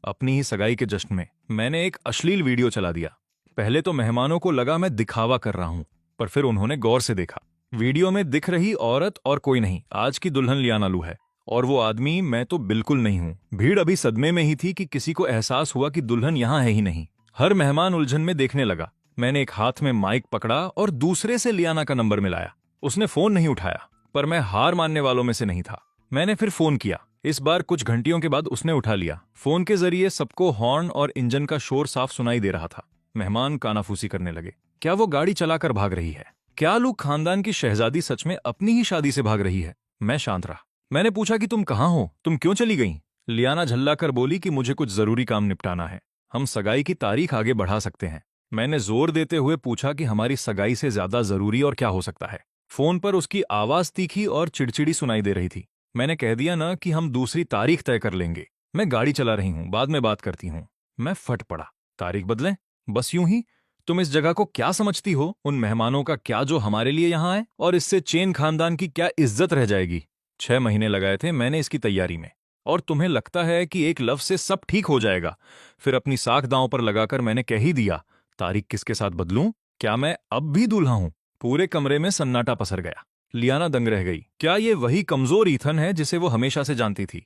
अपनी ही सगाई के जश्न में मैंने एक अश्लील वीडियो चला दिया। पहले तो मेहमानों को लगा मैं दिखावा कर रहा हूं, पर फिर उन्होंने गौर से देखा। वीडियो में दिख रही औरत और कोई नहीं, आज की दुल्हन लियाना लू है, और वो आदमी मैं तो बिल्कुल नहीं हूं। भीड़ अभी सदमे में ही थी कि किसी को एहसास हुआ कि दुल्हन यहां है ही नहीं। हर मेहमान उलझन में देखने लगा। मैंने एक हाथ में माइक पकड़ा और दूसरे से लियाना का नंबर मिलाया। उसने फोन नहीं उठाया, पर मैं हार मानने वालों में से नहीं था। मैंने फिर फोन किया। इस बार कुछ घंटियों के बाद उसने उठा लिया। फोन के जरिए सबको हॉर्न और इंजन का शोर साफ सुनाई दे रहा था। मेहमान कानाफूसी करने लगे। क्या वो गाड़ी चलाकर भाग रही है? क्या लू खानदान की शहजादी सच में अपनी ही शादी से भाग रही है? मैं शांत रहा। मैंने पूछा कि तुम कहाँ हो, तुम क्यों चली गई? लियाना झल्लाकर बोली कि मुझे कुछ जरूरी काम निपटाना है, हम सगाई की तारीख आगे बढ़ा सकते हैं। मैंने जोर देते हुए पूछा कि हमारी सगाई से ज्यादा जरूरी और क्या हो सकता है। फोन पर उसकी आवाज तीखी और चिड़चिड़ी सुनाई दे रही थी। मैंने कह दिया ना कि हम दूसरी तारीख तय कर लेंगे। मैं गाड़ी चला रही हूं, बाद में बात करती हूं। मैं फट पड़ा। तारीख बदलें? बस यूं ही? तुम इस जगह को क्या समझती हो? उन मेहमानों का क्या जो हमारे लिए यहां आए? और इससे चेन खानदान की क्या इज्जत रह जाएगी? 6 महीने लगाए थे मैंने इसकी तैयारी में, और तुम्हें लगता है कि एक लफ्ज से सब ठीक हो जाएगा? फिर अपनी साख दांव पर लगाकर मैंने कह ही दिया, तारीख किसके साथ बदलूं? क्या मैं अब भी दूल्हा हूं? पूरे कमरे में सन्नाटा पसर गया। लियाना दंग रह गई। क्या ये वही कमजोर ईथन है जिसे वो हमेशा से जानती थी?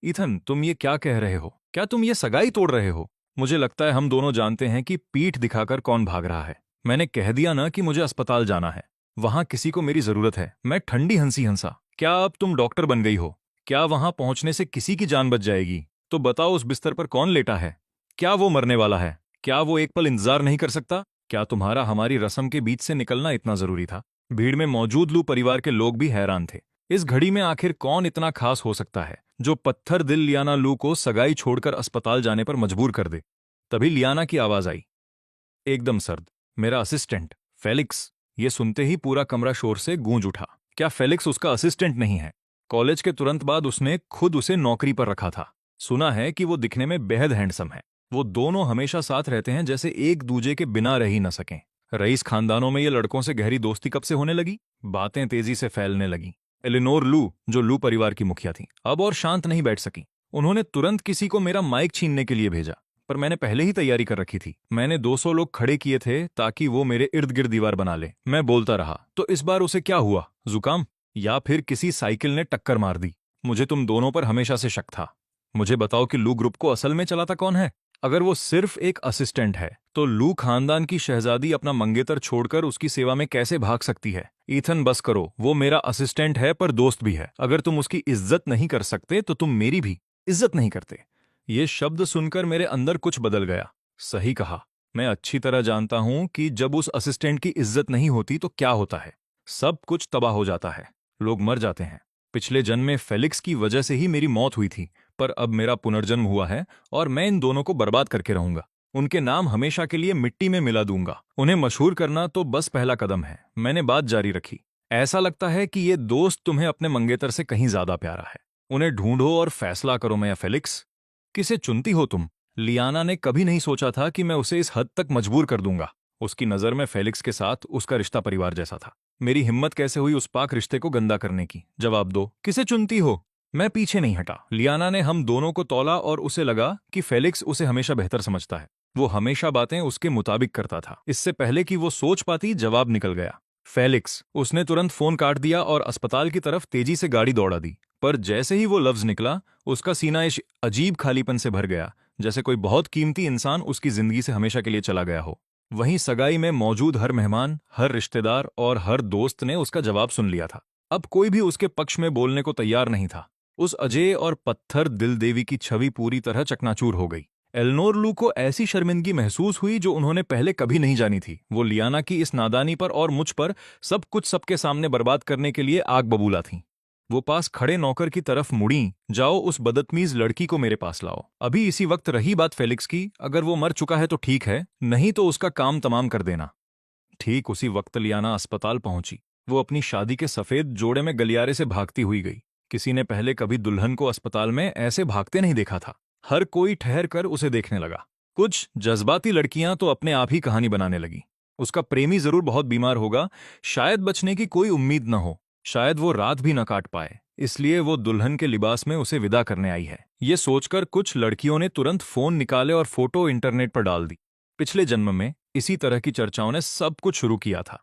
ईथन, तुम ये क्या कह रहे हो? क्या तुम ये सगाई तोड़ रहे हो? मुझे लगता है हम दोनों जानते हैं कि पीठ दिखाकर कौन भाग रहा है। मैंने कह दिया ना कि मुझे अस्पताल जाना है, वहां किसी को मेरी जरूरत है। मैं ठंडी हंसी हंसा। क्या अब तुम डॉक्टर बन गई हो? क्या वहां पहुंचने से किसी की जान बच जाएगी? तो बताओ, उस बिस्तर पर कौन लेटा है? क्या वो मरने वाला है? क्या वो एक पल इंतजार नहीं कर सकता? क्या तुम्हारा हमारी रस्म के बीच से निकलना इतना जरूरी था? भीड़ में मौजूद लू परिवार के लोग भी हैरान थे। इस घड़ी में आखिर कौन इतना खास हो सकता है जो पत्थर दिल लियाना लू को सगाई छोड़कर अस्पताल जाने पर मजबूर कर दे? तभी लियाना की आवाज आई, एकदम सर्द, मेरा असिस्टेंट फेलिक्स। ये सुनते ही पूरा कमरा शोर से गूंज उठा। क्या फेलिक्स उसका असिस्टेंट नहीं है? कॉलेज के तुरंत बाद उसने खुद उसे नौकरी पर रखा था। सुना है कि वो दिखने में बेहद हैंडसम है। वो दोनों हमेशा साथ रहते हैं, जैसे एक दूजे के बिना रह ही न सकें। रईस खानदानों में ये लड़कों से गहरी दोस्ती कब से होने लगी? बातें तेजी से फैलने लगी। एलिनोर लू, जो लू परिवार की मुखिया थी, अब और शांत नहीं बैठ सकी। उन्होंने तुरंत किसी को मेरा माइक छीनने के लिए भेजा, पर मैंने पहले ही तैयारी कर रखी थी। मैंने 200 लोग खड़े किए थे ताकि वो मेरे इर्द गिर्द दीवार बना ले। मैं बोलता रहा। तो इस बार उसे क्या हुआ? जुकाम? या फिर किसी साइकिल ने टक्कर मार दी? मुझे तुम दोनों पर हमेशा से शक था। मुझे बताओ कि लू ग्रुप को असल में चलाता कौन है? अगर वो सिर्फ एक असिस्टेंट है, तो लू खानदान की शहजादी अपना मंगेतर छोड़कर उसकी सेवा में कैसे भाग सकती है? ईथन, बस करो। वो मेरा असिस्टेंट है, पर दोस्त भी है। अगर तुम उसकी इज्जत नहीं कर सकते तो तुम मेरी भी इज्जत नहीं करते। ये शब्द सुनकर मेरे अंदर कुछ बदल गया। सही कहा। मैं अच्छी तरह जानता हूं कि जब उस असिस्टेंट की इज्जत नहीं होती तो क्या होता है। सब कुछ तबाह हो जाता है, लोग मर जाते हैं। पिछले जन्म में फेलिक्स की वजह से ही मेरी मौत हुई थी, पर अब मेरा पुनर्जन्म हुआ है और मैं इन दोनों को बर्बाद करके रहूंगा। उनके नाम हमेशा के लिए मिट्टी में मिला दूंगा। उन्हें मशहूर करना तो बस पहला कदम है। मैंने बात जारी रखी। ऐसा लगता है कि ये दोस्त तुम्हें अपने मंगेतर से कहीं ज्यादा प्यारा है। उन्हें ढूंढो और फैसला करो, मैं या फेलिक्स। किसे चुनती हो तुम? लियाना ने कभी नहीं सोचा था कि मैं उसे इस हद तक मजबूर कर दूंगा। उसकी नजर में फेलिक्स के साथ उसका रिश्ता परिवार जैसा था। मेरी हिम्मत कैसे हुई उस पाक रिश्ते को गंदा करने की? जवाब दो, किसे चुनती हो? मैं पीछे नहीं हटा। लियाना ने हम दोनों को तौला और उसे लगा कि फेलिक्स उसे हमेशा बेहतर समझता है। वो हमेशा बातें उसके मुताबिक करता था। इससे पहले कि वो सोच पाती, जवाब निकल गया, फेलिक्स। उसने तुरंत फोन काट दिया और अस्पताल की तरफ तेजी से गाड़ी दौड़ा दी। पर जैसे ही वो लफ्ज निकला, उसका सीना इस अजीब खालीपन से भर गया, जैसे कोई बहुत कीमती इंसान उसकी जिंदगी से हमेशा के लिए चला गया हो। वहीं सगाई में मौजूद हर मेहमान, हर रिश्तेदार और हर दोस्त ने उसका जवाब सुन लिया था। अब कोई भी उसके पक्ष में बोलने को तैयार नहीं था। उस अजय और पत्थर दिल देवी की छवि पूरी तरह चकनाचूर हो गई। एल्नोर लू को ऐसी शर्मिंदगी महसूस हुई जो उन्होंने पहले कभी नहीं जानी थी। वो लियाना की इस नादानी पर और मुझ पर सब कुछ सबके सामने बर्बाद करने के लिए आग बबूला थीं। वो पास खड़े नौकर की तरफ मुड़ी। जाओ, उस बदतमीज लड़की को मेरे पास लाओ। अभी इसी वक्त रही बात फेलिक्स की, अगर वो मर चुका है तो ठीक है, नहीं तो उसका काम तमाम कर देना। ठीक उसी वक्त लियाना अस्पताल पहुंची। वो अपनी शादी के सफेद जोड़े में गलियारे से भागती हुई गई। किसी ने पहले कभी दुल्हन को अस्पताल में ऐसे भागते नहीं देखा था। हर कोई ठहर कर उसे देखने लगा। कुछ जज्बाती लड़कियां तो अपने आप ही कहानी बनाने लगी। उसका प्रेमी जरूर बहुत बीमार होगा, शायद बचने की कोई उम्मीद न हो, शायद वो रात भी न काट पाए। इसलिए वो दुल्हन के लिबास में उसे विदा करने आई है। ये सोचकर कुछ लड़कियों ने तुरंत फोन निकाले और फोटो इंटरनेट पर डाल दी। पिछले जन्म में इसी तरह की चर्चाओं ने सब कुछ शुरू किया था।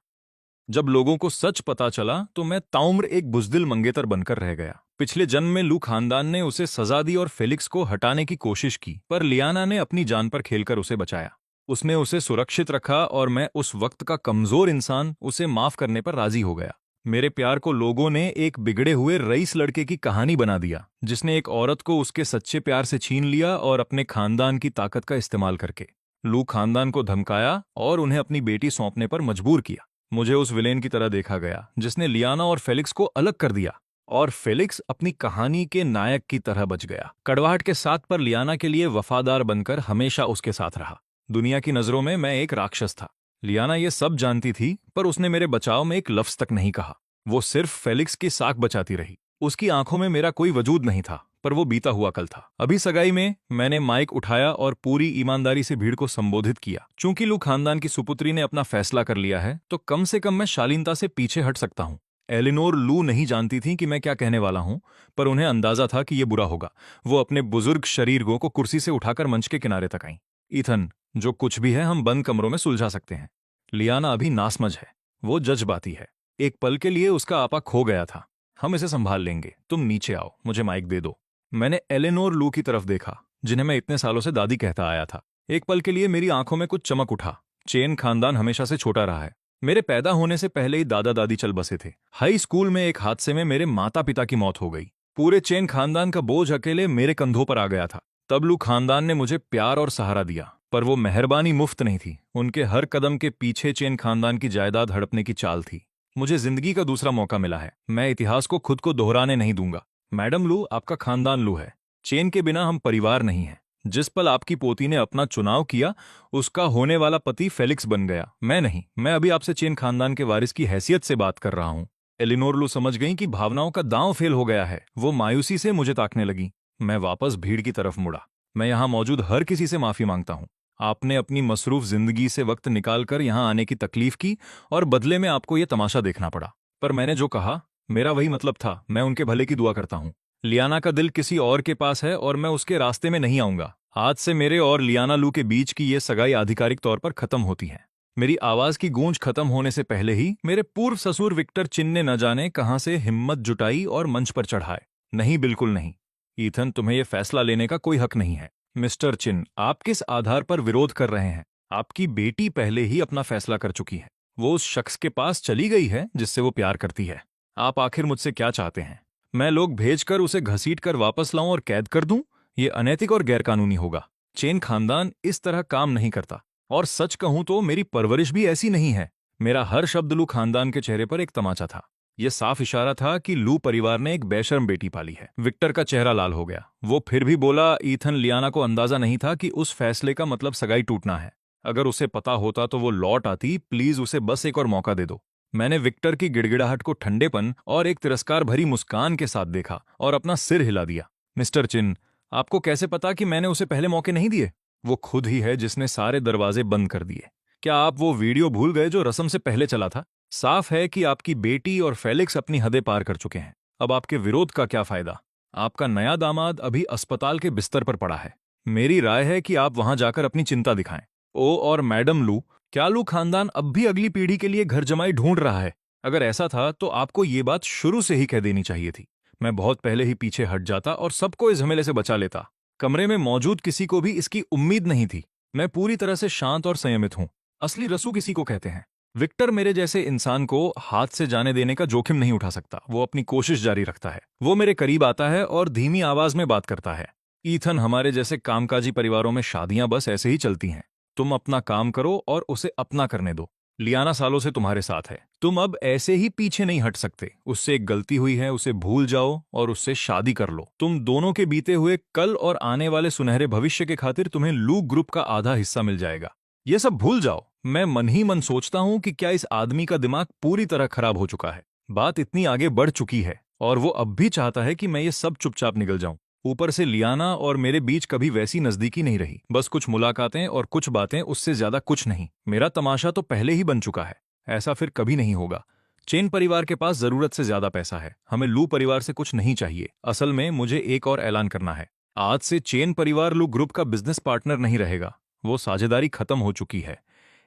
जब लोगों को सच पता चला तो मैं ताउम्र एक बुजदिल मंगेतर बनकर रह गया। पिछले जन्म में लू खानदान ने उसे सजा दी और फेलिक्स को हटाने की कोशिश की, पर लियाना ने अपनी जान पर खेलकर उसे बचाया। उसने उसे सुरक्षित रखा और मैं उस वक्त का कमजोर इंसान उसे माफ करने पर राजी हो गया। मेरे प्यार को लोगों ने एक बिगड़े हुए रईस लड़के की कहानी बना दिया, जिसने एक औरत को उसके सच्चे प्यार से छीन लिया और अपने खानदान की ताकत का इस्तेमाल करके लू खानदान को धमकाया और उन्हें अपनी बेटी सौंपने पर मजबूर किया। मुझे उस विलेन की तरह देखा गया जिसने लियाना और फेलिक्स को अलग कर दिया, और फेलिक्स अपनी कहानी के नायक की तरह बच गया, कड़वाहट के साथ, पर लियाना के लिए वफादार बनकर हमेशा उसके साथ रहा। दुनिया की नजरों में मैं एक राक्षस था। लियाना ये सब जानती थी, पर उसने मेरे बचाव में एक लफ्ज तक नहीं कहा। वो सिर्फ फेलिक्स की साख बचाती रही। उसकी आंखों में मेरा कोई वजूद नहीं था, पर वो बीता हुआ कल था। अभी सगाई में मैंने माइक उठाया और पूरी ईमानदारी से भीड़ को संबोधित किया। चूंकि लू खानदान की सुपुत्री ने अपना फैसला कर लिया है, तो कम से कम मैं शालीनता से पीछे हट सकता हूँ। एलिनोर लू नहीं जानती थी कि मैं क्या कहने वाला हूं, पर उन्हें अंदाजा था कि यह बुरा होगा। वो अपने बुजुर्ग शरीरों को कुर्सी से उठाकर मंच के किनारे तक आईं। ईथन, जो कुछ भी है हम बंद कमरों में सुलझा सकते हैं। लियाना अभी नासमझ है, वो जज्बाती है। एक पल के लिए उसका आपा खो गया था। हम इसे संभाल लेंगे, तुम नीचे आओ, मुझे माइक दे दो। मैंने एलेनोर लू की तरफ देखा, जिन्हें मैं इतने सालों से दादी कहता आया था। एक पल के लिए मेरी आंखों में कुछ चमक उठा। चेन खानदान हमेशा से छोटा रहा है। मेरे पैदा होने से पहले ही दादा दादी चल बसे थे। हाई स्कूल में एक हादसे में मेरे माता पिता की मौत हो गई। पूरे चेन खानदान का बोझ अकेले मेरे कंधों पर आ गया था। तब लू खानदान ने मुझे प्यार और सहारा दिया, पर वो मेहरबानी मुफ्त नहीं थी। उनके हर कदम के पीछे चेन खानदान की जायदाद हड़पने की चाल थी। मुझे जिंदगी का दूसरा मौका मिला है। मैं इतिहास को खुद को दोहराने नहीं दूंगा। मैडम लू, आपका खानदान लू है। चेन के बिना हम परिवार नहीं हैं। जिस पल आपकी पोती ने अपना चुनाव किया, उसका होने वाला पति फेलिक्स बन गया, मैं नहीं। मैं अभी आपसे चेन खानदान के वारिस की हैसियत से बात कर रहा हूं। एलिनोर लू समझ गई कि भावनाओं का दांव फेल हो गया है। वो मायूसी से मुझे ताकने लगी। मैं वापस भीड़ की तरफ मुड़ा। मैं यहां मौजूद हर किसी से माफी मांगता हूं। आपने अपनी मसरूफ जिंदगी से वक्त निकालकर यहां आने की तकलीफ की, और बदले में आपको यह तमाशा देखना पड़ा। पर मैंने जो कहा, मेरा वही मतलब था। मैं उनके भले की दुआ करता हूं। लियाना का दिल किसी और के पास है और मैं उसके रास्ते में नहीं आऊंगा। आज से मेरे और लियाना लू के बीच की ये सगाई आधिकारिक तौर पर खत्म होती है। मेरी आवाज की गूंज खत्म होने से पहले ही मेरे पूर्व ससुर विक्टर चिन ने न जाने कहां से हिम्मत जुटाई और मंच पर चढ़ाए। नहीं, बिल्कुल नहीं। ईथन, तुम्हें यह फैसला लेने का कोई हक नहीं है। मिस्टर चिन, आप किस आधार पर विरोध कर रहे हैं? आपकी बेटी पहले ही अपना फैसला कर चुकी है। वो उस शख्स के पास चली गई है जिससे वो प्यार करती है। आप आखिर मुझसे क्या चाहते हैं? मैं लोग भेजकर उसे घसीट कर वापस लाऊं और कैद कर दूं? ये अनैतिक और गैरकानूनी होगा। चेन खानदान इस तरह काम नहीं करता। और सच कहूं तो मेरी परवरिश भी ऐसी नहीं है। मेरा हर शब्द लू खानदान के चेहरे पर एक तमाचा था। यह साफ इशारा था कि लू परिवार ने एक बेशर्म बेटी पाली है। विक्टर का चेहरा लाल हो गया। वो फिर भी बोला, ईथन, लियाना को अंदाजा नहीं था कि उस फैसले का मतलब सगाई टूटना है। अगर उसे पता होता तो वो लौट आती। प्लीज उसे बस एक और मौका दे दो। मैंने विक्टर की गिड़गिड़ाहट को ठंडेपन और एक तिरस्कार भरी मुस्कान के साथ देखा और अपना सिर हिला दिया। मिस्टर चिन, आपको कैसे पता कि मैंने उसे पहले मौके नहीं दिए? वो खुद ही है जिसने सारे दरवाजे बंद कर दिए। क्या आप वो वीडियो भूल गए जो रस्म से पहले चला था? साफ है कि आपकी बेटी और फेलिक्स अपनी हदें पार कर चुके हैं। अब आपके विरोध का क्या फायदा? आपका नया दामाद अभी अस्पताल के बिस्तर पर पड़ा है। मेरी राय है कि आप वहां जाकर अपनी चिंता दिखाएं। ओ, और मैडम लू, क्या लू खानदान अब भी अगली पीढ़ी के लिए घर जमाई ढूंढ रहा है? अगर ऐसा था तो आपको ये बात शुरू से ही कह देनी चाहिए थी। मैं बहुत पहले ही पीछे हट जाता और सबको इस झमेले से बचा लेता। कमरे में मौजूद किसी को भी इसकी उम्मीद नहीं थी। मैं पूरी तरह से शांत और संयमित हूं। असली रसूख किसी को कहते हैं। विक्टर मेरे जैसे इंसान को हाथ से जाने देने का जोखिम नहीं उठा सकता। वो अपनी कोशिश जारी रखता है। वो मेरे करीब आता है और धीमी आवाज में बात करता है। ईथन, हमारे जैसे कामकाजी परिवारों में शादियां बस ऐसे ही चलती हैं। तुम अपना काम करो और उसे अपना करने दो। लियाना सालों से तुम्हारे साथ है। तुम अब ऐसे ही पीछे नहीं हट सकते। उससे एक गलती हुई है, उसे भूल जाओ और उससे शादी कर लो। तुम दोनों के बीते हुए कल और आने वाले सुनहरे भविष्य के खातिर तुम्हें लू ग्रुप का आधा हिस्सा मिल जाएगा। ये सब भूल जाओ। मैं मन ही मन सोचता हूं कि क्या इस आदमी का दिमाग पूरी तरह खराब हो चुका है। बात इतनी आगे बढ़ चुकी है और वो अब भी चाहता है कि मैं ये सब चुपचाप निकल जाऊं। ऊपर से लियाना और मेरे बीच कभी वैसी नजदीकी नहीं रही। बस कुछ मुलाकातें और कुछ बातें, उससे ज्यादा कुछ नहीं। मेरा तमाशा तो पहले ही बन चुका है। ऐसा फिर कभी नहीं होगा। चेन परिवार के पास जरूरत से ज्यादा पैसा है, हमें लू परिवार से कुछ नहीं चाहिए। असल में मुझे एक और ऐलान करना है। आज से चेन परिवार लू ग्रुप का बिजनेस पार्टनर नहीं रहेगा। वो साझेदारी खत्म हो चुकी है।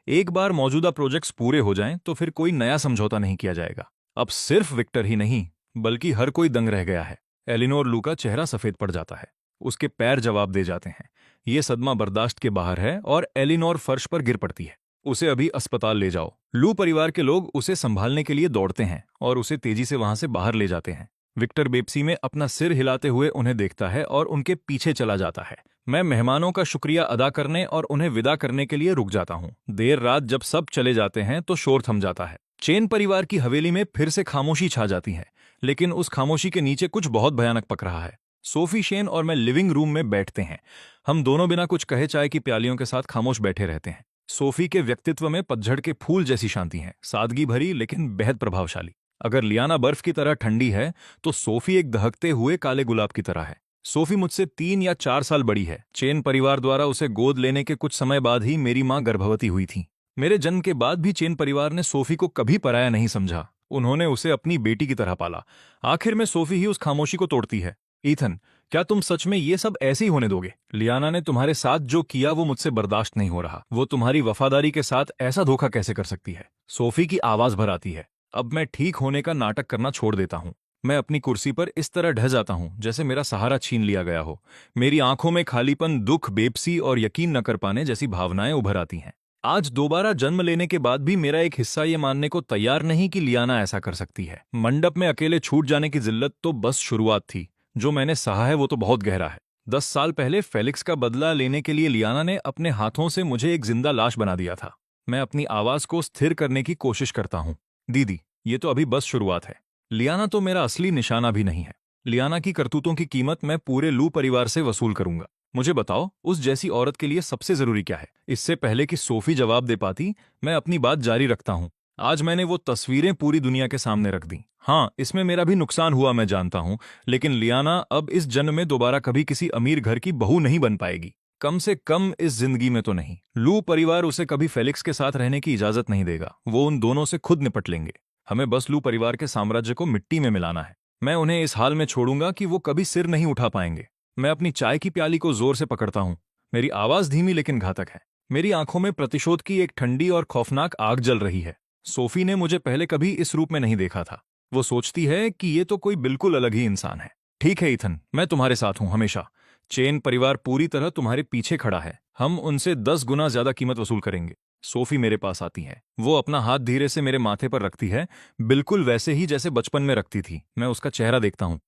एक बार मौजूदा प्रोजेक्ट्स पूरे हो जाएं तो फिर कोई नया समझौता नहीं किया जाएगा। अब सिर्फ विक्टर ही नहीं बल्कि हर कोई दंग रह गया है। एलिनोर लू का चेहरा सफेद पड़ जाता है। उसके पैर जवाब दे जाते हैं। ये सदमा बर्दाश्त के बाहर है और एलिनोर फर्श पर गिर पड़ती है। उसे अभी अस्पताल ले जाओ। लू परिवार के लोग उसे संभालने के लिए दौड़ते हैं और उसे तेजी से वहां से बाहर ले जाते हैं। विक्टर बेप्सी में अपना सिर हिलाते हुए उन्हें देखता है और उनके पीछे चला जाता है। मैं मेहमानों का शुक्रिया अदा करने और उन्हें विदा करने के लिए रुक जाता हूँ। देर रात जब सब चले जाते हैं तो शोर थम जाता है। चेन परिवार की हवेली में फिर से खामोशी छा जाती है, लेकिन उस खामोशी के नीचे कुछ बहुत भयानक पक रहा है। सोफी, शेन और मैं लिविंग रूम में बैठते हैं। हम दोनों बिना कुछ कहे चाय की प्यालियों के साथ खामोश बैठे रहते हैं। सोफी के व्यक्तित्व में पतझड़ के फूल जैसी शांति है, सादगी भरी लेकिन बेहद प्रभावशाली। अगर लियाना बर्फ की तरह ठंडी है तो सोफी एक दहकते हुए काले गुलाब की तरह है। सोफी मुझसे 3 या 4 साल बड़ी है। चेन परिवार द्वारा उसे गोद लेने के कुछ समय बाद ही मेरी मां गर्भवती हुई थी। मेरे जन्म के बाद भी चेन परिवार ने सोफी को कभी पराया नहीं समझा। उन्होंने उसे अपनी बेटी की तरह पाला। आखिर में सोफी ही उस खामोशी को तोड़ती है। ईथन, क्या तुम सच में ये सब ऐसे ही होने दोगे? लियाना ने तुम्हारे साथ जो किया वो मुझसे बर्दाश्त नहीं हो रहा। वो तुम्हारी वफादारी के साथ ऐसा धोखा कैसे कर सकती है? सोफी की आवाज भर आती है। अब मैं ठीक होने का नाटक करना छोड़ देता हूँ। मैं अपनी कुर्सी पर इस तरह ढह जाता हूँ जैसे मेरा सहारा छीन लिया गया हो। मेरी आंखों में खालीपन, दुख, बेबसी और यकीन न कर पाने जैसी भावनाएं उभर आती हैं। आज दोबारा जन्म लेने के बाद भी मेरा एक हिस्सा ये मानने को तैयार नहीं कि लियाना ऐसा कर सकती है। मंडप में अकेले छूट जाने की जिल्लत तो बस शुरुआत थी। जो मैंने सहा है वो तो बहुत गहरा है। 10 साल पहले फेलिक्स का बदला लेने के लिए लियाना ने अपने हाथों से मुझे एक जिंदा लाश बना दिया था। मैं अपनी आवाज को स्थिर करने की कोशिश करता हूँ। दीदी, ये तो अभी बस शुरुआत है। लियाना तो मेरा असली निशाना भी नहीं है। लियाना की करतूतों की कीमत मैं पूरे लू परिवार से वसूल करूंगा। मुझे बताओ, उस जैसी औरत के लिए सबसे जरूरी क्या है? इससे पहले कि सोफी जवाब दे पाती, मैं अपनी बात जारी रखता हूँ। आज मैंने वो तस्वीरें पूरी दुनिया के सामने रख दी। हाँ, इसमें मेरा भी नुकसान हुआ, मैं जानता हूँ, लेकिन लियाना अब इस जन्म में दोबारा कभी किसी अमीर घर की बहू नहीं बन पाएगी। कम से कम इस जिंदगी में तो नहीं। लू परिवार उसे कभी फेलिक्स के साथ रहने की इजाजत नहीं देगा। वो उन दोनों से खुद निपट लेंगे। हमें बस लू परिवार के साम्राज्य को मिट्टी में मिलाना है। मैं उन्हें इस हाल में छोड़ूंगा कि वो कभी सिर नहीं उठा पाएंगे। मैं अपनी चाय की प्याली को जोर से पकड़ता हूँ। मेरी आवाज धीमी लेकिन घातक है। मेरी आंखों में प्रतिशोध की एक ठंडी और खौफनाक आग जल रही है। सोफी ने मुझे पहले कभी इस रूप में नहीं देखा था। वो सोचती है कि ये तो कोई बिल्कुल अलग ही इंसान है। ठीक है ईथन, मैं तुम्हारे साथ हूं हमेशा। चेन परिवार पूरी तरह तुम्हारे पीछे खड़ा है। हम उनसे 10 गुना ज्यादा कीमत वसूल करेंगे। सोफी मेरे पास आती है। वो अपना हाथ धीरे से मेरे माथे पर रखती है, बिल्कुल वैसे ही जैसे बचपन में रखती थी। मैं उसका चेहरा देखता हूँ।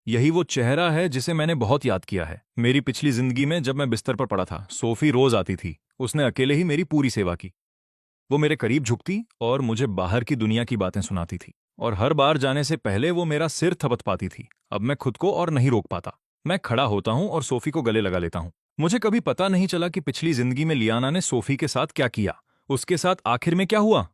यही वो चेहरा है जिसे मैंने बहुत याद किया है। मेरी पिछली जिंदगी में जब मैं बिस्तर पर पड़ा था, सोफी रोज आती थी। उसने अकेले ही मेरी पूरी सेवा की। वो मेरे करीब झुकती और मुझे बाहर की दुनिया की बातें सुनाती थी, और हर बार जाने से पहले वो मेरा सिर थपथ पाती थी। अब मैं खुद को और नहीं रोक पाता। मैं खड़ा होता हूँ और सोफी को गले लगा लेता हूँ। मुझे कभी पता नहीं चला कि पिछली जिंदगी में लियाना ने सोफी के साथ क्या किया। उसके साथ आखिर में क्या हुआ?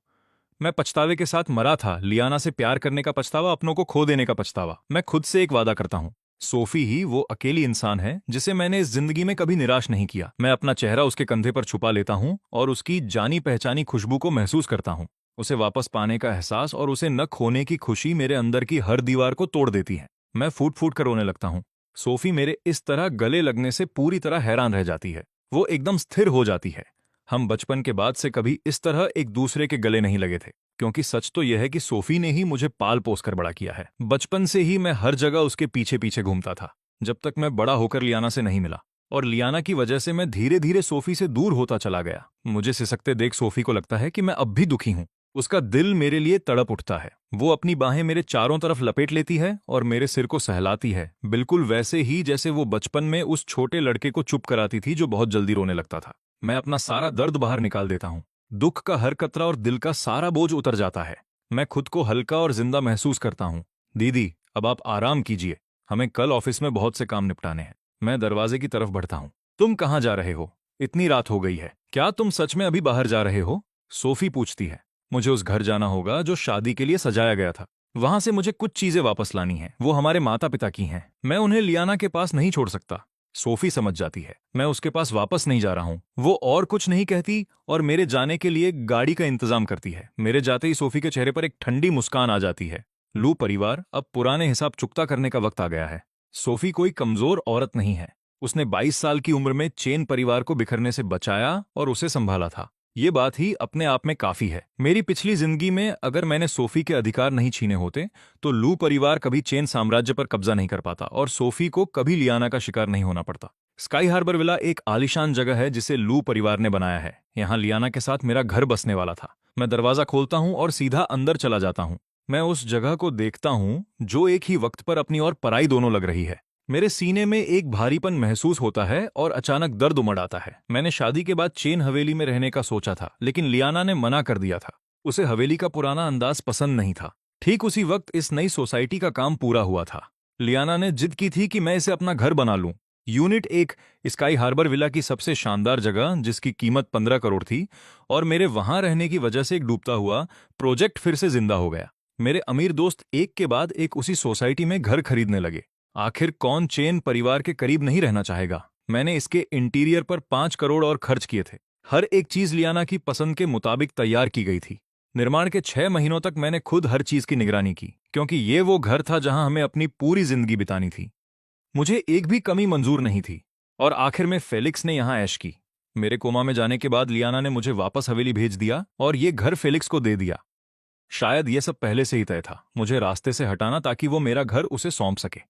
मैं पछतावे के साथ मरा था। लियाना से प्यार करने का पछतावा, अपनों को खो देने का पछतावा। मैं खुद से एक वादा करता हूँ, सोफी ही वो अकेली इंसान है जिसे मैंने इस जिंदगी में कभी निराश नहीं किया। मैं अपना चेहरा उसके कंधे पर छुपा लेता हूँ और उसकी जानी पहचानी खुशबू को महसूस करता हूँ। उसे वापस पाने का एहसास और उसे न खोने की खुशी मेरे अंदर की हर दीवार को तोड़ देती है। मैं फूट फूट कर रोने लगता हूँ। सोफी मेरे इस तरह गले लगने से पूरी तरह हैरान रह जाती है। वो एकदम स्थिर हो जाती है। हम बचपन के बाद से कभी इस तरह एक दूसरे के गले नहीं लगे थे, क्योंकि सच तो यह है कि सोफी ने ही मुझे पाल पोस कर बड़ा किया है। बचपन से ही मैं हर जगह उसके पीछे पीछे घूमता था, जब तक मैं बड़ा होकर लियाना से नहीं मिला। और लियाना की वजह से मैं धीरे धीरे सोफी से दूर होता चला गया। मुझे सिसकते देख सोफी को लगता है कि मैं अब भी दुखी हूँ। उसका दिल मेरे लिए तड़प उठता है। वो अपनी बाहें मेरे चारों तरफ लपेट लेती है और मेरे सिर को सहलाती है, बिल्कुल वैसे ही जैसे वो बचपन में उस छोटे लड़के को चुप कराती थी जो बहुत जल्दी रोने लगता था। मैं अपना सारा दर्द बाहर निकाल देता हूँ। दुख का हर कतरा और दिल का सारा बोझ उतर जाता है। मैं खुद को हल्का और जिंदा महसूस करता हूँ। दीदी, अब आप आराम कीजिए। हमें कल ऑफिस में बहुत से काम निपटाने हैं। मैं दरवाजे की तरफ बढ़ता हूँ। तुम कहाँ जा रहे हो? इतनी रात हो गई है। क्या तुम सच में अभी बाहर जा रहे हो? सोफी पूछती है। मुझे उस घर जाना होगा जो शादी के लिए सजाया गया था। वहां से मुझे कुछ चीजें वापस लानी हैं। वो हमारे माता पिता की हैं। मैं उन्हें लियाना के पास नहीं छोड़ सकता। सोफी समझ जाती है मैं उसके पास वापस नहीं जा रहा हूं। वो और कुछ नहीं कहती और मेरे जाने के लिए गाड़ी का इंतजाम करती है। मेरे जाते ही सोफी के चेहरे पर एक ठंडी मुस्कान आ जाती है। लू परिवार अब पुराने हिसाब चुकता करने का वक्त आ गया है। सोफी कोई कमजोर औरत नहीं है। उसने 22 साल की उम्र में चेन परिवार को बिखरने से बचाया और उसे संभाला था। ये बात ही अपने आप में काफी है। मेरी पिछली जिंदगी में अगर मैंने सोफी के अधिकार नहीं छीने होते तो लू परिवार कभी चेन साम्राज्य पर कब्जा नहीं कर पाता और सोफी को कभी लियाना का शिकार नहीं होना पड़ता। स्काई हार्बर विला एक आलीशान जगह है जिसे लू परिवार ने बनाया है। यहाँ लियाना के साथ मेरा घर बसने वाला था। मैं दरवाजा खोलता हूँ और सीधा अंदर चला जाता हूँ। मैं उस जगह को देखता हूँ जो एक ही वक्त पर अपनी और पराई दोनों लग रही है। मेरे सीने में एक भारीपन महसूस होता है और अचानक दर्द उमड़ आता है। मैंने शादी के बाद चेन हवेली में रहने का सोचा था, लेकिन लियाना ने मना कर दिया था। उसे हवेली का पुराना अंदाज पसंद नहीं था। ठीक उसी वक्त इस नई सोसाइटी का काम पूरा हुआ था। लियाना ने जिद की थी कि मैं इसे अपना घर बना लूं। यूनिट एक, स्काई हार्बर विला की सबसे शानदार जगह जिसकी कीमत 15 करोड़ थी, और मेरे वहां रहने की वजह से एक डूबता हुआ प्रोजेक्ट फिर से जिंदा हो गया। मेरे अमीर दोस्त एक के बाद एक उसी सोसाइटी में घर खरीदने लगे। आखिर कौन चेन परिवार के करीब नहीं रहना चाहेगा। मैंने इसके इंटीरियर पर 5 करोड़ और खर्च किए थे। हर एक चीज लियाना की पसंद के मुताबिक तैयार की गई थी। निर्माण के 6 महीनों तक मैंने खुद हर चीज की निगरानी की, क्योंकि ये वो घर था जहां हमें अपनी पूरी जिंदगी बितानी थी। मुझे एक भी कमी मंजूर नहीं थी। और आखिर में फेलिक्स ने यहां ऐश की। मेरे कोमा में जाने के बाद लियाना ने मुझे वापस हवेली भेज दिया और ये घर फेलिक्स को दे दिया। शायद ये सब पहले से ही तय था, मुझे रास्ते से हटाना ताकि वो मेरा घर उसे सौंप सके।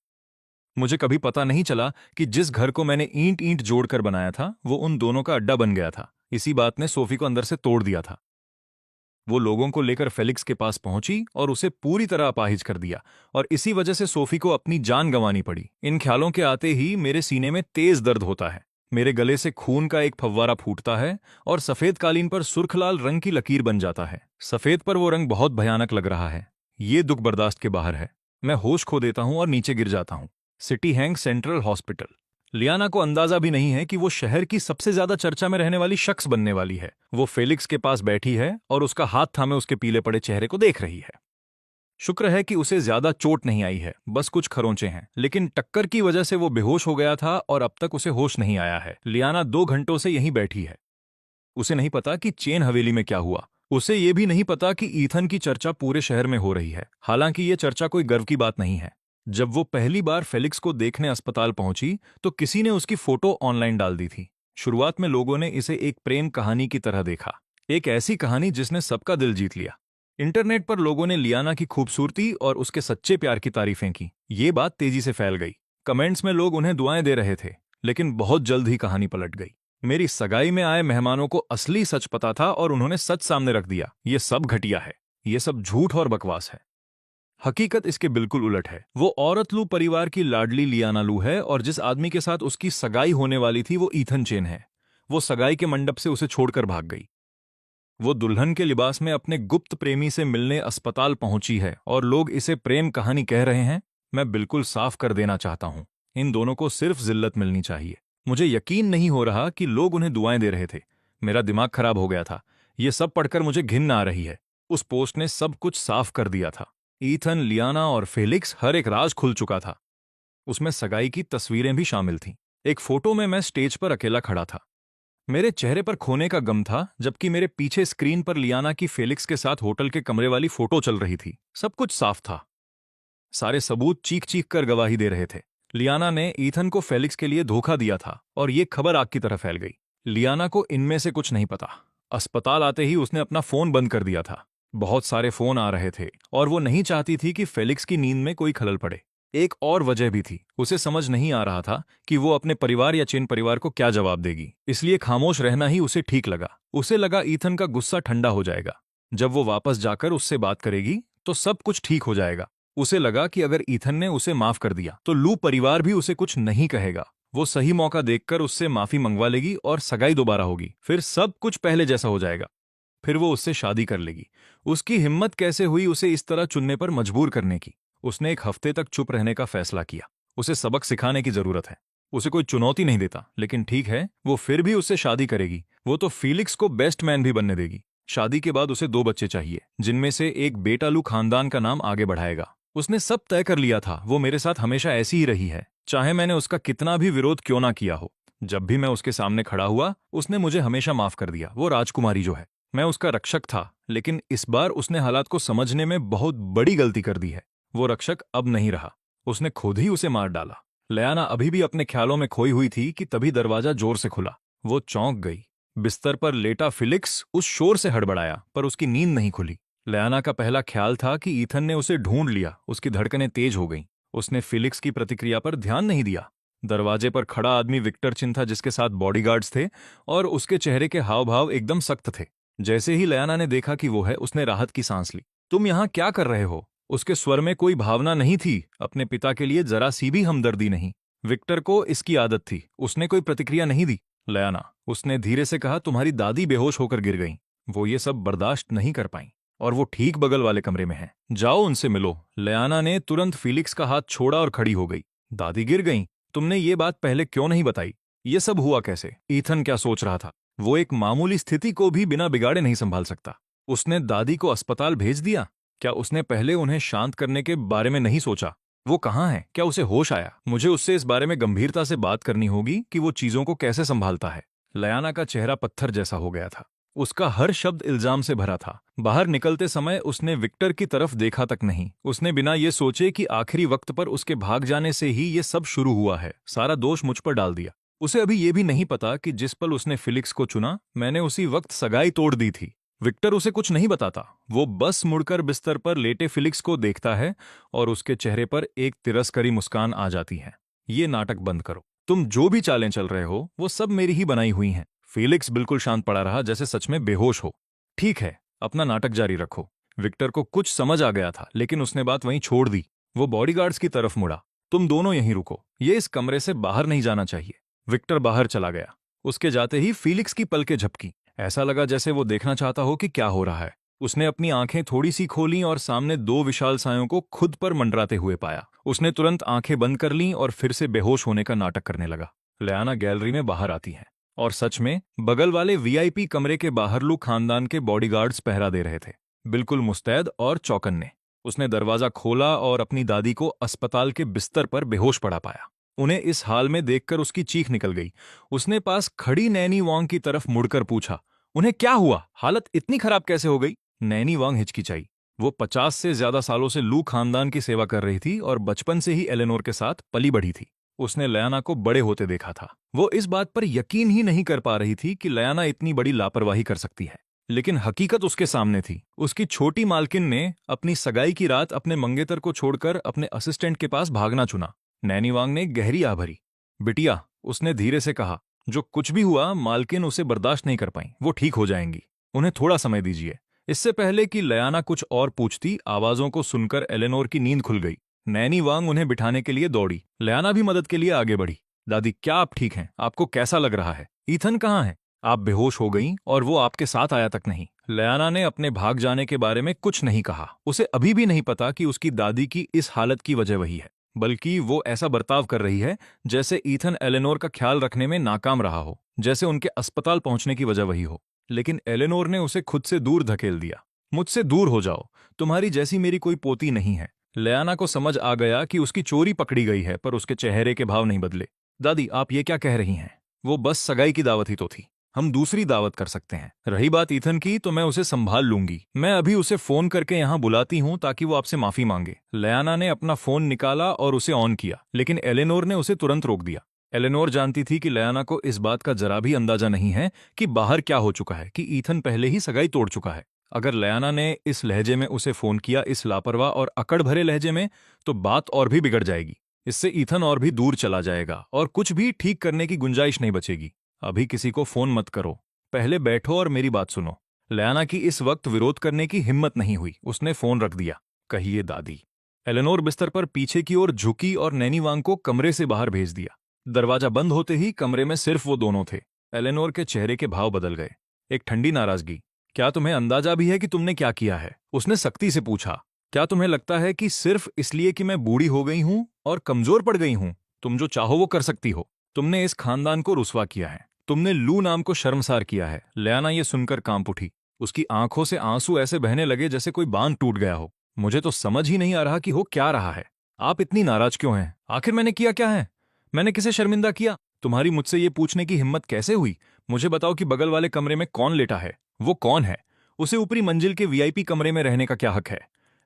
मुझे कभी पता नहीं चला कि जिस घर को मैंने ईंट ईंट जोड़कर बनाया था वो उन दोनों का अड्डा बन गया था। इसी बात ने सोफी को अंदर से तोड़ दिया था। वो लोगों को लेकर फेलिक्स के पास पहुंची और उसे पूरी तरह अपाहिज कर दिया, और इसी वजह से सोफी को अपनी जान गंवानी पड़ी। इन ख्यालों के आते ही मेरे सीने में तेज दर्द होता है। मेरे गले से खून का एक फव्वारा फूटता है और सफेद कालीन पर सुर्खलाल रंग की लकीर बन जाता है। सफेद पर वो रंग बहुत भयानक लग रहा है। ये दुख बर्दाश्त के बाहर है। मैं होश खो देता हूं और नीचे गिर जाता हूं। City Hank central hospital. Liana को अंदाजा भी नहीं है कि वो शहर की सबसे ज्यादा चर्चा में रहने वाली शख्स बनने वाली है। वो फेलिक्स के पास बैठी है और उसका हाथ थामे उसके पीले पड़े चेहरे को देख रही है। शुक्र है कि उसे ज्यादा चोट नहीं आई है, बस कुछ खरोंचे हैं। लेकिन टक्कर की वजह से वो बेहोश हो गया था और अब तक उसे होश नहीं आया है। लियाना 2 घंटों से यहीं बैठी है। उसे नहीं पता कि चेन हवेली में क्या हुआ। उसे ये भी नहीं पता कि ईथन की चर्चा पूरे शहर में हो रही है। हालांकि ये चर्चा कोई गर्व की बात नहीं है। जब वो पहली बार फेलिक्स को देखने अस्पताल पहुंची तो किसी ने उसकी फोटो ऑनलाइन डाल दी थी। शुरुआत में लोगों ने इसे एक प्रेम कहानी की तरह देखा, एक ऐसी कहानी जिसने सबका दिल जीत लिया। इंटरनेट पर लोगों ने लियाना की खूबसूरती और उसके सच्चे प्यार की तारीफें की। ये बात तेजी से फैल गई। कमेंट्स में लोग उन्हें दुआएं दे रहे थे। लेकिन बहुत जल्द ही कहानी पलट गई। मेरी सगाई में आए मेहमानों को असली सच पता था और उन्होंने सच सामने रख दिया। ये सब घटिया है, ये सब झूठ और बकवास है। हकीकत इसके बिल्कुल उलट है। वो औरत लू परिवार की लाडली लियाना लू है और जिस आदमी के साथ उसकी सगाई होने वाली थी वो ईथन चेन है। वो सगाई के मंडप से उसे छोड़कर भाग गई। वो दुल्हन के लिबास में अपने गुप्त प्रेमी से मिलने अस्पताल पहुंची है और लोग इसे प्रेम कहानी कह रहे हैं। मैं बिल्कुल साफ कर देना चाहता हूं, इन दोनों को सिर्फ जिल्लत मिलनी चाहिए। मुझे यकीन नहीं हो रहा कि लोग उन्हें दुआएं दे रहे थे। मेरा दिमाग खराब हो गया था। ये सब पढ़कर मुझे घिन आ रही है। उस पोस्ट ने सब कुछ साफ कर दिया था। ईथन, लियाना और फेलिक्स, हर एक राज खुल चुका था। उसमें सगाई की तस्वीरें भी शामिल थीं। एक फोटो में मैं स्टेज पर अकेला खड़ा था। मेरे चेहरे पर खोने का गम था, जबकि मेरे पीछे स्क्रीन पर लियाना की फेलिक्स के साथ होटल के कमरे वाली फोटो चल रही थी। सब कुछ साफ था। सारे सबूत चीख चीख कर गवाही दे रहे थे। लियाना ने ईथन को फेलिक्स के लिए धोखा दिया था और ये खबर आग की तरह फैल गई। लियाना को इनमें से कुछ नहीं पता। अस्पताल आते ही उसने अपना फोन बंद कर दिया था। बहुत सारे फोन आ रहे थे और वो नहीं चाहती थी कि फेलिक्स की नींद में कोई खलल पड़े। एक और वजह भी थी। उसे समझ नहीं आ रहा था कि वो अपने परिवार या चेन परिवार को क्या जवाब देगी, इसलिए खामोश रहना ही उसे ठीक लगा। उसे लगा ईथन का गुस्सा ठंडा हो जाएगा। जब वो वापस जाकर उससे बात करेगी तो सब कुछ ठीक हो जाएगा। उसे लगा कि अगर ईथन ने उसे माफ कर दिया तो लू परिवार भी उसे कुछ नहीं कहेगा। वो सही मौका देखकर उससे माफी मंगवा लेगी और सगाई दोबारा होगी। फिर सब कुछ पहले जैसा हो जाएगा। फिर वो उससे शादी कर लेगी। उसकी हिम्मत कैसे हुई उसे इस तरह चुनने पर मजबूर करने की। उसने एक हफ्ते तक चुप रहने का फैसला किया। उसे सबक सिखाने की जरूरत है। उसे कोई चुनौती नहीं देता, लेकिन ठीक है, वो फिर भी उससे शादी करेगी। वो तो फीलिक्स को बेस्ट मैन भी बनने देगी। शादी के बाद उसे 2 बच्चे चाहिए, जिनमें से एक बेटा लू खानदान का नाम आगे बढ़ाएगा। उसने सब तय कर लिया था। वो मेरे साथ हमेशा ऐसी ही रही है, चाहे मैंने उसका कितना भी विरोध क्यों ना किया हो। जब भी मैं उसके सामने खड़ा हुआ उसने मुझे हमेशा माफ कर दिया। वो राजकुमारी जो है, मैं उसका रक्षक था, लेकिन इस बार उसने हालात को समझने में बहुत बड़ी गलती कर दी है। वो रक्षक अब नहीं रहा, उसने खुद ही उसे मार डाला। लयाना अभी भी अपने ख्यालों में खोई हुई थी कि तभी दरवाजा जोर से खुला। वो चौंक गई। बिस्तर पर लेटा फिलिक्स उस शोर से हड़बड़ाया, पर उसकी नींद नहीं खुली। लयाना का पहला ख्याल था कि ईथन ने उसे ढूंढ लिया। उसकी धड़कनें तेज हो गईं। उसने फिलिक्स की प्रतिक्रिया पर ध्यान नहीं दिया। दरवाजे पर खड़ा आदमी विक्टर चिन था, जिसके साथ बॉडीगार्ड्स थे, और उसके चेहरे के हाव भाव एकदम सख्त थे। जैसे ही लयाना ने देखा कि वो है, उसने राहत की सांस ली। तुम यहाँ क्या कर रहे हो? उसके स्वर में कोई भावना नहीं थी, अपने पिता के लिए जरा सी भी हमदर्दी नहीं। विक्टर को इसकी आदत थी, उसने कोई प्रतिक्रिया नहीं दी। लयाना, उसने धीरे से कहा, तुम्हारी दादी बेहोश होकर गिर गईं। वो ये सब बर्दाश्त नहीं कर पाईं, और वो ठीक बगल वाले कमरे में हैं। जाओ उनसे मिलो। लयाना ने तुरंत फिलिक्स का हाथ छोड़ा और खड़ी हो गई। दादी गिर गईं? तुमने ये बात पहले क्यों नहीं बताई? ये सब हुआ कैसे? ईथन क्या सोच रहा था? वो एक मामूली स्थिति को भी बिना बिगाड़े नहीं संभाल सकता। उसने दादी को अस्पताल भेज दिया। क्या उसने पहले उन्हें शांत करने के बारे में नहीं सोचा? वो कहाँ है? क्या उसे होश आया? मुझे उससे इस बारे में गंभीरता से बात करनी होगी कि वो चीजों को कैसे संभालता है। लयाना का चेहरा पत्थर जैसा हो गया था। उसका हर शब्द इल्जाम से भरा था। बाहर निकलते समय उसने विक्टर की तरफ देखा तक नहीं। उसने बिना ये सोचे कि आखिरी वक्त पर उसके भाग जाने से ही ये सब शुरू हुआ है, सारा दोष मुझ पर डाल दिया। उसे अभी ये भी नहीं पता कि जिस पल उसने फिलिक्स को चुना, मैंने उसी वक्त सगाई तोड़ दी थी। विक्टर उसे कुछ नहीं बताता। वो बस मुड़कर बिस्तर पर लेटे फिलिक्स को देखता है और उसके चेहरे पर एक तिरस्करी मुस्कान आ जाती है। ये नाटक बंद करो। तुम जो भी चालें चल रहे हो वो सब मेरी ही बनाई हुई हैं। फेलिक्स बिल्कुल शांत पड़ा रहा, जैसे सच में बेहोश हो। ठीक है, अपना नाटक जारी रखो। विक्टर को कुछ समझ आ गया था, लेकिन उसने बात वहीं छोड़ दी। वो बॉडीगार्ड्स की तरफ मुड़ा। तुम दोनों यहीं रुको, ये इस कमरे से बाहर नहीं जाना चाहिए। विक्टर बाहर चला गया। उसके जाते ही फीलिक्स की पलकें झपकी। ऐसा लगा जैसे वो देखना चाहता हो कि क्या हो रहा है। उसने अपनी आंखें थोड़ी सी खोलीं और सामने दो विशाल सायों को खुद पर मंडराते हुए पाया। उसने तुरंत आंखें बंद कर लीं और फिर से बेहोश होने का नाटक करने लगा। लयाना गैलरी में बाहर आती है, और सच में बगल वाले वीआईपी कमरे के बाहर लू खानदान के बॉडीगार्ड्स पहरा दे रहे थे, बिल्कुल मुस्तैद और चौकन्ने। उसने दरवाजा खोला और अपनी दादी को अस्पताल के बिस्तर पर बेहोश पड़ा पाया। उन्हें इस हाल में देखकर उसकी चीख निकल गई। उसने पास खड़ी नैनी वांग की तरफ मुड़कर पूछा, उन्हें क्या हुआ? हालत इतनी खराब कैसे हो गई? नैनी वांग हिचकिचाई। वो 50 से ज्यादा सालों से लू खानदान की सेवा कर रही थी और बचपन से ही एलेनोर के साथ पली बढ़ी थी। उसने लयाना को बड़े होते देखा था। वो इस बात पर यकीन ही नहीं कर पा रही थी कि लयाना इतनी बड़ी लापरवाही कर सकती है, लेकिन हकीकत उसके सामने थी। उसकी छोटी मालकिन ने अपनी सगाई की रात अपने मंगेतर को छोड़कर अपने असिस्टेंट के पास भागना चुना। नैनी वांग ने गहरी आह भरी। बिटिया, उसने धीरे से कहा, जो कुछ भी हुआ मालकिन उसे बर्दाश्त नहीं कर पाई। वो ठीक हो जाएंगी, उन्हें थोड़ा समय दीजिए। इससे पहले कि लयाना कुछ और पूछती, आवाजों को सुनकर एलेनोर की नींद खुल गई। नैनी वांग उन्हें बिठाने के लिए दौड़ी। लयाना भी मदद के लिए आगे बढ़ी। दादी, क्या आप ठीक हैं? आपको कैसा लग रहा है? ईथन कहाँ है? आप बेहोश हो गईं और वो आपके साथ आया तक नहीं। लयाना ने अपने भाग जाने के बारे में कुछ नहीं कहा। उसे अभी भी नहीं पता कि उसकी दादी की इस हालत की वजह वही है, बल्कि वो ऐसा बर्ताव कर रही है जैसे ईथन एलेनोर का ख्याल रखने में नाकाम रहा हो, जैसे उनके अस्पताल पहुंचने की वजह वही हो। लेकिन एलेनोर ने उसे खुद से दूर धकेल दिया। मुझसे दूर हो जाओ, तुम्हारी जैसी मेरी कोई पोती नहीं है। लयाना को समझ आ गया कि उसकी चोरी पकड़ी गई है, पर उसके चेहरे के भाव नहीं बदले। दादी, आप ये क्या कह रही हैं? वो बस सगाई की दावत ही तो थी, हम दूसरी दावत कर सकते हैं। रही बात ईथन की, तो मैं उसे संभाल लूंगी। मैं अभी उसे फोन करके यहाँ बुलाती हूँ ताकि वो आपसे माफी मांगे। लयाना ने अपना फोन निकाला और उसे ऑन किया, लेकिन एलेनोर ने उसे तुरंत रोक दिया। एलेनोर जानती थी कि लयाना को इस बात का जरा भी अंदाजा नहीं है कि बाहर क्या हो चुका है, कि ईथन पहले ही सगाई तोड़ चुका है। अगर लयाना ने इस लहजे में उसे फोन किया, इस लापरवाह और अकड़ भरे लहजे में, तो बात और भी बिगड़ जाएगी। इससे ईथन और भी दूर चला जाएगा और कुछ भी ठीक करने की गुंजाइश नहीं बचेगी। अभी किसी को फोन मत करो, पहले बैठो और मेरी बात सुनो। लयाना की इस वक्त विरोध करने की हिम्मत नहीं हुई। उसने फोन रख दिया। कहिए दादी। एलेनोर बिस्तर पर पीछे की ओर झुकी और नैनी वांग को कमरे से बाहर भेज दिया। दरवाजा बंद होते ही कमरे में सिर्फ वो दोनों थे। एलेनोर के चेहरे के भाव बदल गए। एक ठंडी नाराजगी। क्या तुम्हें अंदाजा भी है कि तुमने क्या किया है? उसने सख्ती से पूछा। क्या तुम्हें लगता है कि सिर्फ इसलिए कि मैं बूढ़ी हो गई हूं और कमजोर पड़ गई हूं, तुम जो चाहो वो कर सकती हो? तुमने इस खानदान को रुस्वा किया है, तुमने लू नाम को शर्मसार किया है। लयाना ये सुनकर कांप उठी। उसकी आंखों से आंसू ऐसे बहने लगे जैसे कोई बांध टूट गया हो। मुझे तो समझ ही नहीं आ रहा कि हो क्या रहा है। आप इतनी नाराज क्यों हैं? आखिर मैंने किया क्या है? मैंने किसे शर्मिंदा किया? तुम्हारी मुझसे ये पूछने की हिम्मत कैसे हुई? मुझे बताओ कि बगल वाले कमरे में कौन लेटा है? वो कौन है? उसे ऊपरी मंजिल के वीआईपी कमरे में रहने का क्या हक है?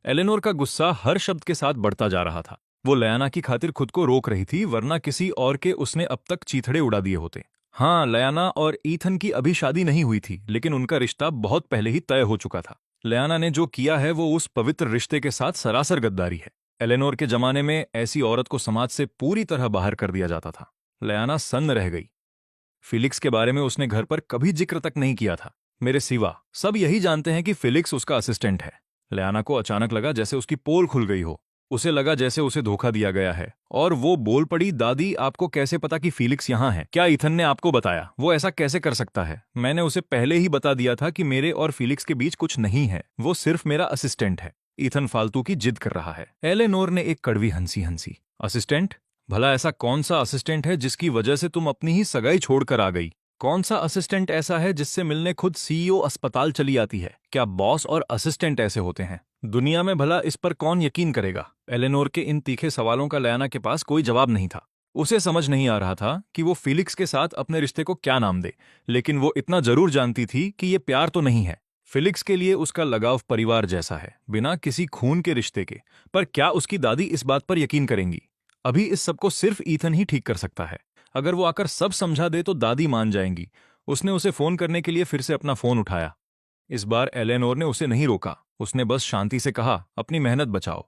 एलेनोर का गुस्सा हर शब्द के साथ बढ़ता जा रहा था। वो लयाना की खातिर खुद को रोक रही थी, वरना किसी और के उसने अब तक चीथड़े उड़ा दिए होते। हाँ, लयाना और ईथन की अभी शादी नहीं हुई थी, लेकिन उनका रिश्ता बहुत पहले ही तय हो चुका था। लयाना ने जो किया है वो उस पवित्र रिश्ते के साथ सरासर गद्दारी है। एलेनोर के जमाने में ऐसी औरत को समाज से पूरी तरह बाहर कर दिया जाता था। लयाना सन्न रह गई। फिलिक्स के बारे में उसने घर पर कभी जिक्र तक नहीं किया था। मेरे सिवा सब यही जानते हैं कि फिलिक्स उसका असिस्टेंट है। लयाना को अचानक लगा जैसे उसकी पोल खुल गई हो। उसे लगा जैसे उसे धोखा दिया गया है, और वो बोल पड़ी, दादी आपको कैसे पता कि फिलिक्स यहाँ है? क्या ईथन ने आपको बताया? वो ऐसा कैसे कर सकता है? मैंने उसे पहले ही बता दिया था कि मेरे और फिलिक्स के बीच कुछ नहीं है, वो सिर्फ मेरा असिस्टेंट है। ईथन फालतू की जिद कर रहा है। एलेनोर ने एक कड़वी हंसी हंसी। असिस्टेंट? भला ऐसा कौन सा असिस्टेंट है जिसकी वजह से तुम अपनी ही सगाई छोड़कर आ गई? कौन सा असिस्टेंट ऐसा है जिससे मिलने खुद सीईओ अस्पताल चली आती है? क्या बॉस और असिस्टेंट ऐसे होते हैं? दुनिया में भला इस पर कौन यकीन करेगा? एलेनोर के इन तीखे सवालों का लयाना के पास कोई जवाब नहीं था। उसे समझ नहीं आ रहा था कि वो फिलिक्स के साथ अपने रिश्ते को क्या नाम दे, लेकिन वो इतना जरूर जानती थी कि ये प्यार तो नहीं है। फिलिक्स के लिए उसका लगाव परिवार जैसा है, बिना किसी खून के रिश्ते के। पर क्या उसकी दादी इस बात पर यकीन करेंगी? अभी इस सबको सिर्फ ईथन ही ठीक कर सकता है। अगर वो आकर सब समझा दे तो दादी मान जाएंगी। उसने उसे फोन करने के लिए फिर से अपना फोन उठाया। इस बार एलेनोर ने उसे नहीं रोका। उसने बस शांति से कहा, अपनी मेहनत बचाओ।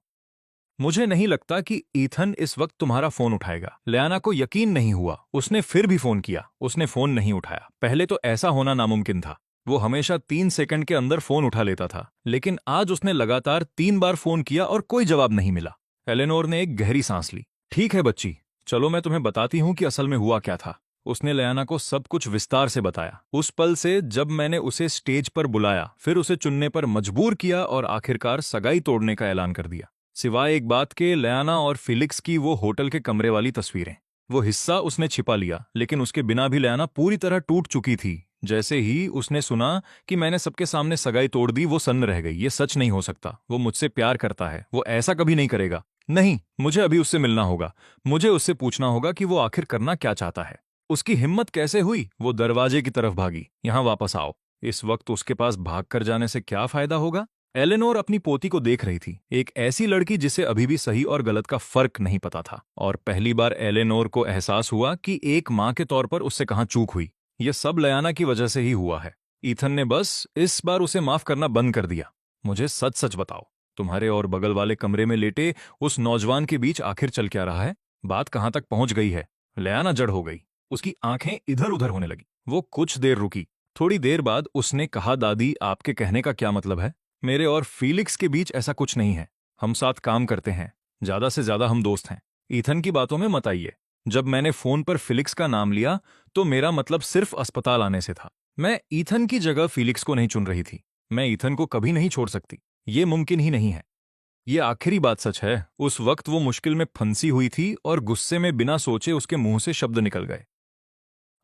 मुझे नहीं लगता कि ईथन इस वक्त तुम्हारा फोन उठाएगा। लयाना को यकीन नहीं हुआ। उसने फिर भी फोन किया। उसने फोन नहीं उठाया। पहले तो ऐसा होना नामुमकिन था। वो हमेशा 3 सेकंड के अंदर फोन उठा लेता था, लेकिन आज उसने लगातार 3 बार फोन किया और कोई जवाब नहीं मिला। एलेनोर ने एक गहरी सांस ली। ठीक है बच्ची, चलो मैं तुम्हें बताती हूँ कि असल में हुआ क्या था। उसने लयाना को सब कुछ विस्तार से बताया। उस पल से जब मैंने उसे स्टेज पर बुलाया, फिर उसे चुनने पर मजबूर किया और आखिरकार सगाई तोड़ने का ऐलान कर दिया। सिवाय एक बात के, लयाना और फिलिक्स की वो होटल के कमरे वाली तस्वीरें, वो हिस्सा उसने छिपा लिया, लेकिन उसके बिना भी लयाना पूरी तरह टूट चुकी थी। जैसे ही उसने सुना कि मैंने सबके सामने सगाई तोड़ दी, वो सन्न रह गई। ये सच नहीं हो सकता। वो मुझसे प्यार करता है। वो ऐसा कभी नहीं करेगा। नहीं, मुझे अभी उससे मिलना होगा। मुझे उससे पूछना होगा कि वो आखिर करना क्या चाहता है। उसकी हिम्मत कैसे हुई? वो दरवाजे की तरफ भागी। यहाँ वापस आओ। इस वक्त उसके पास भाग कर जाने से क्या फायदा होगा? एलेनोर अपनी पोती को देख रही थी, एक ऐसी लड़की जिसे अभी भी सही और गलत का फर्क नहीं पता था। और पहली बार एलेनोर को एहसास हुआ कि एक माँ के तौर पर उससे कहाँ चूक हुई। यह सब लयाना की वजह से ही हुआ है। ईथन ने बस इस बार उसे माफ करना बंद कर दिया। मुझे सच सच बताओ, तुम्हारे और बगल वाले कमरे में लेटे उस नौजवान के बीच आखिर चल क्या रहा है? बात कहाँ तक पहुंच गई है? लयाना जड़ हो गई। उसकी आंखें इधर उधर होने लगी। वो कुछ देर रुकी। थोड़ी देर बाद उसने कहा, दादी आपके कहने का क्या मतलब है? मेरे और फीलिक्स के बीच ऐसा कुछ नहीं है। हम साथ काम करते हैं, ज्यादा से ज्यादा हम दोस्त हैं। ईथन की बातों में मत आइए। जब मैंने फोन पर फिलिक्स का नाम लिया तो मेरा मतलब सिर्फ अस्पताल आने से था। मैं ईथन की जगह फिलिक्स को नहीं चुन रही थी। मैं ईथन को कभी नहीं छोड़ सकती। ये मुमकिन ही नहीं है। ये आखिरी बात सच है। उस वक्त वो मुश्किल में फंसी हुई थी और गुस्से में बिना सोचे उसके मुंह से शब्द निकल गए।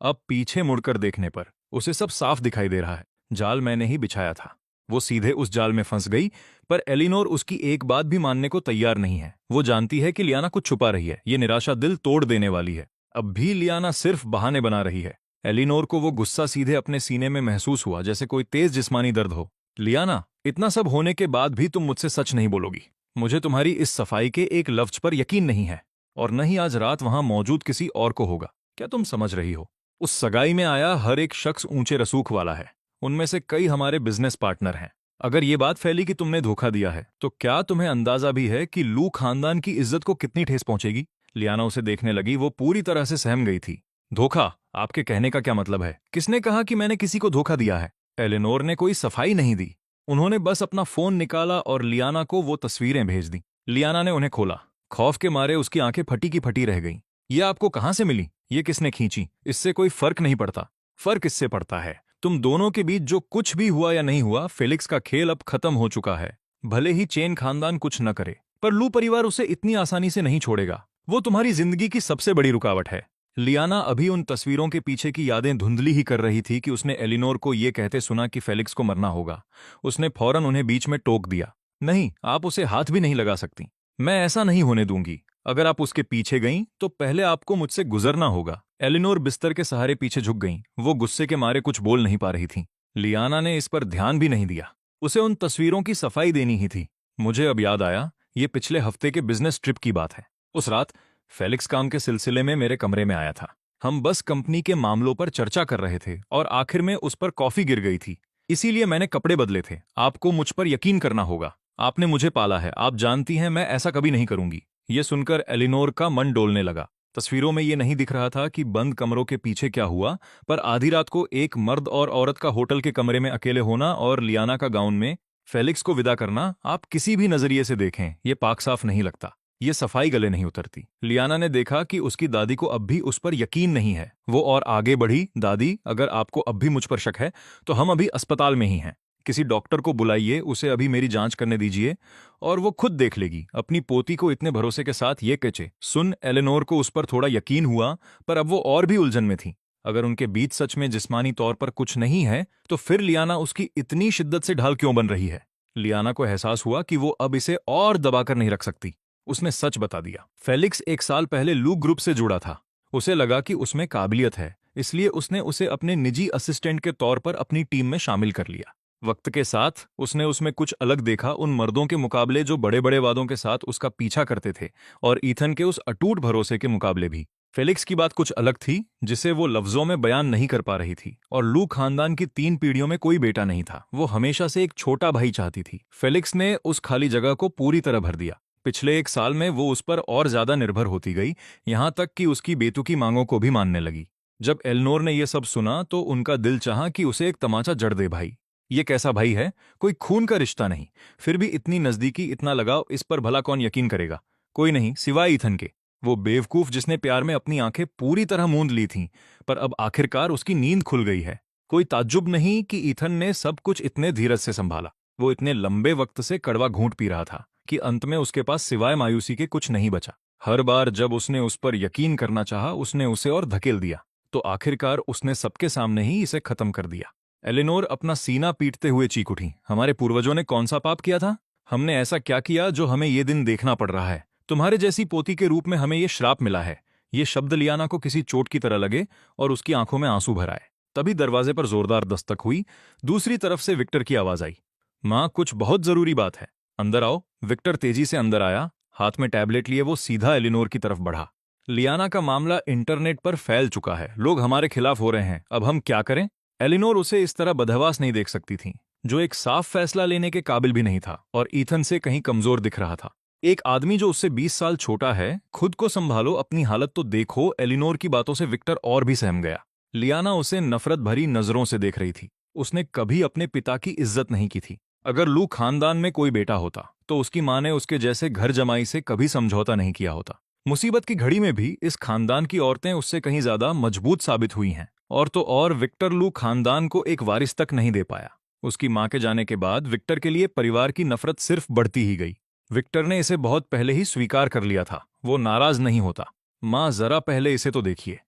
अब पीछे मुड़कर देखने पर उसे सब साफ दिखाई दे रहा है। जाल मैंने ही बिछाया था। वो सीधे उस जाल में फंस गई। पर एलिनोर उसकी एक बात भी मानने को तैयार नहीं है। वो जानती है कि लियाना कुछ छुपा रही है। ये निराशा दिल तोड़ देने वाली है। अब भी लियाना सिर्फ बहाने बना रही है। एलिनोर को वो गुस्सा सीधे अपने सीने में महसूस हुआ, जैसे कोई तेज जिस्मानी दर्द हो। लियाना, इतना सब होने के बाद भी तुम मुझसे सच नहीं बोलोगी। मुझे तुम्हारी इस सफाई के एक लफ्ज पर यकीन नहीं है, और न ही आज रात वहां मौजूद किसी और को होगा। क्या तुम समझ रही हो? उस सगाई में आया हर एक शख्स ऊंचे रसूख वाला है। उनमें से कई हमारे बिजनेस पार्टनर हैं। अगर ये बात फैली कि तुमने धोखा दिया है, तो क्या तुम्हें अंदाजा भी है कि लू खानदान की इज्जत को कितनी ठेस पहुंचेगी? लियाना उसे देखने लगी। वो पूरी तरह से सहम गई थी। धोखा? आपके कहने का क्या मतलब है? किसने कहा कि मैंने किसी को धोखा दिया है? एलेनोर ने कोई सफाई नहीं दी। उन्होंने बस अपना फोन निकाला और लियाना को वो तस्वीरें भेज दी। लियाना ने उन्हें खोला। खौफ के मारे उसकी आंखें फटी की फटी रह गईं। ये आपको कहां से मिली? ये किसने खींची? इससे कोई फर्क नहीं पड़ता। फर्क इससे पड़ता है, तुम दोनों के बीच जो कुछ भी हुआ या नहीं हुआ, फेलिक्स का खेल अब खत्म हो चुका है। भले ही चेन खानदान कुछ न करे, पर लू परिवार उसे इतनी आसानी से नहीं छोड़ेगा। वो तुम्हारी जिंदगी की सबसे बड़ी रुकावट है। लियाना अभी उन तस्वीरों के पीछे की यादें धुंधली ही कर रही थी कि उसने एलिनोर को ये कहते सुना कि फेलिक्स को मरना होगा। उसने फौरन उन्हें बीच में टोक दिया। नहीं, आप उसे हाथ भी नहीं लगा सकती। मैं ऐसा नहीं होने दूंगी। अगर आप उसके पीछे गईं तो पहले आपको मुझसे गुजरना होगा। एलिनोर बिस्तर के सहारे पीछे झुक गईं। वो गुस्से के मारे कुछ बोल नहीं पा रही थीं। लियाना ने इस पर ध्यान भी नहीं दिया। उसे उन तस्वीरों की सफाई देनी ही थी। मुझे अब याद आया, ये पिछले हफ्ते के बिजनेस ट्रिप की बात है। उस रात फेलिक्स काम के सिलसिले में मेरे कमरे में आया था। हम बस कंपनी के मामलों पर चर्चा कर रहे थे और आखिर में उस पर कॉफी गिर गई थी। इसीलिए मैंने कपड़े बदले थे। आपको मुझ पर यकीन करना होगा। आपने मुझे पाला है, आप जानती हैं मैं ऐसा कभी नहीं करूंगी। ये सुनकर एलिनोर का मन डोलने लगा। तस्वीरों में ये नहीं दिख रहा था कि बंद कमरों के पीछे क्या हुआ, पर आधी रात को एक मर्द और औरत का होटल के कमरे में अकेले होना और लियाना का गाउन में फेलिक्स को विदा करना, आप किसी भी नजरिए से देखें ये पाक साफ नहीं लगता। ये सफाई गले नहीं उतरती। लियाना ने देखा कि उसकी दादी को अब भी उस पर यकीन नहीं है। वो और आगे बढ़ी। दादी, अगर आपको अब भी मुझ पर शक है तो हम अभी अस्पताल में ही हैं। किसी डॉक्टर को बुलाइए, उसे अभी मेरी जांच करने दीजिए और वो खुद देख लेगी। अपनी पोती को इतने भरोसे के साथ ये कचे। सुन, एलेनोर को उस पर थोड़ा यकीन हुआ, पर अब वो और भी उलझन में थी। अगर उनके बीच सच में जिस्मानी तौर पर कुछ नहीं है तो फिर लियाना उसकी इतनी शिद्दत से ढाल क्यों बन रही है? लियाना को एहसास हुआ कि वो अब इसे और दबाकर नहीं रख सकती। उसने सच बता दिया। फेलिक्स 1 साल पहले लू ग्रुप से जुड़ा था। उसे लगा कि उसमें काबिलियत है, इसलिए उसने उसे अपने निजी असिस्टेंट के तौर पर अपनी टीम में शामिल कर लिया। वक्त के साथ उसने उसमें कुछ अलग देखा, उन मर्दों के मुकाबले जो बड़े बड़े वादों के साथ उसका पीछा करते थे, और ईथन के उस अटूट भरोसे के मुकाबले भी। फेलिक्स की बात कुछ अलग थी, जिसे वो लफ्जों में बयान नहीं कर पा रही थी। और लू खानदान की 3 पीढ़ियों में कोई बेटा नहीं था। वो हमेशा से एक छोटा भाई चाहती थी। फेलिक्स ने उस खाली जगह को पूरी तरह भर दिया। पिछले 1 साल में वो उस पर और ज्यादा निर्भर होती गई, यहां तक कि उसकी बेतुकी मांगों को भी मानने लगी। जब एलनोर ने यह सब सुना तो उनका दिल चाहा कि उसे एक तमाचा जड़ दे। भाई, ये कैसा भाई है? कोई खून का रिश्ता नहीं, फिर भी इतनी नजदीकी, इतना लगाव, इस पर भला कौन यकीन करेगा? कोई नहीं सिवाय ईथन के। वो बेवकूफ जिसने प्यार में अपनी आंखें पूरी तरह मूंद ली थीं, पर अब आखिरकार उसकी नींद खुल गई है। कोई ताज्जुब नहीं कि ईथन ने सब कुछ इतने धीरज से संभाला। वो इतने लंबे वक्त से कड़वा घूंट पी रहा था कि अंत में उसके पास सिवाय मायूसी के कुछ नहीं बचा। हर बार जब उसने उस पर यकीन करना चाहा, उसने उसे और धकेल दिया। तो आखिरकार उसने सबके सामने ही इसे खत्म कर दिया। एलिनोर अपना सीना पीटते हुए चीख उठी। हमारे पूर्वजों ने कौन सा पाप किया था? हमने ऐसा क्या किया जो हमें ये दिन देखना पड़ रहा है? तुम्हारे जैसी पोती के रूप में हमें ये श्राप मिला है। ये शब्द लियाना को किसी चोट की तरह लगे और उसकी आंखों में आंसू भर आए। तभी दरवाजे पर जोरदार दस्तक हुई। दूसरी तरफ से विक्टर की आवाज आई। माँ, कुछ बहुत जरूरी बात है, अंदर आओ। विक्टर तेजी से अंदर आया। हाथ में टैबलेट लिए वो सीधा एलिनोर की तरफ बढ़ा। लियाना का मामला इंटरनेट पर फैल चुका है। लोग हमारे खिलाफ हो रहे हैं। अब हम क्या करें? एलिनोर उसे इस तरह बदहवास नहीं देख सकती थी, जो एक साफ फैसला लेने के काबिल भी नहीं था और ईथन से कहीं कमजोर दिख रहा था। एक आदमी जो उससे 20 साल छोटा है। खुद को संभालो, अपनी हालत तो देखो। एलिनोर की बातों से विक्टर और भी सहम गया। लियाना उसे नफरत भरी नजरों से देख रही थी। उसने कभी अपने पिता की इज्जत नहीं की थी। अगर लू खानदान में कोई बेटा होता तो उसकी मां ने उसके जैसे घर जमाई से कभी समझौता नहीं किया होता। मुसीबत की घड़ी में भी इस खानदान की औरतें उससे कहीं ज्यादा मजबूत साबित हुई हैं। और तो और विक्टर लू खानदान को एक वारिस तक नहीं दे पाया। उसकी मां के जाने के बाद विक्टर के लिए परिवार की नफरत सिर्फ बढ़ती ही गई। विक्टर ने इसे बहुत पहले ही स्वीकार कर लिया था। वो नाराज नहीं होता। मां, जरा पहले इसे तो देखिए।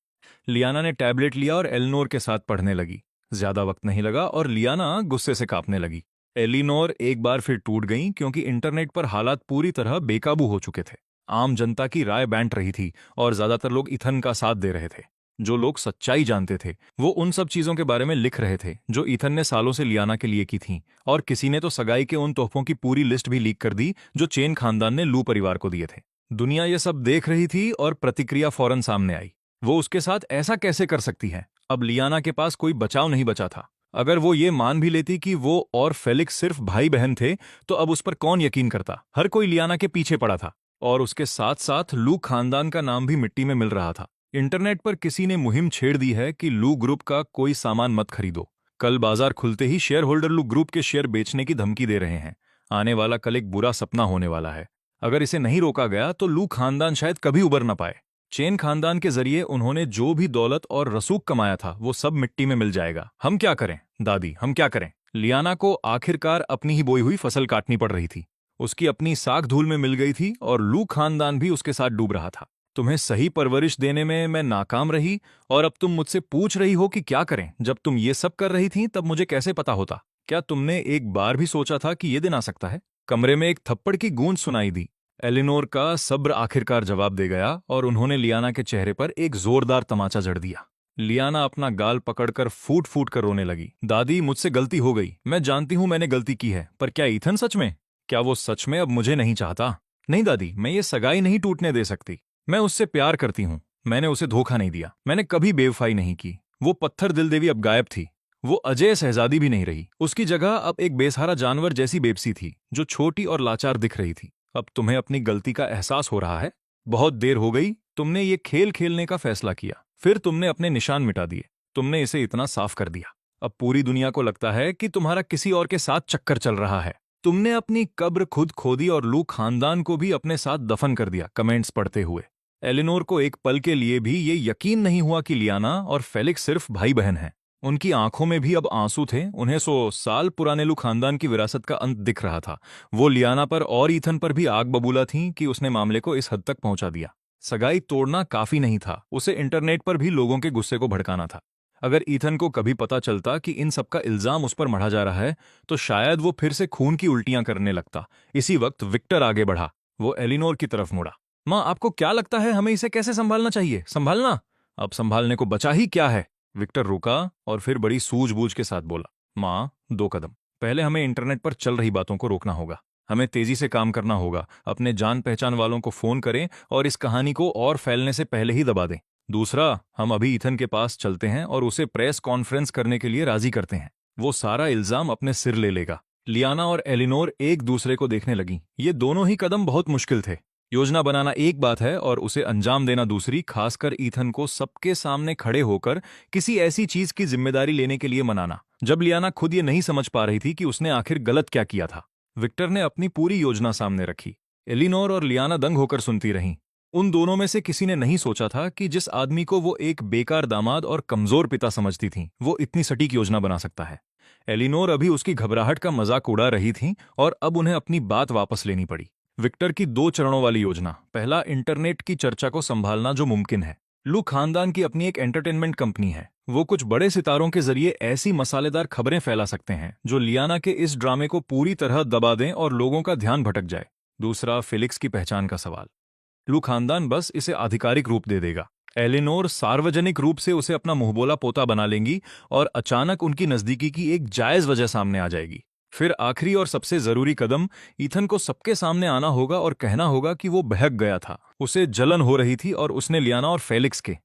लियाना ने टैबलेट लिया और एलिनोर के साथ पढ़ने लगी। ज्यादा वक्त नहीं लगा और लियाना गुस्से से कांपने लगी। एलिनोर एक बार फिर टूट गईं, क्योंकि इंटरनेट पर हालात पूरी तरह बेकाबू हो चुके थे। आम जनता की राय बांट रही थी और ज्यादातर लोग ईथन का साथ दे रहे थे। जो लोग सच्चाई जानते थे वो उन सब चीजों के बारे में लिख रहे थे जो ईथन ने सालों से लियाना के लिए की थीं, और किसी ने तो सगाई के उन तोहफों की पूरी लिस्ट भी लीक कर दी जो चेन खानदान ने लू परिवार को दिए थे। दुनिया ये सब देख रही थी और प्रतिक्रिया फौरन सामने आई। वो उसके साथ ऐसा कैसे कर सकती है? अब लियाना के पास कोई बचाव नहीं बचा था। अगर वो ये मान भी लेती कि वो और फेलिक्स सिर्फ भाई बहन थे, तो अब उस पर कौन यकीन करता? हर कोई लियाना के पीछे पड़ा था और उसके साथ साथ लू खानदान का नाम भी मिट्टी में मिल रहा था। इंटरनेट पर किसी ने मुहिम छेड़ दी है कि लू ग्रुप का कोई सामान मत खरीदो। कल बाजार खुलते ही शेयर होल्डर लू ग्रुप के शेयर बेचने की धमकी दे रहे हैं। आने वाला कल एक बुरा सपना होने वाला है। अगर इसे नहीं रोका गया तो लू खानदान शायद कभी उबर न पाए। चेन खानदान के जरिए उन्होंने जो भी दौलत और रसूख कमाया था वो सब मिट्टी में मिल जाएगा। हम क्या करें दादी, हम क्या करें? लियाना को आखिरकार अपनी ही बोई हुई फसल काटनी पड़ रही थी। उसकी अपनी साख धूल में मिल गई थी और लू खानदान भी उसके साथ डूब रहा था। तुम्हें सही परवरिश देने में मैं नाकाम रही और अब तुम मुझसे पूछ रही हो कि क्या करें? जब तुम ये सब कर रही थी तब मुझे कैसे पता होता? क्या तुमने एक बार भी सोचा था कि ये दिन आ सकता है? कमरे में एक थप्पड़ की गूंज सुनाई दी। एलिनोर का सब्र आखिरकार जवाब दे गया और उन्होंने लियाना के चेहरे पर एक जोरदार तमाचा जड़ दिया। लियाना अपना गाल पकड़कर फूट फूट कर रोने लगी। दादी, मुझसे गलती हो गई, मैं जानती हूं मैंने गलती की है, पर क्या ईथन सच में, क्या वो सच में अब मुझे नहीं चाहता? नहीं दादी, मैं ये सगाई नहीं टूटने दे सकती। मैं उससे प्यार करती हूँ। मैंने उसे धोखा नहीं दिया, मैंने कभी बेवफाई नहीं की। वो पत्थर दिल देवी अब गायब थी। वो अजय शहजादी भी नहीं रही। उसकी जगह अब एक बेसहारा जानवर जैसी बेबसी थी, जो छोटी और लाचार दिख रही थी। अब तुम्हें अपनी गलती का एहसास हो रहा है? बहुत देर हो गई। तुमने ये खेल खेलने का फैसला किया, फिर तुमने अपने निशान मिटा दिए। तुमने इसे इतना साफ कर दिया, अब पूरी दुनिया को लगता है कि तुम्हारा किसी और के साथ चक्कर चल रहा है। तुमने अपनी कब्र खुद खोदी और लू खानदान को भी अपने साथ दफन कर दिया। कमेंट्स पढ़ते हुए एलिनोर को एक पल के लिए भी ये यकीन नहीं हुआ कि लियाना और फेलिक्स सिर्फ भाई बहन हैं। उनकी आंखों में भी अब आंसू थे। उन्हें 100 साल पुराने लू खानदान की विरासत का अंत दिख रहा था। वो लियाना पर और ईथन पर भी आग बबूला थीं कि उसने मामले को इस हद तक पहुंचा दिया। सगाई तोड़ना काफी नहीं था, उसे इंटरनेट पर भी लोगों के गुस्से को भड़काना था। अगर ईथन को कभी पता चलता कि इन सब का इल्जाम उस पर मढ़ा जा रहा है, तो शायद वो फिर से खून की उल्टियां करने लगता। इसी वक्त विक्टर आगे बढ़ा। वो एलिनोर की तरफ मुड़ा। माँ, आपको क्या लगता है हमें इसे कैसे संभालना चाहिए? संभालना? अब संभालने को बचा ही क्या है? विक्टर रुका और फिर बड़ी सूझबूझ के साथ बोला, माँ, 2 कदम। पहले हमें इंटरनेट पर चल रही बातों को रोकना होगा। हमें तेजी से काम करना होगा। अपने जान पहचान वालों को फोन करें और इस कहानी को और फैलने से पहले ही दबा दें। दूसरा, हम अभी ईथन के पास चलते हैं और उसे प्रेस कॉन्फ्रेंस करने के लिए राजी करते हैं। वो सारा इल्जाम अपने सिर ले लेगा। लियाना और एलिनोर एक दूसरे को देखने लगीं। ये दोनों ही कदम बहुत मुश्किल थे। योजना बनाना एक बात है और उसे अंजाम देना दूसरी, खासकर ईथन को सबके सामने खड़े होकर किसी ऐसी चीज की जिम्मेदारी लेने के लिए मनाना, जब लियाना खुद ये नहीं समझ पा रही थी कि उसने आखिर गलत क्या किया था। विक्टर ने अपनी पूरी योजना सामने रखी। एलिनोर और लियाना दंग होकर सुनती रहीं। उन दोनों में से किसी ने नहीं सोचा था कि जिस आदमी को वो एक बेकार दामाद और कमजोर पिता समझती थीं, वो इतनी सटीक योजना बना सकता है। एलिनोर अभी उसकी घबराहट का मजाक उड़ा रही थीं और अब उन्हें अपनी बात वापस लेनी पड़ी। विक्टर की 2 चरणों वाली योजना। पहला, इंटरनेट की चर्चा को संभालना जो मुमकिन है। लू खानदान की अपनी एक एंटरटेनमेंट कंपनी है। वो कुछ बड़े सितारों के जरिए ऐसी मसालेदार खबरें फैला सकते हैं जो लियाना के इस ड्रामे को पूरी तरह दबा दें और लोगों का ध्यान भटक जाए। दूसरा, फेलिक्स की पहचान का सवाल। लू खानदान बस इसे आधिकारिक रूप दे देगा। एलिनोर सार्वजनिक रूप से उसे अपना मुंहबोला पोता बना लेंगी और अचानक उनकी नजदीकी की एक जायज वजह सामने आ जाएगी। फिर आखिरी और सबसे जरूरी कदम, ईथन को सबके सामने आना होगा और कहना होगा कि वो बहक गया था, उसे जलन हो रही थी और उसने लियाना और फेलिक्स के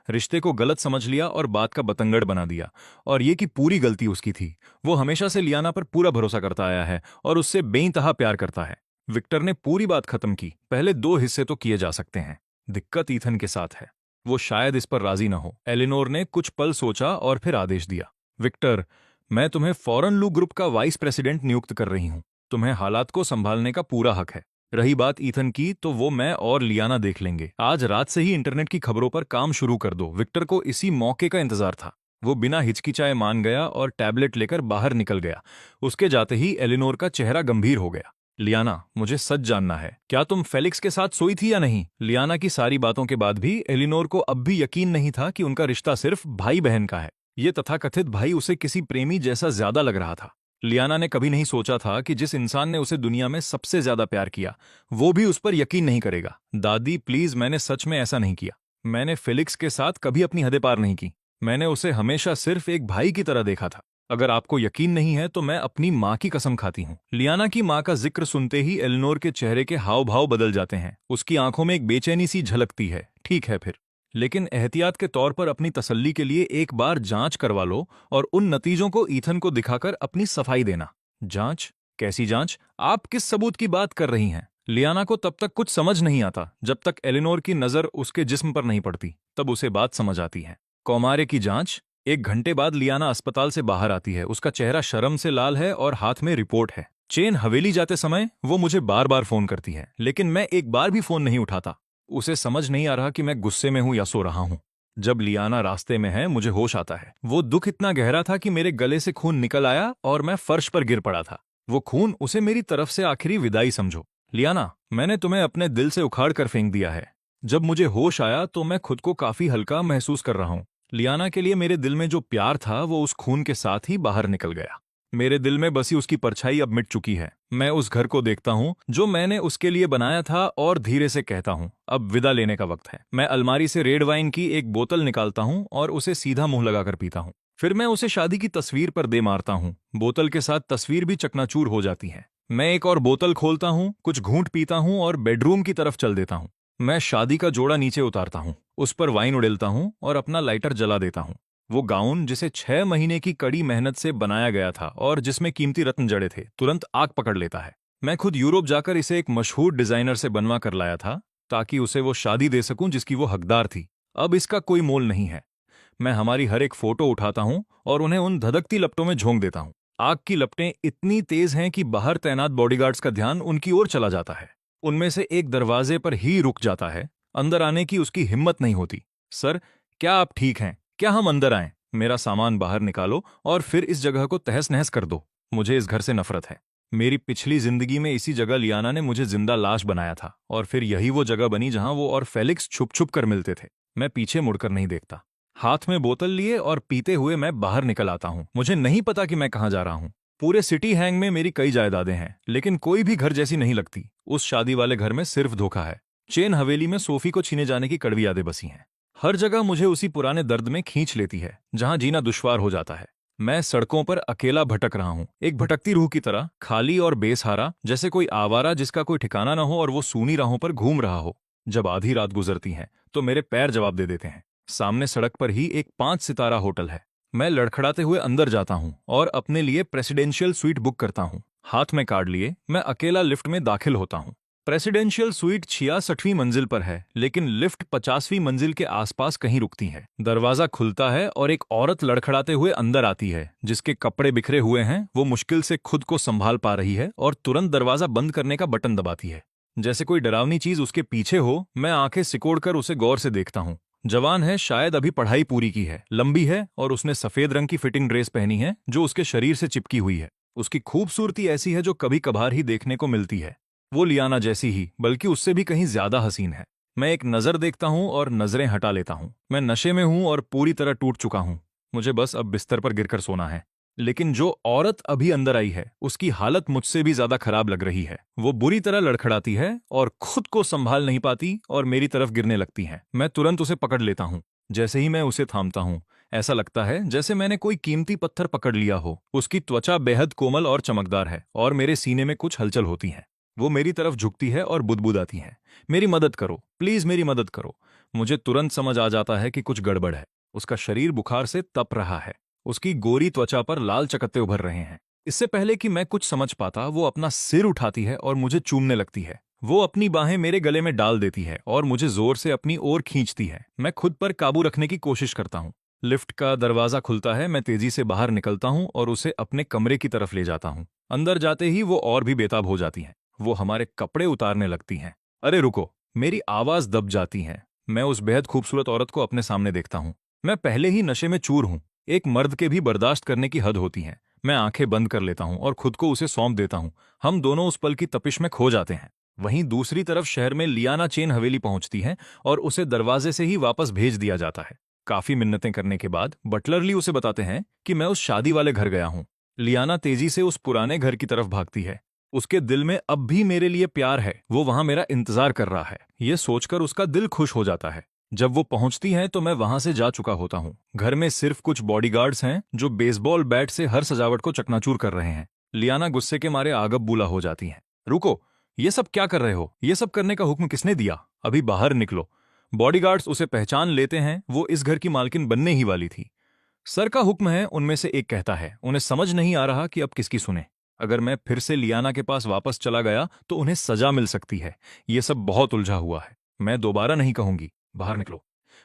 रिश्ते को गलत समझ लिया और बात का बतंगड़ बना दिया, और ये कि पूरी गलती उसकी थी। वो हमेशा से लियाना पर पूरा भरोसा करता आया है और उससे बेइंतहा प्यार करता है। विक्टर ने पूरी बात खत्म की। पहले 2 हिस्से तो किए जा सकते हैं। दिक्कत ईथन के साथ है। वो शायद इस पर राजी न हो। एलिनोर ने कुछ पल सोचा और फिर आदेश दिया, विक्टर, मैं तुम्हें फौरन लू ग्रुप का वाइस प्रेसिडेंट नियुक्त कर रही हूं। तुम्हें हालात को संभालने का पूरा हक है। रही बात ईथन की, तो वो मैं और लियाना देख लेंगे। आज रात से ही इंटरनेट की खबरों पर काम शुरू कर दो। विक्टर को इसी मौके का इंतजार था। वो बिना हिचकिचाए मान गया और टैबलेट लेकर बाहर निकल गया। उसके जाते ही एलिनोर का चेहरा गंभीर हो गया। लियाना, मुझे सच जानना है, क्या तुम फेलिक्स के साथ सोई थी या नहीं? लियाना की सारी बातों के बाद भी एलिनोर को अब भी यकीन नहीं था कि उनका रिश्ता सिर्फ भाई बहन का है। ये तथाकथित भाई उसे किसी प्रेमी जैसा ज्यादा लग रहा था। लियाना ने कभी नहीं सोचा था कि जिस इंसान ने उसे दुनिया में सबसे ज्यादा प्यार किया, वो भी उस पर यकीन नहीं करेगा। दादी प्लीज, मैंने सच में ऐसा नहीं किया। मैंने फेलिक्स के साथ कभी अपनी हदें पार नहीं की। मैंने उसे हमेशा सिर्फ एक भाई की तरह देखा था। अगर आपको यकीन नहीं है तो मैं अपनी माँ की कसम खाती हूँ। लियाना की माँ का जिक्र सुनते ही एलिनोर के चेहरे के हाव भाव बदल जाते हैं। उसकी आंखों में एक बेचैनी सी झलकती है। ठीक है फिर, लेकिन एहतियात के तौर पर अपनी तसल्ली के लिए एक बार जांच करवा लो और उन नतीजों को ईथन को दिखाकर अपनी सफाई देना। जांच? कैसी जांच? आप किस सबूत की बात कर रही हैं? लियाना को तब तक कुछ समझ नहीं आता जब तक एलिनोर की नजर उसके जिस्म पर नहीं पड़ती। तब उसे बात समझ आती है। कौमार्य की जांच? 1 घंटे बाद लियाना अस्पताल से बाहर आती है। उसका चेहरा शर्म से लाल है और हाथ में रिपोर्ट है। चेन हवेली जाते समय वो मुझे बार बार फोन करती है, लेकिन मैं एक बार भी फोन नहीं उठाता। उसे समझ नहीं आ रहा कि मैं गुस्से में हूं या सो रहा हूं। जब लियाना रास्ते में है, मुझे होश आता है। वो दुख इतना गहरा था कि मेरे गले से खून निकल आया और मैं फर्श पर गिर पड़ा था। वो खून उसे मेरी तरफ से आखिरी विदाई समझो। लियाना, मैंने तुम्हें अपने दिल से उखाड़ कर फेंक दिया है। जब मुझे होश आया तो मैं खुद को काफी हल्का महसूस कर रहा हूं। लियाना के लिए मेरे दिल में जो प्यार था वो उस खून के साथ ही बाहर निकल गया। मेरे दिल में बसी उसकी परछाई अब मिट चुकी है। मैं उस घर को देखता हूँ जो मैंने उसके लिए बनाया था और धीरे से कहता हूँ, अब विदा लेने का वक्त है। मैं अलमारी से रेड वाइन की एक बोतल निकालता हूँ और उसे सीधा मुंह लगाकर पीता हूँ। फिर मैं उसे शादी की तस्वीर पर दे मारता हूँ। बोतल के साथ तस्वीर भी चकनाचूर हो जाती है। मैं एक और बोतल खोलता हूँ, कुछ घूंट पीता हूँ और बेडरूम की तरफ चल देता हूँ। मैं शादी का जोड़ा नीचे उतारता हूँ, उस पर वाइन उड़ेलता हूँ और अपना लाइटर जला देता हूँ। वो गाउन जिसे 6 महीने की कड़ी मेहनत से बनाया गया था और जिसमें कीमती रत्न जड़े थे, तुरंत आग पकड़ लेता है। मैं खुद यूरोप जाकर इसे एक मशहूर डिजाइनर से बनवा कर लाया था ताकि उसे वो शादी दे सकूं जिसकी वो हकदार थी। अब इसका कोई मोल नहीं है। मैं हमारी हर एक फोटो उठाता हूं और उन्हें उन धधकती लपटों में झोंक देता हूं। आग की लपटें इतनी तेज हैं कि बाहर तैनात बॉडीगार्ड्स का ध्यान उनकी ओर चला जाता है। उनमें से एक दरवाजे पर ही रुक जाता है, अंदर आने की उसकी हिम्मत नहीं होती। सर, क्या आप ठीक हैं? क्या हम अंदर आएं? मेरा सामान बाहर निकालो और फिर इस जगह को तहस नहस कर दो। मुझे इस घर से नफरत है। मेरी पिछली जिंदगी में इसी जगह लियाना ने मुझे जिंदा लाश बनाया था और फिर यही वो जगह बनी जहां वो और फेलिक्स छुप छुप कर मिलते थे। मैं पीछे मुड़कर नहीं देखता। हाथ में बोतल लिए और पीते हुए मैं बाहर निकल आता हूँ। मुझे नहीं पता कि मैं कहाँ जा रहा हूँ। पूरे सिटी हैंग में मेरी कई जायदादें हैं, लेकिन कोई भी घर जैसी नहीं लगती। उस शादी वाले घर में सिर्फ धोखा है। चेन हवेली में सोफी को छीने जाने की कड़वी यादें बसी हैं। हर जगह मुझे उसी पुराने दर्द में खींच लेती है जहां जीना दुश्वार हो जाता है। मैं सड़कों पर अकेला भटक रहा हूं, एक भटकती रूह की तरह, खाली और बेसहारा, जैसे कोई आवारा जिसका कोई ठिकाना न हो और वो सूनी राहों पर घूम रहा हो। जब आधी रात गुजरती है तो मेरे पैर जवाब दे देते हैं। सामने सड़क पर ही एक 5 सितारा होटल है। मैं लड़खड़ाते हुए अंदर जाता हूं और अपने लिए प्रेसिडेंशियल स्वीट बुक करता हूं। हाथ में कार्ड लिए मैं अकेला लिफ्ट में दाखिल होता हूं। प्रेसिडेंशियल स्वीट 66वीं मंजिल पर है, लेकिन लिफ्ट 50वीं मंजिल के आसपास कहीं रुकती है। दरवाजा खुलता है और एक औरत लड़खड़ाते हुए अंदर आती है, जिसके कपड़े बिखरे हुए हैं। वो मुश्किल से खुद को संभाल पा रही है और तुरंत दरवाजा बंद करने का बटन दबाती है। जैसे कोई डरावनी चीज उसके पीछे हो। मैं आंखें सिकोड़कर उसे गौर से देखता हूँ। जवान है, शायद अभी पढ़ाई पूरी की है, लंबी है और उसने सफेद रंग की फिटिंग ड्रेस पहनी है जो उसके शरीर से चिपकी हुई है। उसकी खूबसूरती ऐसी है जो कभी कभार ही देखने को मिलती है। वो लियाना जैसी ही, बल्कि उससे भी कहीं ज्यादा हसीन है। मैं एक नजर देखता हूं और नजरें हटा लेता हूं। मैं नशे में हूं और पूरी तरह टूट चुका हूं। मुझे बस अब बिस्तर पर गिरकर सोना है। लेकिन जो औरत अभी अंदर आई है, उसकी हालत मुझसे भी ज्यादा खराब लग रही है। वो बुरी तरह लड़खड़ाती है और खुद को संभाल नहीं पाती और मेरी तरफ गिरने लगती है। मैं तुरंत उसे पकड़ लेता हूं। जैसे ही मैं उसे थामता हूं, ऐसा लगता है जैसे मैंने कोई कीमती पत्थर पकड़ लिया हो। उसकी त्वचा बेहद कोमल और चमकदार है और मेरे सीने में कुछ हलचल होती है। वो मेरी तरफ झुकती है और बुदबुदाती है, मेरी मदद करो, प्लीज मेरी मदद करो। मुझे तुरंत समझ आ जाता है कि कुछ गड़बड़ है। उसका शरीर बुखार से तप रहा है। उसकी गोरी त्वचा पर लाल चकत्ते उभर रहे हैं। इससे पहले कि मैं कुछ समझ पाता, वो अपना सिर उठाती है और मुझे चूमने लगती है। वो अपनी बाहें मेरे गले में डाल देती है और मुझे जोर से अपनी ओर खींचती है। मैं खुद पर काबू रखने की कोशिश करता हूँ। लिफ्ट का दरवाजा खुलता है। मैं तेजी से बाहर निकलता हूँ और उसे अपने कमरे की तरफ ले जाता हूँ। अंदर जाते ही वो और भी बेताब हो जाती है। वो हमारे कपड़े उतारने लगती हैं। अरे रुको! मेरी आवाज दब जाती है। मैं उस बेहद खूबसूरत औरत को अपने सामने देखता हूँ। मैं पहले ही नशे में चूर हूँ। एक मर्द के भी बर्दाश्त करने की हद होती है। मैं आंखें बंद कर लेता हूँ और खुद को उसे सौंप देता हूँ। हम दोनों उस पल की तपिश में खो जाते हैं। वहीं दूसरी तरफ शहर में लियाना चेन हवेली पहुंचती है और उसे दरवाजे से ही वापस भेज दिया जाता है। काफी मिन्नतें करने के बाद बटलर ली उसे बताते हैं कि मैं उस शादी वाले घर गया हूँ। लियाना तेजी से उस पुराने घर की तरफ भागती है। उसके दिल में अब भी मेरे लिए प्यार है। वो वहां मेरा इंतजार कर रहा है। ये सोचकर उसका दिल खुश हो जाता है। जब वो पहुंचती है तो मैं वहां से जा चुका होता हूँ। घर में सिर्फ कुछ बॉडीगार्ड्स हैं जो बेसबॉल बैट से हर सजावट को चकनाचूर कर रहे हैं। लियाना गुस्से के मारे आगब बूला हो जाती है। रुको! ये सब क्या कर रहे हो? ये सब करने का हुक्म किसने दिया? अभी बाहर निकलो। बॉडीगार्ड्स उसे पहचान लेते हैं। वो इस घर की मालकिन बनने ही वाली थी। सर का हुक्म है, उनमें से एक कहता है। उन्हें समझ नहीं आ रहा कि अब किसकी सुने। अगर मैं फिर से लियाना के पास वापस चला गया तो उन्हें सजा मिल सकती है। ये सब बहुत उलझा हुआ है। मैं दोबारा नहीं कहूंगी, बाहर निकलो।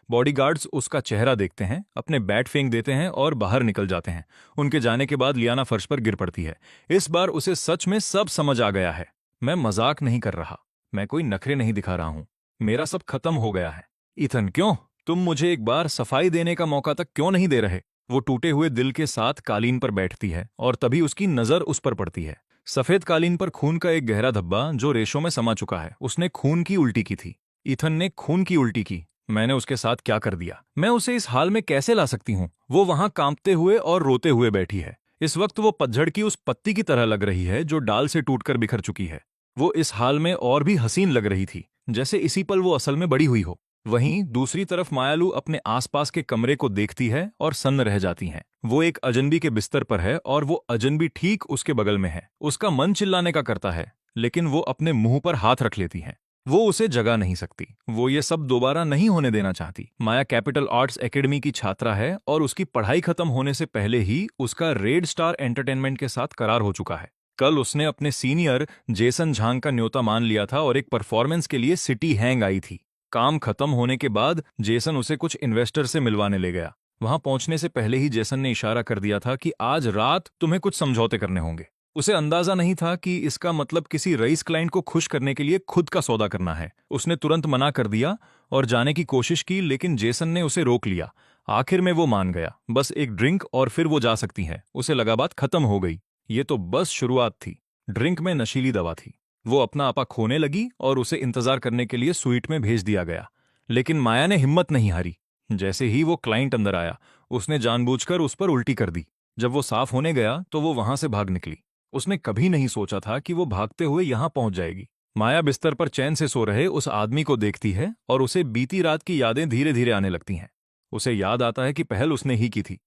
बॉडीगार्ड्स उसका चेहरा देखते हैं, अपने बैट फेंक देते हैं और बाहर निकल जाते हैं। उनके जाने के बाद लियाना फर्श पर गिर पड़ती है। इस बार उसे सच में सब समझ आ गया है। मैं मजाक नहीं कर रहा। मैं कोई नखरे नहीं दिखा रहा हूं। मेरा सब खत्म हो गया है। इथन, क्यों? तुम मुझे एक बार सफाई देने का मौका तक क्यों नहीं दे रहे? वो टूटे हुए दिल के साथ कालीन पर बैठती है और तभी उसकी नजर उस पर पड़ती है। सफेद कालीन पर खून का एक गहरा धब्बा जो रेशों में समा चुका है। उसने खून की उल्टी की थी। इथन ने खून की उल्टी की। मैंने उसके साथ क्या कर दिया? मैं उसे इस हाल में कैसे ला सकती हूँ? वो वहां कांपते हुए और रोते हुए बैठी है। इस वक्त वो पतझड़ की उस पत्ती की तरह लग रही है जो डाल से टूटकर बिखर चुकी है। वो इस हाल में और भी हसीन लग रही थी, जैसे इसी पल वो असल में बड़ी हुई हो। वहीं दूसरी तरफ मायालू अपने आसपास के कमरे को देखती है और सन्न रह जाती हैं। वो एक अजनबी के बिस्तर पर है और वो अजनबी ठीक उसके बगल में है। उसका मन चिल्लाने का करता है, लेकिन वो अपने मुंह पर हाथ रख लेती है। वो उसे जगा नहीं सकती। वो ये सब दोबारा नहीं होने देना चाहती। माया कैपिटल आर्ट्स एकेडमी की छात्रा है और उसकी पढ़ाई खत्म होने से पहले ही उसका रेड स्टार एंटरटेनमेंट के साथ करार हो चुका है। कल उसने अपने सीनियर जेसन झांग का न्योता मान लिया था और एक परफॉर्मेंस के लिए सिटी हैंग आई थी। काम खत्म होने के बाद जेसन उसे कुछ इन्वेस्टर से मिलवाने ले गया। वहां पहुंचने से पहले ही जेसन ने इशारा कर दिया था कि आज रात तुम्हें कुछ समझौते करने होंगे। उसे अंदाजा नहीं था कि इसका मतलब किसी रईस क्लाइंट को खुश करने के लिए खुद का सौदा करना है। उसने तुरंत मना कर दिया और जाने की कोशिश की, लेकिन जेसन ने उसे रोक लिया। आखिर में वो मान गया। बस एक ड्रिंक और फिर वो जा सकती हैं। उसे लगा बात खत्म हो गई। ये तो बस शुरुआत थी। ड्रिंक में नशीली दवा थी। वो अपना आपा खोने लगी और उसे इंतजार करने के लिए स्वीट में भेज दिया गया। लेकिन माया ने हिम्मत नहीं हारी। जैसे ही वो क्लाइंट अंदर आया, उसने जानबूझकर उस पर उल्टी कर दी। जब वो साफ होने गया तो वो वहां से भाग निकली। उसने कभी नहीं सोचा था कि वो भागते हुए यहां पहुंच जाएगी। माया बिस्तर पर चैन से सो रहे उस आदमी को देखती है और उसे बीती रात की यादें धीरे धीरे आने लगती हैं। उसे याद आता है कि पहल उसने ही की थी।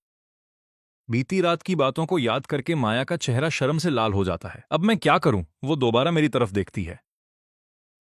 बीती रात की बातों को याद करके माया का चेहरा शर्म से लाल हो जाता है। अब मैं क्या करूं? वो दोबारा मेरी तरफ देखती है।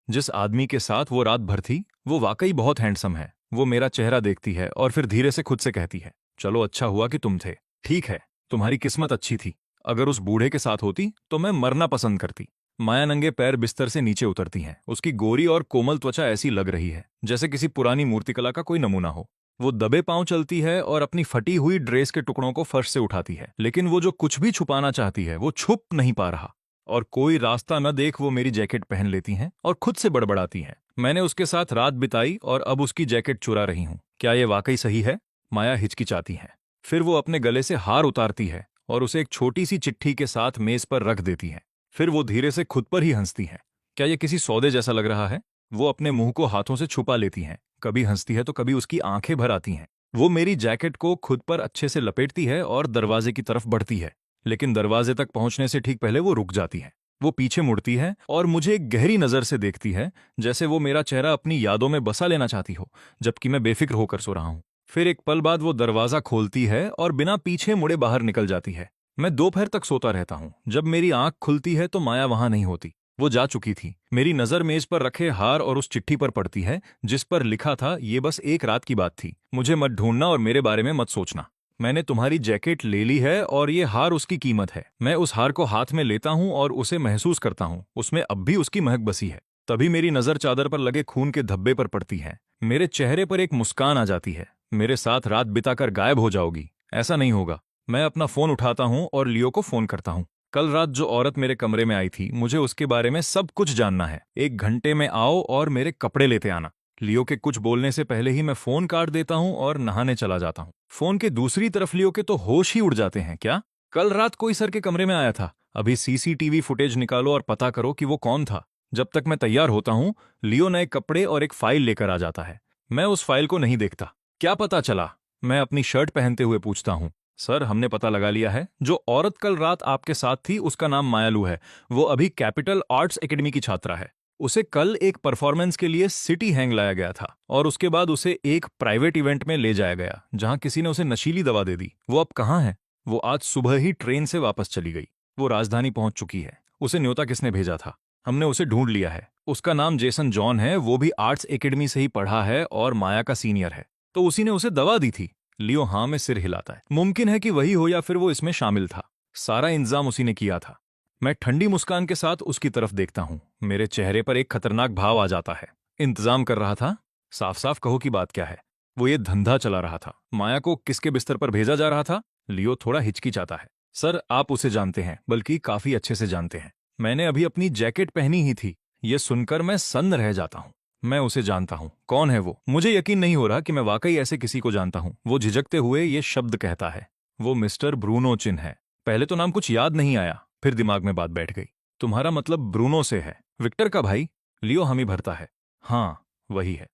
जिस आदमी के साथ वो रात भर थी, वो वाकई बहुत हैंडसम है। वो मेरा चेहरा देखती है और फिर धीरे से खुद से कहती है, चलो अच्छा हुआ कि तुम थे। ठीक है, तुम्हारी किस्मत अच्छी थी। अगर उस बूढ़े के साथ होती तो मैं मरना पसंद करती। माया नंगे पैर बिस्तर से नीचे उतरती हैं। उसकी गोरी और कोमल त्वचा ऐसी लग रही है जैसे किसी पुरानी मूर्तिकला का कोई नमूना हो। वो दबे पांव चलती है और अपनी फटी हुई ड्रेस के टुकड़ों को फर्श से उठाती है, लेकिन वो जो कुछ भी छुपाना चाहती है वो छुप नहीं पा रहा। और कोई रास्ता न देख वो मेरी जैकेट पहन लेती हैं और खुद से बड़बड़ाती हैं, मैंने उसके साथ रात बिताई और अब उसकी जैकेट चुरा रही हूं। क्या ये वाकई सही है? माया हिचकिचाती है। फिर वो अपने गले से हार उतारती है और उसे एक छोटी सी चिट्ठी के साथ मेज पर रख देती है। फिर वो धीरे से खुद पर ही हंसती है। क्या ये किसी सौदे जैसा लग रहा है? वो अपने मुंह को हाथों से छुपा लेती हैं। कभी हंसती है तो कभी उसकी आंखें भर आती हैं। वो मेरी जैकेट को खुद पर अच्छे से लपेटती है और दरवाजे की तरफ बढ़ती है, लेकिन दरवाजे तक पहुंचने से ठीक पहले वो रुक जाती है। वो पीछे मुड़ती है और मुझे एक गहरी नजर से देखती है, जैसे वो मेरा चेहरा अपनी यादों में बसा लेना चाहती हो, जबकि मैं बेफिक्र होकर सो रहा हूं। फिर एक पल बाद वो दरवाजा खोलती है और बिना पीछे मुड़े बाहर निकल जाती है। मैं दोपहर तक सोता रहता हूं। जब मेरी आंख खुलती है तो माया वहां नहीं होती। वो जा चुकी थी। मेरी नजर मेज पर रखे हार और उस चिट्ठी पर पड़ती है जिस पर लिखा था, ये बस एक रात की बात थी, मुझे मत ढूंढना और मेरे बारे में मत सोचना। मैंने तुम्हारी जैकेट ले ली है और ये हार उसकी कीमत है। मैं उस हार को हाथ में लेता हूं और उसे महसूस करता हूं। उसमें अब भी उसकी महक बसी है। तभी मेरी नजर चादर पर लगे खून के धब्बे पर पड़ती है। मेरे चेहरे पर एक मुस्कान आ जाती है। मेरे साथ रात बिताकर गायब हो जाओगी? ऐसा नहीं होगा। मैं अपना फोन उठाता हूं और लियो को फोन करता हूं। कल रात जो औरत मेरे कमरे में आई थी, मुझे उसके बारे में सब कुछ जानना है। 1 घंटे में आओ और मेरे कपड़े लेते आना। लियो के कुछ बोलने से पहले ही मैं फोन काट देता हूं और नहाने चला जाता हूं। फोन के दूसरी तरफ लियो के तो होश ही उड़ जाते हैं। क्या कल रात कोई सर के कमरे में आया था? अभी सीसीटीवी फुटेज निकालो और पता करो कि वो कौन था। जब तक मैं तैयार होता हूं, लियो नए कपड़े और एक फाइल लेकर आ जाता है। मैं उस फाइल को नहीं देखता। क्या पता चला? मैं अपनी शर्ट पहनते हुए पूछता हूं। सर, हमने पता लगा लिया है, जो औरत कल रात आपके साथ थी उसका नाम मायालू है। वो अभी कैपिटल आर्ट्स एकेडमी की छात्रा है। उसे कल एक परफॉर्मेंस के लिए सिटी हैंग लाया गया था और उसके बाद उसे एक प्राइवेट इवेंट में ले जाया गया जहां किसी ने उसे नशीली दवा दे दी। वो अब कहाँ है? वो आज सुबह ही ट्रेन से वापस चली गई। वो राजधानी पहुंच चुकी है। उसे न्योता किसने भेजा था? हमने उसे ढूंढ लिया है। उसका नाम जेसन जॉन है। वो भी आर्ट्स एकेडमी से ही पढ़ा है और माया का सीनियर है। तो उसी ने उसे दवा दी थी। लियो हाँ में सिर हिलाता है। मुमकिन है कि वही हो या फिर वो इसमें शामिल था। सारा इंतजाम उसी ने किया था। मैं ठंडी मुस्कान के साथ उसकी तरफ देखता हूं। मेरे चेहरे पर एक खतरनाक भाव आ जाता है। इंतजाम कर रहा था? साफ साफ कहो कि बात क्या है। वो ये धंधा चला रहा था। माया को किसके बिस्तर पर भेजा जा रहा था? लियो थोड़ा हिचकिचाता है। सर, आप उसे जानते हैं, बल्कि काफी अच्छे से जानते हैं। मैंने अभी अपनी जैकेट पहनी ही थी। ये सुनकर मैं सन्न रह जाता हूं। मैं उसे जानता हूं। कौन है वो? मुझे यकीन नहीं हो रहा कि मैं वाकई ऐसे किसी को जानता हूं। वो झिझकते हुए ये शब्द कहता है। वो मिस्टर ब्रूनो चिन है। पहले तो नाम कुछ याद नहीं आया, फिर दिमाग में बात बैठ गई। तुम्हारा मतलब ब्रूनो से है? विक्टर का भाई? लियो हामी भरता है। हाँ, वही है।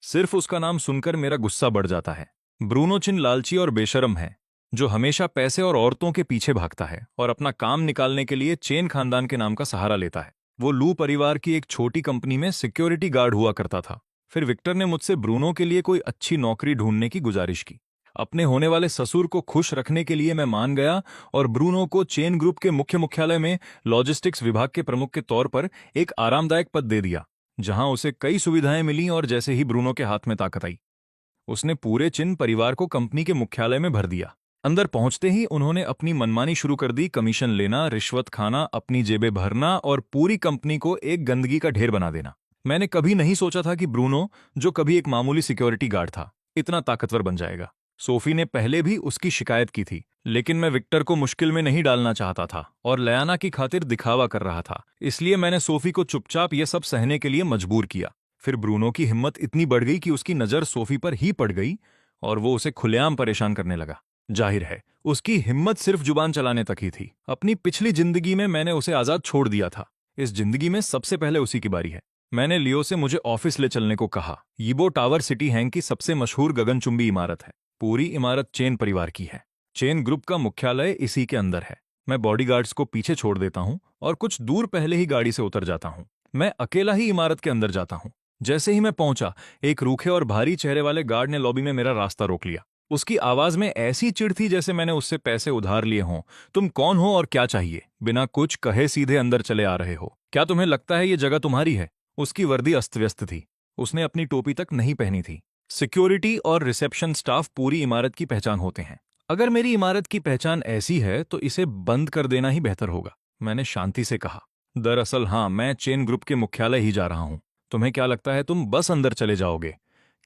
सिर्फ उसका नाम सुनकर मेरा गुस्सा बढ़ जाता है। ब्रूनो चिन लालची और बेशर्म है। जो हमेशा पैसे और औरतों के पीछे भागता है और अपना काम निकालने के लिए चेन खानदान के नाम का सहारा लेता है। वो लू परिवार की एक छोटी कंपनी में सिक्योरिटी गार्ड हुआ करता था। फिर विक्टर ने मुझसे ब्रूनो के लिए कोई अच्छी नौकरी ढूंढने की गुजारिश की। अपने होने वाले ससुर को खुश रखने के लिए मैं मान गया और ब्रूनो को चेन ग्रुप के मुख्य मुख्यालय में लॉजिस्टिक्स विभाग के प्रमुख के तौर पर एक आरामदायक पद दे दिया, जहां उसे कई सुविधाएं मिलीं। और जैसे ही ब्रूनो के हाथ में ताकत आई, उसने पूरे चिन परिवार को कंपनी के मुख्यालय में भर दिया। अंदर पहुंचते ही उन्होंने अपनी मनमानी शुरू कर दी। कमीशन लेना, रिश्वत खाना, अपनी जेबें भरना और पूरी कंपनी को एक गंदगी का ढेर बना देना। मैंने कभी नहीं सोचा था कि ब्रूनो, जो कभी एक मामूली सिक्योरिटी गार्ड था, इतना ताकतवर बन जाएगा। सोफी ने पहले भी उसकी शिकायत की थी, लेकिन मैं विक्टर को मुश्किल में नहीं डालना चाहता था और लयाना की खातिर दिखावा कर रहा था। इसलिए मैंने सोफी को चुपचाप ये सब सहने के लिए मजबूर किया। फिर ब्रूनो की हिम्मत इतनी बढ़ गई कि उसकी नजर सोफी पर ही पड़ गई और वो उसे खुलेआम परेशान करने लगा। जाहिर है, उसकी हिम्मत सिर्फ जुबान चलाने तक ही थी। अपनी पिछली जिंदगी में मैंने उसे आजाद छोड़ दिया था। इस जिंदगी में सबसे पहले उसी की बारी है। मैंने लियो से मुझे ऑफिस ले चलने को कहा। यीबो टावर सिटी हैंग की सबसे मशहूर गगनचुंबी इमारत है। पूरी इमारत चेन परिवार की है। चेन ग्रुप का मुख्यालय इसी के अंदर है। मैं बॉडीगार्ड्स को पीछे छोड़ देता हूँ और कुछ दूर पहले ही गाड़ी से उतर जाता हूँ। मैं अकेला ही इमारत के अंदर जाता हूँ। जैसे ही मैं पहुंचा, एक रूखे और भारी चेहरे वाले गार्ड ने लॉबी में मेरा रास्ता रोक लिया। उसकी आवाज में ऐसी चिढ़ थी जैसे मैंने उससे पैसे उधार लिए हों। तुम कौन हो और क्या चाहिए? बिना कुछ कहे सीधे अंदर चले आ रहे हो। क्या तुम्हें लगता है ये जगह तुम्हारी है? उसकी वर्दी अस्त व्यस्त थी। उसने अपनी टोपी तक नहीं पहनी थी। सिक्योरिटी और रिसेप्शन स्टाफ पूरी इमारत की पहचान होते हैं। अगर मेरी इमारत की पहचान ऐसी है तो इसे बंद कर देना ही बेहतर होगा, मैंने शांति से कहा। दरअसल हाँ, मैं चेन ग्रुप के मुख्यालय ही जा रहा हूं। तुम्हें क्या लगता है तुम बस अंदर चले जाओगे?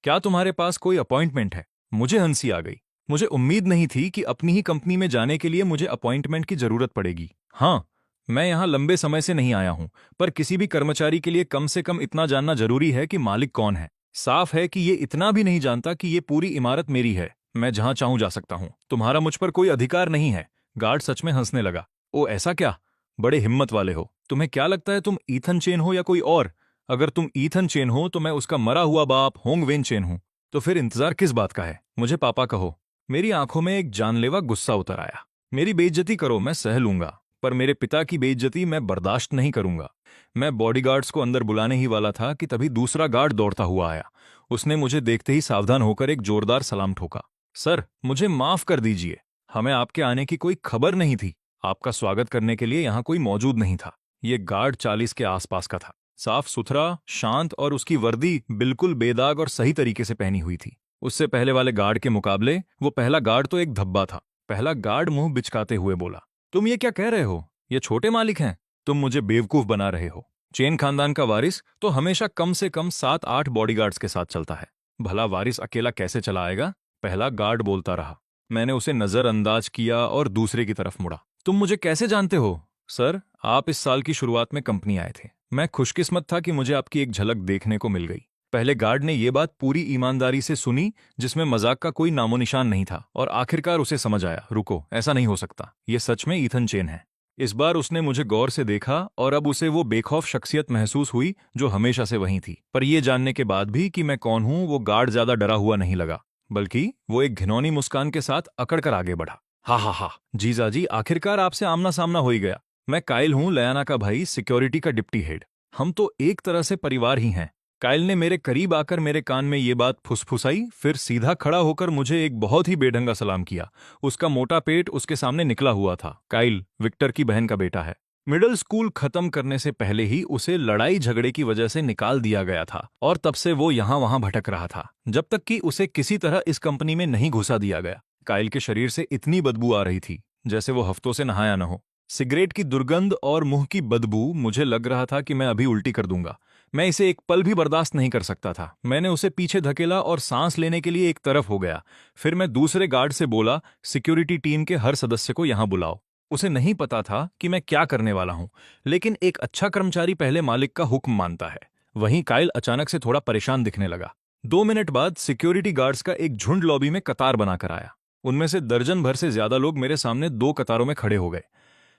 क्या तुम्हारे पास कोई अपॉइंटमेंट है? मुझे हंसी आ गई। मुझे उम्मीद नहीं थी कि अपनी ही कंपनी में जाने के लिए मुझे अपॉइंटमेंट की जरूरत पड़ेगी। हाँ, मैं यहाँ लंबे समय से नहीं आया हूँ, पर किसी भी कर्मचारी के लिए कम से कम इतना जानना जरूरी है कि मालिक कौन है। साफ है कि ये इतना भी नहीं जानता कि ये पूरी इमारत मेरी है। मैं जहां चाहूं जा सकता हूं। तुम्हारा मुझ पर कोई अधिकार नहीं है। गार्ड सच में हंसने लगा। ओ ऐसा क्या? बड़े हिम्मत वाले हो। तुम्हें क्या लगता है तुम ईथन चेन हो या कोई और? अगर तुम ईथन चेन हो तो मैं उसका मरा हुआ बाप होंगवेन चेन हूं। तो फिर इंतजार किस बात का है? मुझे पापा कहो। मेरी आंखों में एक जानलेवा गुस्सा उतर आया। मेरी बेइज्जती करो, मैं सह लूंगा, पर मेरे पिता की बेइज्जती मैं बर्दाश्त नहीं करूंगा। मैं बॉडीगार्ड्स को अंदर बुलाने ही वाला था कि तभी दूसरा गार्ड दौड़ता हुआ आया। उसने मुझे देखते ही सावधान होकर एक जोरदार सलाम ठोका। सर, मुझे माफ कर दीजिए। हमें आपके आने की कोई खबर नहीं थी। आपका स्वागत करने के लिए यहाँ कोई मौजूद नहीं था। ये गार्ड 40 के आसपास का था। साफ सुथरा, शांत और उसकी वर्दी बिल्कुल बेदाग और सही तरीके से पहनी हुई थी। उससे पहले वाले गार्ड के मुकाबले वो पहला गार्ड तो एक धब्बा था। पहला गार्ड मुंह बिचकाते हुए बोला, तुम ये क्या कह रहे हो? ये छोटे मालिक हैं। तुम मुझे बेवकूफ बना रहे हो। चेन खानदान का वारिस तो हमेशा कम से कम 7-8 बॉडीगार्ड्स के साथ चलता है। भला वारिस अकेला कैसे चला आएगा? पहला गार्ड बोलता रहा। मैंने उसे नजरअंदाज किया और दूसरे की तरफ मुड़ा। तुम मुझे कैसे जानते हो? सर, आप इस साल की शुरुआत में कंपनी आए थे। मैं खुशकिस्मत था कि मुझे आपकी एक झलक देखने को मिल गई। पहले गार्ड ने यह बात पूरी ईमानदारी से सुनी, जिसमें मजाक का कोई नामो निशान नहीं था, और आखिरकार उसे समझ आया, रुको, ऐसा नहीं हो सकता। ये सच में ईथन चेन है। इस बार उसने मुझे गौर से देखा और अब उसे वो बेखौफ शख्सियत महसूस हुई जो हमेशा से वहीं थी। पर यह जानने के बाद भी कि मैं कौन हूं, वो गार्ड ज्यादा डरा हुआ नहीं लगा, बल्कि वो एक घिनौनी मुस्कान के साथ अकड़कर आगे बढ़ा। हा हा हा, जीजाजी, आखिरकार आपसे आमना सामना हो ही गया। मैं काइल हूं, लयाना का भाई, सिक्योरिटी का डिप्टी हेड। हम तो एक तरह से परिवार ही हैं। काइल ने मेरे करीब आकर मेरे कान में ये बात फुसफुसाई, फिर सीधा खड़ा होकर मुझे एक बहुत ही बेढंगा सलाम किया। उसका मोटा पेट उसके सामने निकला हुआ था। काइल विक्टर की बहन का बेटा है। मिडिल स्कूल खत्म करने से पहले ही उसे लड़ाई झगड़े की वजह से निकाल दिया गया था और तब से वो यहाँ वहां भटक रहा था, जब तक कि उसे किसी तरह इस कंपनी में नहीं घुसा दिया गया। काइल के शरीर से इतनी बदबू आ रही थी जैसे वो हफ्तों से नहाया न हो। सिगरेट की दुर्गंध और मुंह की बदबू, मुझे लग रहा था कि मैं अभी उल्टी कर दूंगा। मैं इसे एक पल भी बर्दाश्त नहीं कर सकता था। मैंने उसे पीछे धकेला और सांस लेने के लिए एक तरफ हो गया। फिर मैं दूसरे गार्ड से बोला, सिक्योरिटी टीम के हर सदस्य को यहां बुलाओ। उसे नहीं पता था कि मैं क्या करने वाला हूं, लेकिन एक अच्छा कर्मचारी पहले मालिक का हुक्म मानता है। वहीं काइल अचानक से थोड़ा परेशान दिखने लगा। 2 मिनट बाद सिक्योरिटी गार्ड्स का एक झुंड लॉबी में कतार बनाकर आया। उनमें से दर्जन भर से ज्यादा लोग मेरे सामने 2 कतारों में खड़े हो गए।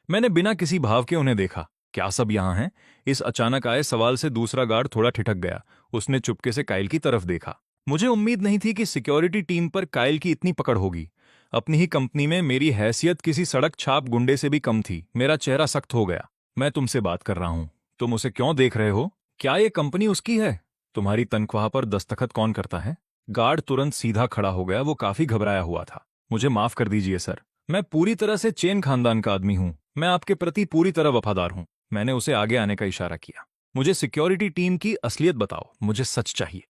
मैंने बिना किसी भाव के उन्हें देखा। क्या सब यहां हैं? इस अचानक आए सवाल से दूसरा गार्ड थोड़ा ठिठक गया। उसने चुपके से काइल की तरफ देखा। मुझे उम्मीद नहीं थी कि सिक्योरिटी टीम पर काइल की इतनी पकड़ होगी। अपनी ही कंपनी में मेरी हैसियत किसी सड़क छाप गुंडे से भी कम थी। मेरा चेहरा सख्त हो गया। मैं तुमसे बात कर रहा हूं, तुम उसे क्यों देख रहे हो? क्या ये कंपनी उसकी है? तुम्हारी तनख्वाह पर दस्तखत कौन करता है? गार्ड तुरंत सीधा खड़ा हो गया। वो काफी घबराया हुआ था। मुझे माफ कर दीजिए सर, मैं पूरी तरह से चेन खानदान का आदमी हूं। मैं आपके प्रति पूरी तरह वफादार हूं। मैंने उसे आगे आने का इशारा किया। मुझे सिक्योरिटी टीम की असलियत बताओ, मुझे सच चाहिए।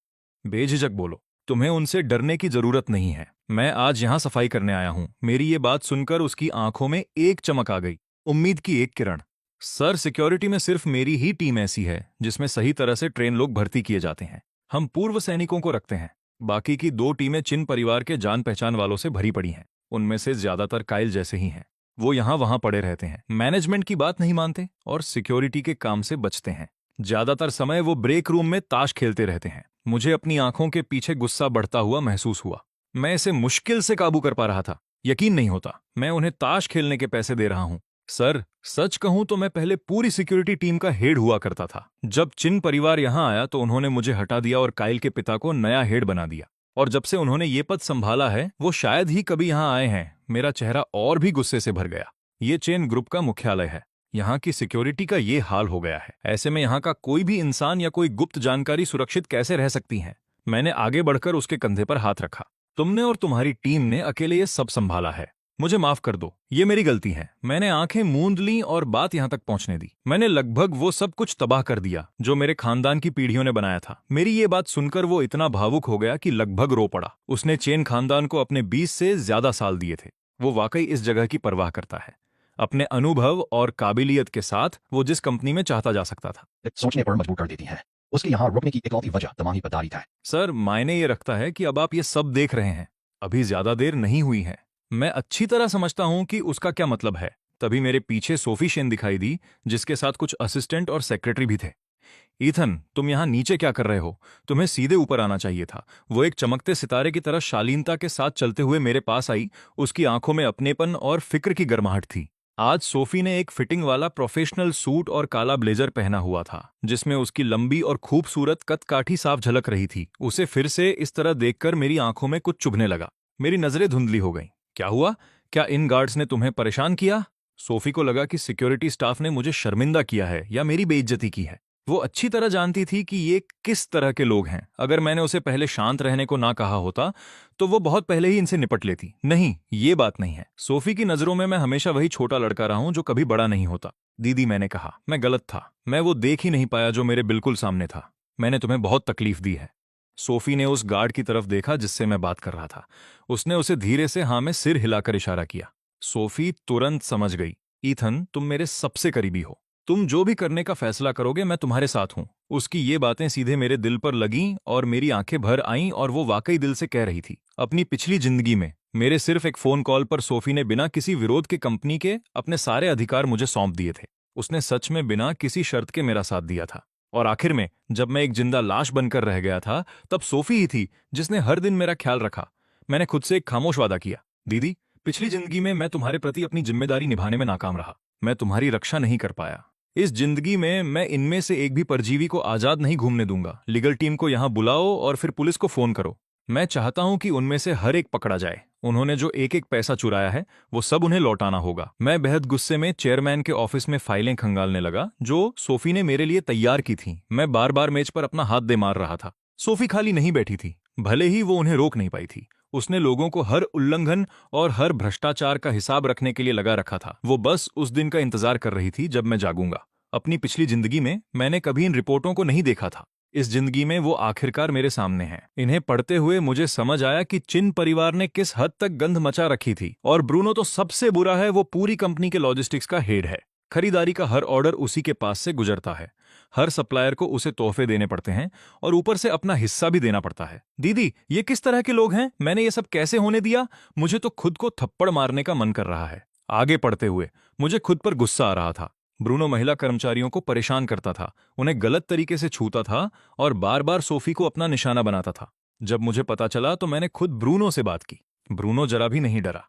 बेझिझक बोलो, तुम्हें उनसे डरने की जरूरत नहीं है। मैं आज यहां सफाई करने आया हूं। मेरी ये बात सुनकर उसकी आंखों में एक चमक आ गई, उम्मीद की एक किरण। सर, सिक्योरिटी में सिर्फ मेरी ही टीम ऐसी है जिसमें सही तरह से ट्रेन लोग भर्ती किए जाते हैं। हम पूर्व सैनिकों को रखते हैं। बाकी की 2 टीमें चिन परिवार के जान पहचान वालों से भरी पड़ी हैं। उनमें से ज्यादातर कायल जैसे ही हैं। वो यहां वहां पड़े रहते हैं, मैनेजमेंट की बात नहीं मानते और सिक्योरिटी के काम से बचते हैं। ज्यादातर समय वो ब्रेक रूम में ताश खेलते रहते हैं। मुझे अपनी आंखों के पीछे गुस्सा बढ़ता हुआ महसूस हुआ। मैं इसे मुश्किल से काबू कर पा रहा था। यकीन नहीं होता, मैं उन्हें ताश खेलने के पैसे दे रहा हूं। सर, सच कहूं तो मैं पहले पूरी सिक्योरिटी टीम का हेड हुआ करता था। जब चिन परिवार यहां आया तो उन्होंने मुझे हटा दिया और कायल के पिता को नया हेड बना दिया। और जब से उन्होंने ये पद संभाला है, वो शायद ही कभी यहां आए हैं। मेरा चेहरा और भी गुस्से से भर गया। ये चेन ग्रुप का मुख्यालय है। यहाँ की सिक्योरिटी का ये हाल हो गया है। ऐसे में यहाँ का कोई भी इंसान या कोई गुप्त जानकारी सुरक्षित कैसे रह सकती है? मैंने आगे बढ़कर उसके कंधे पर हाथ रखा। तुमने और तुम्हारी टीम ने अकेले ये सब संभाला है। मुझे माफ कर दो, ये मेरी गलती है। मैंने आंखें मूंद लीं और बात यहां तक पहुंचने दी। मैंने लगभग वो सब कुछ तबाह कर दिया जो मेरे खानदान की पीढ़ियों ने बनाया था। मेरी ये बात सुनकर वो इतना भावुक हो गया कि लगभग रो पड़ा। उसने चेन खानदान को अपने 20 से ज्यादा साल दिए थे। वो वाकई इस जगह की परवाह करता है। अपने अनुभव और काबिलियत के साथ वो जिस कंपनी में चाहता जा सकता था। सोचने पर मजबूर कर देती है। उसके यहाँ रुकने की इकलौती वजह तमाही पदारी था। सर, मायने ये रखता है कि अब आप ये सब देख रहे हैं। अभी ज्यादा देर नहीं हुई है। मैं अच्छी तरह समझता हूं कि उसका क्या मतलब है। तभी मेरे पीछे सोफी शेन दिखाई दी, जिसके साथ कुछ असिस्टेंट और सेक्रेटरी भी थे। ईथन, तुम यहाँ नीचे क्या कर रहे हो? तुम्हें सीधे ऊपर आना चाहिए था। वो एक चमकते सितारे की तरह शालीनता के साथ चलते हुए मेरे पास आई। उसकी आंखों में अपनेपन और फिक्र की गर्माहट थी। आज सोफी ने एक फिटिंग वाला प्रोफेशनल सूट और काला ब्लेजर पहना हुआ था, जिसमें उसकी लंबी और खूबसूरत कदकाठी साफ झलक रही थी। उसे फिर से इस तरह देखकर मेरी आंखों में कुछ चुभने लगा। मेरी नजरें धुंधली हो गईं। क्या हुआ? क्या इन गार्ड्स ने तुम्हें परेशान किया? सोफी को लगा कि सिक्योरिटी स्टाफ ने मुझे शर्मिंदा किया है या मेरी बेइज्जती की है। वो अच्छी तरह जानती थी कि ये किस तरह के लोग हैं। अगर मैंने उसे पहले शांत रहने को ना कहा होता तो वो बहुत पहले ही इनसे निपट लेती। नहीं, ये बात नहीं है। सोफी की नजरों में मैं हमेशा वही छोटा लड़का रहा हूं जो कभी बड़ा नहीं होता। दीदी, मैंने कहा, मैं गलत था। मैं वो देख ही नहीं पाया जो मेरे बिल्कुल सामने था। मैंने तुम्हें बहुत तकलीफ दी है। सोफी ने उस गार्ड की तरफ देखा जिससे मैं बात कर रहा था। उसने उसे धीरे से हाँ में सिर हिलाकर इशारा किया। सोफी तुरंत समझ गई। ईथन, तुम मेरे सबसे करीबी हो। तुम जो भी करने का फैसला करोगे, मैं तुम्हारे साथ हूं। उसकी ये बातें सीधे मेरे दिल पर लगीं और मेरी आंखें भर आईं और वो वाकई दिल से कह रही थी। अपनी पिछली जिंदगी में मेरे सिर्फ एक फोन कॉल पर सोफी ने बिना किसी विरोध के कंपनी के अपने सारे अधिकार मुझे सौंप दिए थे। उसने सच में बिना किसी शर्त के मेरा साथ दिया था। और आखिर में जब मैं एक जिंदा लाश बनकर रह गया था, तब सोफी ही थी जिसने हर दिन मेरा ख्याल रखा। मैंने खुद से एक खामोश वादा किया। दीदी, पिछली जिंदगी में मैं तुम्हारे प्रति अपनी जिम्मेदारी निभाने में नाकाम रहा। मैं तुम्हारी रक्षा नहीं कर पाया। इस जिंदगी में मैं इनमें से एक भी परजीवी को आजाद नहीं घूमने दूंगा। लीगल टीम को यहां बुलाओ और फिर पुलिस को फोन करो। मैं चाहता हूं कि उनमें से हर एक पकड़ा जाए। उन्होंने जो एक एक पैसा चुराया है वो सब उन्हें लौटाना होगा। मैं बेहद गुस्से में चेयरमैन के ऑफिस में फाइलें खंगालने लगा जो सोफी ने मेरे लिए तैयार की थीं। मैं बार बार मेज पर अपना हाथ दे मार रहा था। सोफी खाली नहीं बैठी थी, भले ही वो उन्हें रोक नहीं पाई थी। उसने लोगों को हर उल्लंघन और हर भ्रष्टाचार का हिसाब रखने के लिए लगा रखा था। वो बस उस दिन का इंतजार कर रही थी जब मैं जागूंगा। अपनी पिछली जिंदगी में मैंने कभी इन रिपोर्टों को नहीं देखा था। इस जिंदगी में वो आखिरकार मेरे सामने हैं। इन्हें पढ़ते हुए मुझे समझ आया कि चिन परिवार ने किस हद तक गंध मचा रखी थी। और ब्रूनो तो सबसे बुरा है। वो पूरी कंपनी के लॉजिस्टिक्स का हेड है। खरीदारी का हर ऑर्डर उसी के पास से गुजरता है। हर सप्लायर को उसे तोहफे देने पड़ते हैं और ऊपर से अपना हिस्सा भी देना पड़ता है। दीदी, ये किस तरह के लोग हैं? मैंने ये सब कैसे होने दिया? मुझे तो खुद को थप्पड़ मारने का मन कर रहा है। आगे पढ़ते हुए मुझे खुद पर गुस्सा आ रहा था। ब्रूनो महिला कर्मचारियों को परेशान करता था, उन्हें गलत तरीके से छूता था और बार बार सोफी को अपना निशाना बनाता था। जब मुझे पता चला तो मैंने खुद ब्रूनो से बात की। ब्रूनो जरा भी नहीं डरा।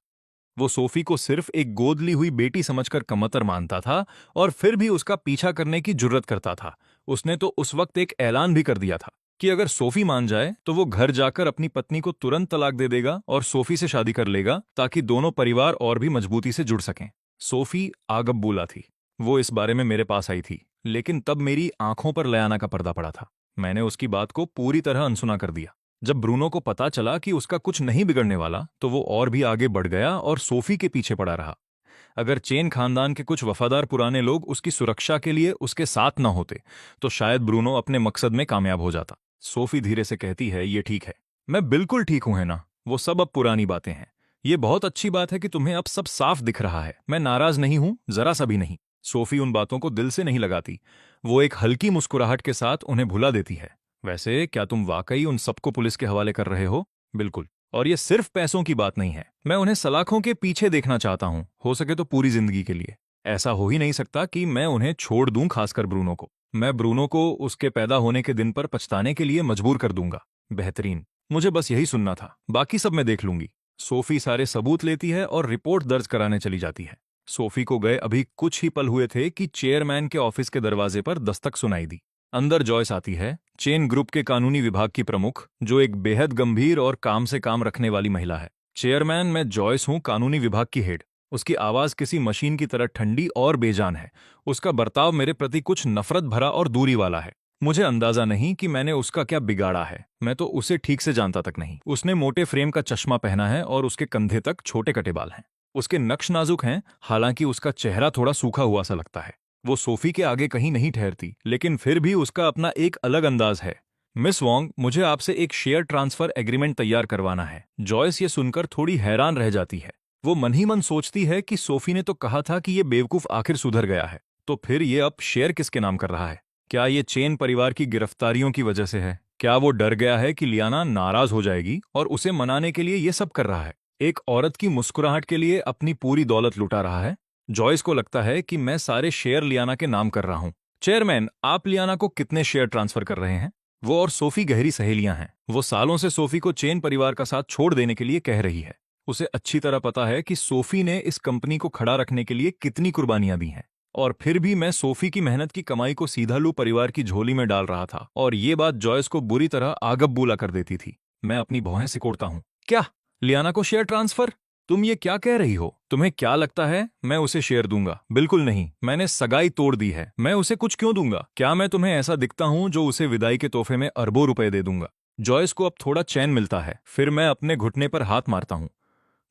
वो सोफी को सिर्फ एक गोद ली हुई बेटी समझकर कमतर मानता था और फिर भी उसका पीछा करने की जुर्रत करता था। उसने तो उस वक्त एक ऐलान भी कर दिया था। कि अगर सोफी मान जाए तो वो घर जाकर अपनी पत्नी को तुरंत तलाक दे देगा और सोफी से शादी कर लेगा ताकि दोनों परिवार और भी मजबूती से जुड़ सकें। सोफी आगबबूला थी। वो इस बारे में मेरे पास आई थी, लेकिन तब मेरी आंखों पर लयाना का पर्दा पड़ा था। मैंने उसकी बात को पूरी तरह अनसुना कर दिया। जब ब्रूनो को पता चला कि उसका कुछ नहीं बिगड़ने वाला, तो वो और भी आगे बढ़ गया और सोफी के पीछे पड़ा रहा। अगर चेन खानदान के कुछ वफादार पुराने लोग उसकी सुरक्षा के लिए उसके साथ न होते, तो शायद ब्रूनो अपने मकसद में कामयाब हो जाता। सोफी धीरे से कहती है, ये ठीक है। मैं बिल्कुल ठीक हूं, है ना? वो सब अब पुरानी बातें हैं। ये बहुत अच्छी बात है कि तुम्हें अब सब साफ दिख रहा है। मैं नाराज नहीं हूं, जरा सा भी नहीं। सोफी उन बातों को दिल से नहीं लगाती। वो एक हल्की मुस्कुराहट के साथ उन्हें भुला देती है। वैसे क्या तुम वाकई उन सबको पुलिस के हवाले कर रहे हो? बिल्कुल। और ये सिर्फ पैसों की बात नहीं है। मैं उन्हें सलाखों के पीछे देखना चाहता हूं, हो सके तो पूरी जिंदगी के लिए। ऐसा हो ही नहीं सकता कि मैं उन्हें छोड़ दूं, खासकर ब्रूनो को। मैं ब्रूनो को उसके पैदा होने के दिन पर पछताने के लिए मजबूर कर दूंगा। बेहतरीन। मुझे बस यही सुनना था, बाकी सब मैं देख लूंगी। सोफी सारे सबूत लेती है और रिपोर्ट दर्ज कराने चली जाती है। सोफी को गए अभी कुछ ही पल हुए थे कि चेयरमैन के ऑफिस के दरवाजे पर दस्तक सुनाई दी। अंदर जॉयस आती है, चेन ग्रुप के कानूनी विभाग की प्रमुख, जो एक बेहद गंभीर और काम से काम रखने वाली महिला है। चेयरमैन, मैं जॉयस हूं, कानूनी विभाग की हेड। उसकी आवाज किसी मशीन की तरह ठंडी और बेजान है। उसका बर्ताव मेरे प्रति कुछ नफरत भरा और दूरी वाला है। मुझे अंदाजा नहीं कि मैंने उसका क्या बिगाड़ा है। मैं तो उसे ठीक से जानता तक नहीं। उसने मोटे फ्रेम का चश्मा पहना है और उसके कंधे तक छोटे कटे बाल हैं। उसके नक्श नाजुक हैं, हालांकि उसका चेहरा थोड़ा सूखा हुआ सा लगता है। वो सोफी के आगे कहीं नहीं ठहरती, लेकिन फिर भी उसका अपना एक अलग अंदाज है। मिस वॉन्ग, मुझे आपसे एक शेयर ट्रांसफर एग्रीमेंट तैयार करवाना है। जॉयस ये सुनकर थोड़ी हैरान रह जाती है। वो मन ही मन सोचती है कि सोफी ने तो कहा था कि ये बेवकूफ आखिर सुधर गया है, तो फिर ये अब शेयर किसके नाम कर रहा है? क्या ये चेन परिवार की गिरफ्तारियों की वजह से है? क्या वो डर गया है कि लियाना नाराज हो जाएगी और उसे मनाने के लिए ये सब कर रहा है? एक औरत की मुस्कुराहट के लिए अपनी पूरी दौलत लुटा रहा है। जॉयस को लगता है कि मैं सारे शेयर लियाना के नाम कर रहा हूं। चेयरमैन, आप लियाना को कितने शेयर ट्रांसफर कर रहे हैं? वो और सोफी गहरी सहेलियां हैं। वो सालों से सोफी को चेन परिवार का साथ छोड़ देने के लिए कह रही है। उसे अच्छी तरह पता है कि सोफी ने इस कंपनी को खड़ा रखने के लिए कितनी कुर्बानियां दी हैं। और फिर भी मैं सोफी की मेहनत की कमाई को सीधा लू परिवार की झोली में डाल रहा था, और ये बात जॉयस को बुरी तरह आगबबूला कर देती थी। मैं अपनी भौहें सिकोड़ता हूं। क्या? लियाना को शेयर ट्रांसफर? तुम ये क्या कह रही हो? तुम्हें क्या लगता है मैं उसे शेयर दूंगा? बिल्कुल नहीं। मैंने सगाई तोड़ दी है। मैं उसे कुछ क्यों दूंगा? क्या मैं तुम्हें ऐसा दिखता हूं जो उसे विदाई के तोहफे में अरबों रुपए दे दूंगा? जॉयस को अब थोड़ा चैन मिलता है। फिर मैं अपने घुटने पर हाथ मारता हूं।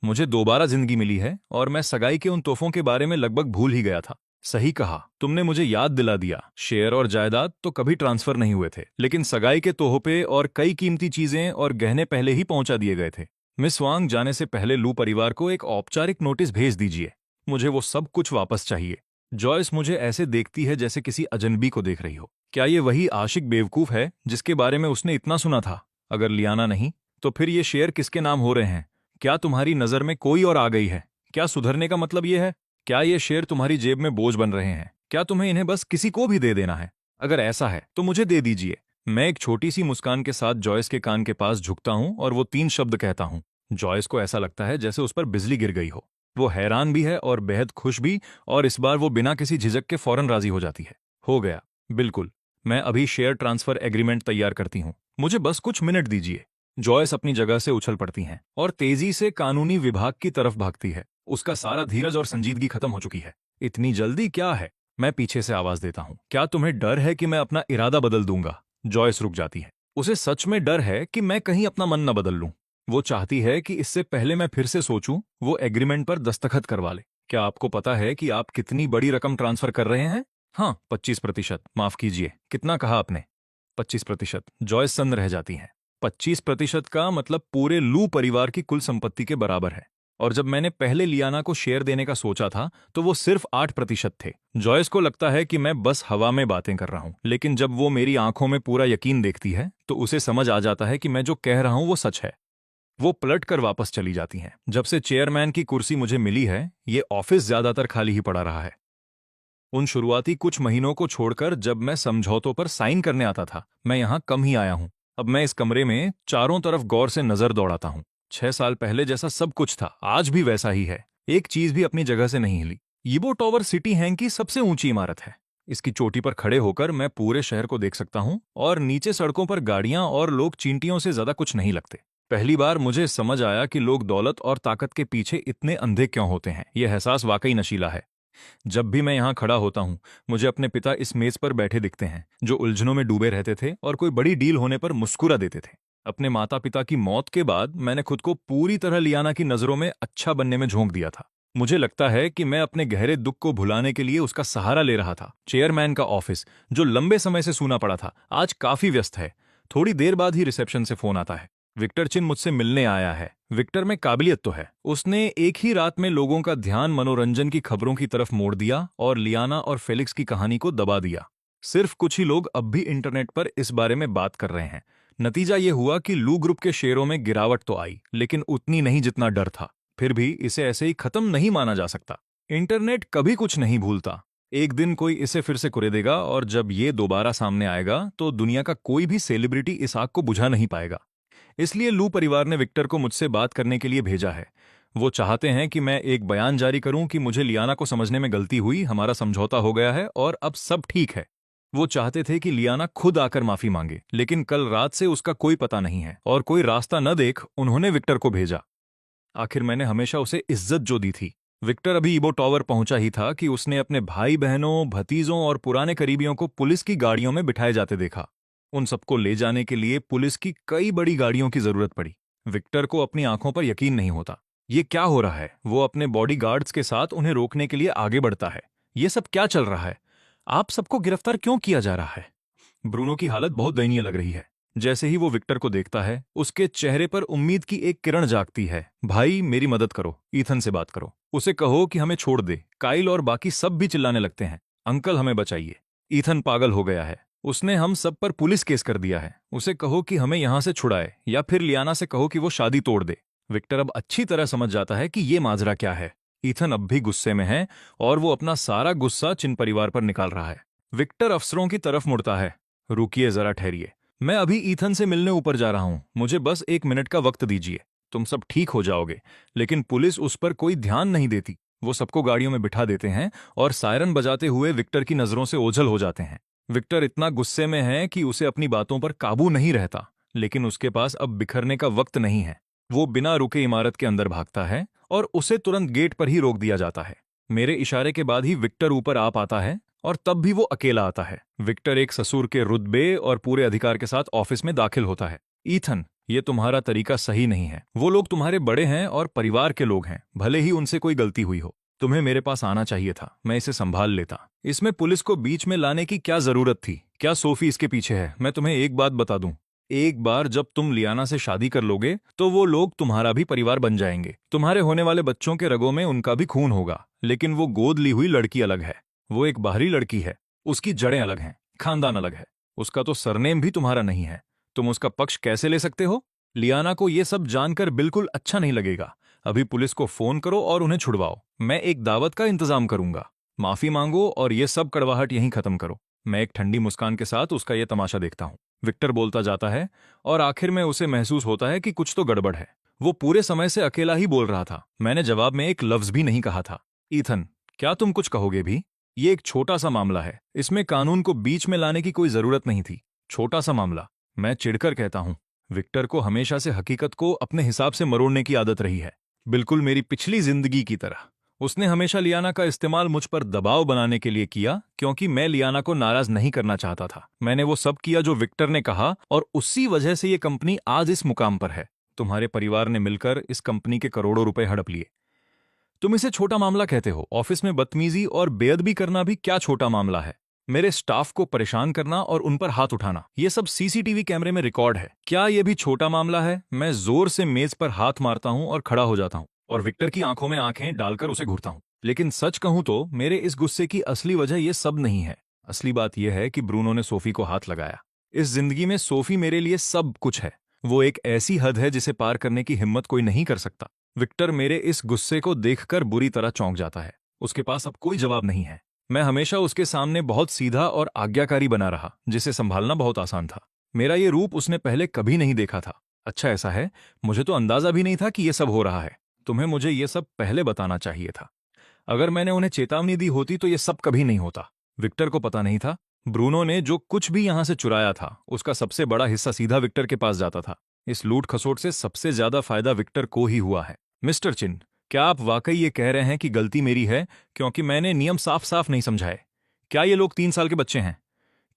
मुझे दोबारा जिंदगी मिली है और मैं सगाई के उन तोहफों के बारे में लगभग भूल ही गया था। सही कहा, तुमने मुझे याद दिला दिया। शेयर और जायदाद तो कभी ट्रांसफर नहीं हुए थे, लेकिन सगाई के तोहफे और कई कीमती चीजें और गहने पहले ही पहुंचा दिए गए थे। मिस वांग, जाने से पहले लू परिवार को एक औपचारिक नोटिस भेज दीजिए। मुझे वो सब कुछ वापस चाहिए। जॉयस मुझे ऐसे देखती है जैसे किसी अजनबी को देख रही हो। क्या ये वही आशिक बेवकूफ है जिसके बारे में उसने इतना सुना था? अगर लियाना नहीं, तो फिर ये शेयर किसके नाम हो रहे हैं? क्या तुम्हारी नजर में कोई और आ गई है? क्या सुधरने का मतलब ये है? क्या ये शेयर तुम्हारी जेब में बोझ बन रहे हैं? क्या तुम्हें इन्हें बस किसी को भी दे देना है? अगर ऐसा है तो मुझे दे दीजिए। मैं एक छोटी सी मुस्कान के साथ जॉयस के कान के पास झुकता हूं और वो 3 शब्द कहता हूं। जॉयस को ऐसा लगता है जैसे उस पर बिजली गिर गई हो। वो हैरान भी है और बेहद खुश भी, और इस बार वो बिना किसी झिझक के फौरन राजी हो जाती है। हो गया। बिल्कुल। मैं अभी शेयर ट्रांसफर एग्रीमेंट तैयार करती हूँ। मुझे बस कुछ मिनट दीजिए। जॉयस अपनी जगह से उछल पड़ती हैं और तेजी से कानूनी विभाग की तरफ भागती है। उसका सारा धीरज और संजीदगी खत्म हो चुकी है। इतनी जल्दी क्या है? मैं पीछे से आवाज देता हूं। क्या तुम्हें डर है कि मैं अपना इरादा बदल दूंगा? जॉयस रुक जाती है। उसे सच में डर है कि मैं कहीं अपना मन न बदल लूं। वो चाहती है कि इससे पहले मैं फिर से सोचूं, वो एग्रीमेंट पर दस्तखत करवा ले। क्या आपको पता है कि आप कितनी बड़ी रकम ट्रांसफर कर रहे हैं? हाँ, 25%। माफ कीजिए, कितना कहा आपने? 25%। जॉयस सन्न रह जाती है। 25% का मतलब पूरे लू परिवार की कुल संपत्ति के बराबर है। और जब मैंने पहले लियाना को शेयर देने का सोचा था तो वो सिर्फ 8% थे। जॉयस को लगता है कि मैं बस हवा में बातें कर रहा हूं, लेकिन जब वो मेरी आंखों में पूरा यकीन देखती है तो उसे समझ आ जाता है कि मैं जो कह रहा हूं वो सच है। वो पलट कर वापस चली जाती हैं। जब से चेयरमैन की कुर्सी मुझे मिली है, ये ऑफिस ज्यादातर खाली ही पड़ा रहा है। उन शुरुआती कुछ महीनों को छोड़कर जब मैं समझौतों पर साइन करने आता था, मैं यहाँ कम ही आया हूँ। अब मैं इस कमरे में चारों तरफ गौर से नजर दौड़ाता हूँ। 6 साल पहले जैसा सब कुछ था, आज भी वैसा ही है। एक चीज भी अपनी जगह से नहीं हिली। यीबो टॉवर सिटी हैंग की सबसे ऊंची इमारत है। इसकी चोटी पर खड़े होकर मैं पूरे शहर को देख सकता हूँ और नीचे सड़कों पर गाड़ियां और लोग चींटियों से ज्यादा कुछ नहीं लगते। पहली बार मुझे समझ आया कि लोग दौलत और ताकत के पीछे इतने अंधे क्यों होते हैं। यह एहसास वाकई नशीला है। जब भी मैं यहाँ खड़ा होता हूँ, मुझे अपने पिता इस मेज पर बैठे दिखते हैं, जो उलझनों में डूबे रहते थे और कोई बड़ी डील होने पर मुस्कुरा देते थे। अपने माता पिता की मौत के बाद मैंने खुद को पूरी तरह लियाना की नजरों में अच्छा बनने में झोंक दिया था। मुझे लगता है कि मैं अपने गहरे दुख को भुलाने के लिए उसका सहारा ले रहा था। चेयरमैन का ऑफिस, जो लंबे समय से सूना पड़ा था, आज काफी व्यस्त है। थोड़ी देर बाद ही रिसेप्शन से फोन आता है। विक्टर चिन मुझसे मिलने आया है। विक्टर में काबिलियत तो है। उसने एक ही रात में लोगों का ध्यान मनोरंजन की खबरों की तरफ मोड़ दिया और लियाना और फेलिक्स की कहानी को दबा दिया। सिर्फ कुछ ही लोग अब भी इंटरनेट पर इस बारे में बात कर रहे हैं। नतीजा ये हुआ कि लू ग्रुप के शेयरों में गिरावट तो आई, लेकिन उतनी नहीं जितना डर था। फिर भी इसे ऐसे ही खत्म नहीं माना जा सकता। इंटरनेट कभी कुछ नहीं भूलता। एक दिन कोई इसे फिर से कुरेदेगा और जब ये दोबारा सामने आएगा तो दुनिया का कोई भी सेलिब्रिटी इस आग को बुझा नहीं पाएगा। इसलिए लू परिवार ने विक्टर को मुझसे बात करने के लिए भेजा है। वो चाहते हैं कि मैं एक बयान जारी करूं कि मुझे लियाना को समझने में गलती हुई, हमारा समझौता हो गया है और अब सब ठीक है। वो चाहते थे कि लियाना खुद आकर माफी मांगे, लेकिन कल रात से उसका कोई पता नहीं है और कोई रास्ता न देख उन्होंने विक्टर को भेजा। आखिर मैंने हमेशा उसे इज्जत जो दी थी। विक्टर अभी इबो टावर पहुंचा ही था कि उसने अपने भाई बहनों, भतीजों और पुराने करीबियों को पुलिस की गाड़ियों में बिठाए जाते देखा। उन सबको ले जाने के लिए पुलिस की कई बड़ी गाड़ियों की जरूरत पड़ी। विक्टर को अपनी आंखों पर यकीन नहीं होता। ये क्या हो रहा है? वो अपने बॉडीगार्ड्स के साथ उन्हें रोकने के लिए आगे बढ़ता है। ये सब क्या चल रहा है? आप सबको गिरफ्तार क्यों किया जा रहा है? ब्रूनो की हालत बहुत दयनीय लग रही है। जैसे ही वो विक्टर को देखता है, उसके चेहरे पर उम्मीद की एक किरण जागती है। भाई, मेरी मदद करो, ईथन से बात करो, उसे कहो कि हमें छोड़ दे। काइल और बाकी सब भी चिल्लाने लगते हैं, अंकल हमें बचाइए, ईथन पागल हो गया है, उसने हम सब पर पुलिस केस कर दिया है। उसे कहो कि हमें यहां से छुड़ाए, या फिर लियाना से कहो कि वो शादी तोड़ दे। विक्टर अब अच्छी तरह समझ जाता है कि ये माजरा क्या है। ईथन अब भी गुस्से में है और वो अपना सारा गुस्सा चिन परिवार पर निकाल रहा है। विक्टर अफसरों की तरफ मुड़ता है। रुकिए, जरा ठहरिए, मैं अभी ईथन से मिलने ऊपर जा रहा हूं, मुझे बस 1 मिनट का वक्त दीजिए। तुम सब ठीक हो जाओगे। लेकिन पुलिस उस पर कोई ध्यान नहीं देती। वो सबको गाड़ियों में बिठा देते हैं और सायरन बजाते हुए विक्टर की नजरों से ओझल हो जाते हैं। विक्टर इतना गुस्से में है कि उसे अपनी बातों पर काबू नहीं रहता, लेकिन उसके पास अब बिखरने का वक्त नहीं है। वो बिना रुके इमारत के अंदर भागता है और उसे तुरंत गेट पर ही रोक दिया जाता है। मेरे इशारे के बाद ही विक्टर ऊपर आ पाता है और तब भी वो अकेला आता है। विक्टर एक ससुर के रुतबे और पूरे अधिकार के साथ ऑफिस में दाखिल होता है। ईथन, ये तुम्हारा तरीका सही नहीं है। वो लोग तुम्हारे बड़े हैं और परिवार के लोग हैं, भले ही उनसे कोई गलती हुई हो। तुम्हें मेरे पास आना चाहिए था, मैं इसे संभाल लेता। इसमें पुलिस को बीच में लाने की क्या जरूरत थी? क्या सोफी इसके पीछे है? मैं तुम्हें एक बात बता दूं, एक बार जब तुम लियाना से शादी कर लोगे तो वो लोग तुम्हारा भी परिवार बन जाएंगे। तुम्हारे होने वाले बच्चों के रगों में उनका भी खून होगा, लेकिन वो गोद ली हुई लड़की अलग है। वो एक बाहरी लड़की है, उसकी जड़ें अलग हैं, खानदान अलग है। उसका तो सरनेम भी तुम्हारा नहीं है। तुम उसका पक्ष कैसे ले सकते हो? लियाना को ये सब जानकर बिल्कुल अच्छा नहीं लगेगा। अभी पुलिस को फोन करो और उन्हें छुड़वाओ। मैं एक दावत का इंतजाम करूंगा। माफी मांगो और ये सब कड़वाहट यहीं खत्म करो। मैं एक ठंडी मुस्कान के साथ उसका ये तमाशा देखता हूं। विक्टर बोलता जाता है और आखिर में उसे महसूस होता है कि कुछ तो गड़बड़ है। वो पूरे समय से अकेला ही बोल रहा था। मैंने जवाब में एक लफ्ज भी नहीं कहा था। ईथन, क्या तुम कुछ कहोगे भी? ये एक छोटा सा मामला है, इसमें कानून को बीच में लाने की कोई जरूरत नहीं थी। छोटा सा मामला, मैं चिढ़कर कहता हूं। विक्टर को हमेशा से हकीकत को अपने हिसाब से मरोड़ने की आदत रही है, बिल्कुल मेरी पिछली जिंदगी की तरह। उसने हमेशा लियाना का इस्तेमाल मुझ पर दबाव बनाने के लिए किया, क्योंकि मैं लियाना को नाराज नहीं करना चाहता था। मैंने वो सब किया जो विक्टर ने कहा और उसी वजह से ये कंपनी आज इस मुकाम पर है। तुम्हारे परिवार ने मिलकर इस कंपनी के करोड़ों रुपए हड़प लिए। तुम इसे छोटा मामला कहते हो। ऑफिस में बदतमीजी और बेअदबी करना भी क्या छोटा मामला है? मेरे स्टाफ को परेशान करना और उन पर हाथ उठाना, ये सब सीसीटीवी कैमरे में रिकॉर्ड है। क्या ये भी छोटा मामला है? मैं जोर से मेज पर हाथ मारता हूं और खड़ा हो जाता हूं और विक्टर की आंखों में आंखें डालकर उसे घूरता हूं। लेकिन सच कहूं तो मेरे इस गुस्से की असली वजह ये सब नहीं है। असली बात यह है कि ब्रूनो ने सोफी को हाथ लगाया। इस जिंदगी में सोफी मेरे लिए सब कुछ है। वो एक ऐसी हद है जिसे पार करने की हिम्मत कोई नहीं कर सकता। विक्टर मेरे इस गुस्से को देखकर बुरी तरह चौंक जाता है। उसके पास अब कोई जवाब नहीं है। मैं हमेशा उसके सामने बहुत सीधा और आज्ञाकारी बना रहा, जिसे संभालना बहुत आसान था। मेरा ये रूप उसने पहले कभी नहीं देखा था। अच्छा ऐसा है, मुझे तो अंदाजा भी नहीं था कि ये सब हो रहा है। तुम्हें मुझे ये सब पहले बताना चाहिए था। अगर मैंने उन्हें चेतावनी दी होती तो ये सब कभी नहीं होता। विक्टर को पता नहीं था ब्रूनो ने जो कुछ भी यहां से चुराया था उसका सबसे बड़ा हिस्सा सीधा विक्टर के पास जाता था। इस लूट खसोट से सबसे ज्यादा फायदा विक्टर को ही हुआ है। मिस्टर चिन, क्या आप वाकई ये कह रहे हैं कि गलती मेरी है क्योंकि मैंने नियम साफ साफ नहीं समझाए? क्या ये लोग 3 साल के बच्चे हैं?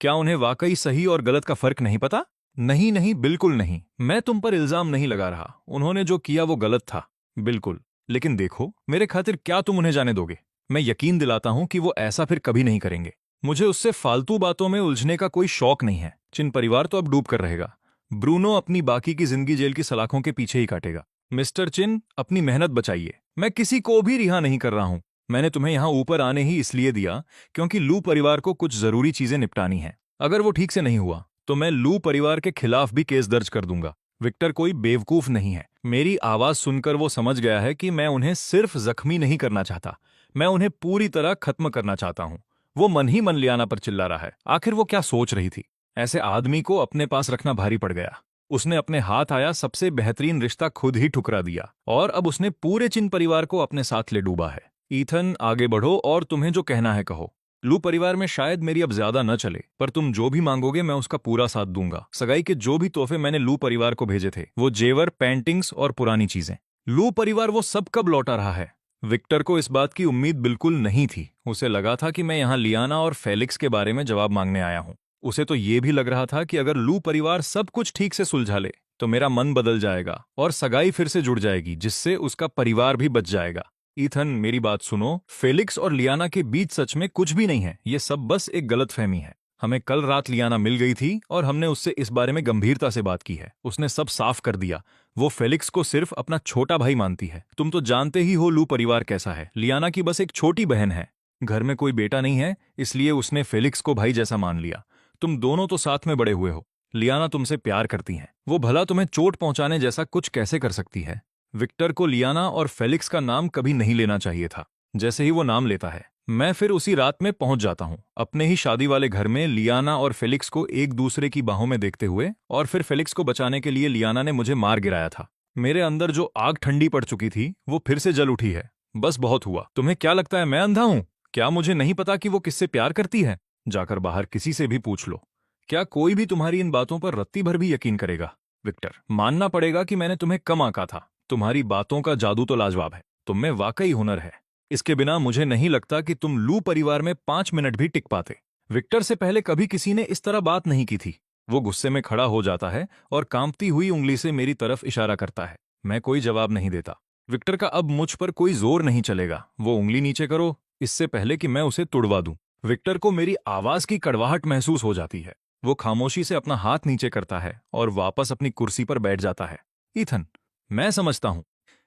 क्या उन्हें वाकई सही और गलत का फर्क नहीं पता? नहीं नहीं, बिल्कुल नहीं। मैं तुम पर इल्जाम नहीं लगा रहा। उन्होंने जो किया वो गलत था, बिल्कुल। लेकिन देखो, मेरे खातिर क्या तुम उन्हें जाने दोगे? मैं यकीन दिलाता हूं कि वो ऐसा फिर कभी नहीं करेंगे। मुझे उससे फालतू बातों में उलझने का कोई शौक नहीं है। चिन परिवार तो अब डूब कर रहेगा। ब्रूनो अपनी बाकी की जिंदगी जेल की सलाखों के पीछे ही काटेगा। मिस्टर चिन, अपनी मेहनत बचाइए। मैं किसी को भी रिहा नहीं कर रहा हूं। मैंने तुम्हें यहां ऊपर आने ही इसलिए दिया क्योंकि लू परिवार को कुछ जरूरी चीजें निपटानी है। अगर वो ठीक से नहीं हुआ तो मैं लू परिवार के खिलाफ भी केस दर्ज कर दूंगा। विक्टर कोई बेवकूफ नहीं है। मेरी आवाज सुनकर वो समझ गया है कि मैं उन्हें सिर्फ जख्मी नहीं करना चाहता, मैं उन्हें पूरी तरह खत्म करना चाहता हूं। वो मन ही मन लियाना पर चिल्ला रहा है। आखिर वो क्या सोच रही थी? ऐसे आदमी को अपने पास रखना भारी पड़ गया। उसने अपने हाथ आया सबसे बेहतरीन रिश्ता खुद ही ठुकरा दिया और अब उसने पूरे चिन परिवार को अपने साथ ले डूबा है। ईथन, आगे बढ़ो और तुम्हें जो कहना है कहो। लू परिवार में शायद मेरी अब ज्यादा न चले, पर तुम जो भी मांगोगे मैं उसका पूरा साथ दूंगा। सगाई के जो भी तोहफे मैंने लू परिवार को भेजे थे, वो जेवर, पेंटिंग्स और पुरानी चीजें, लू परिवार वो सब कब लौटा रहा है? विक्टर को इस बात की उम्मीद बिल्कुल नहीं थी। उसे लगा था कि मैं यहाँ लियाना और फेलिक्स के बारे में जवाब मांगने आया हूँ। उसे तो ये भी लग रहा था कि अगर लू परिवार सब कुछ ठीक से सुलझा ले तो मेरा मन बदल जाएगा और सगाई फिर से जुड़ जाएगी, जिससे उसका परिवार भी बच जाएगा। ईथन, मेरी बात सुनो। फेलिक्स और लियाना के बीच सच में कुछ भी नहीं है। ये सब बस एक गलतफहमी है। हमें कल रात लियाना मिल गई थी और हमने उससे इस बारे में गंभीरता से बात की है। उसने सब साफ कर दिया। वो फेलिक्स को सिर्फ अपना छोटा भाई मानती है। तुम तो जानते ही हो लू परिवार कैसा है। लियाना की बस एक छोटी बहन है। घर में कोई बेटा नहीं है, इसलिए उसने फेलिक्स को भाई जैसा मान लिया। तुम दोनों तो साथ में बड़े हुए हो। लियाना तुमसे प्यार करती है। वो भला तुम्हें चोट पहुंचाने जैसा कुछ कैसे कर सकती है? विक्टर को लियाना और फेलिक्स का नाम कभी नहीं लेना चाहिए था। जैसे ही वो नाम लेता है, मैं फिर उसी रात में पहुंच जाता हूं अपने ही शादी वाले घर में, लियाना और फेलिक्स को एक दूसरे की बाहों में देखते हुए। और फिर फेलिक्स को बचाने के लिए लियाना ने मुझे मार गिराया था। मेरे अंदर जो आग ठंडी पड़ चुकी थी वो फिर से जल उठी है। बस बहुत हुआ। तुम्हें क्या लगता है मैं अंधा हूं? क्या मुझे नहीं पता कि वो किससे प्यार करती है? जाकर बाहर किसी से भी पूछ लो। क्या कोई भी तुम्हारी इन बातों पर रत्ती भर भी यकीन करेगा? विक्टर, मानना पड़ेगा कि मैंने तुम्हें कम आंका था। तुम्हारी बातों का जादू तो लाजवाब है। तुम में वाकई हुनर है। इसके बिना मुझे नहीं लगता कि तुम लू परिवार में 5 मिनट भी टिक पाते। विक्टर से पहले कभी किसी ने इस तरह बात नहीं की थी। वो गुस्से में खड़ा हो जाता है और कांपती हुई उंगली से मेरी तरफ इशारा करता है। मैं कोई जवाब नहीं देता। विक्टर का अब मुझ पर कोई जोर नहीं चलेगा। वो उंगली नीचे करो, इससे पहले कि मैं उसे तुड़वा दूं। विक्टर को मेरी आवाज की कड़वाहट महसूस हो जाती है। वो खामोशी से अपना हाथ नीचे करता है और वापस अपनी कुर्सी पर बैठ जाता है। ईथन, मैं समझता हूं,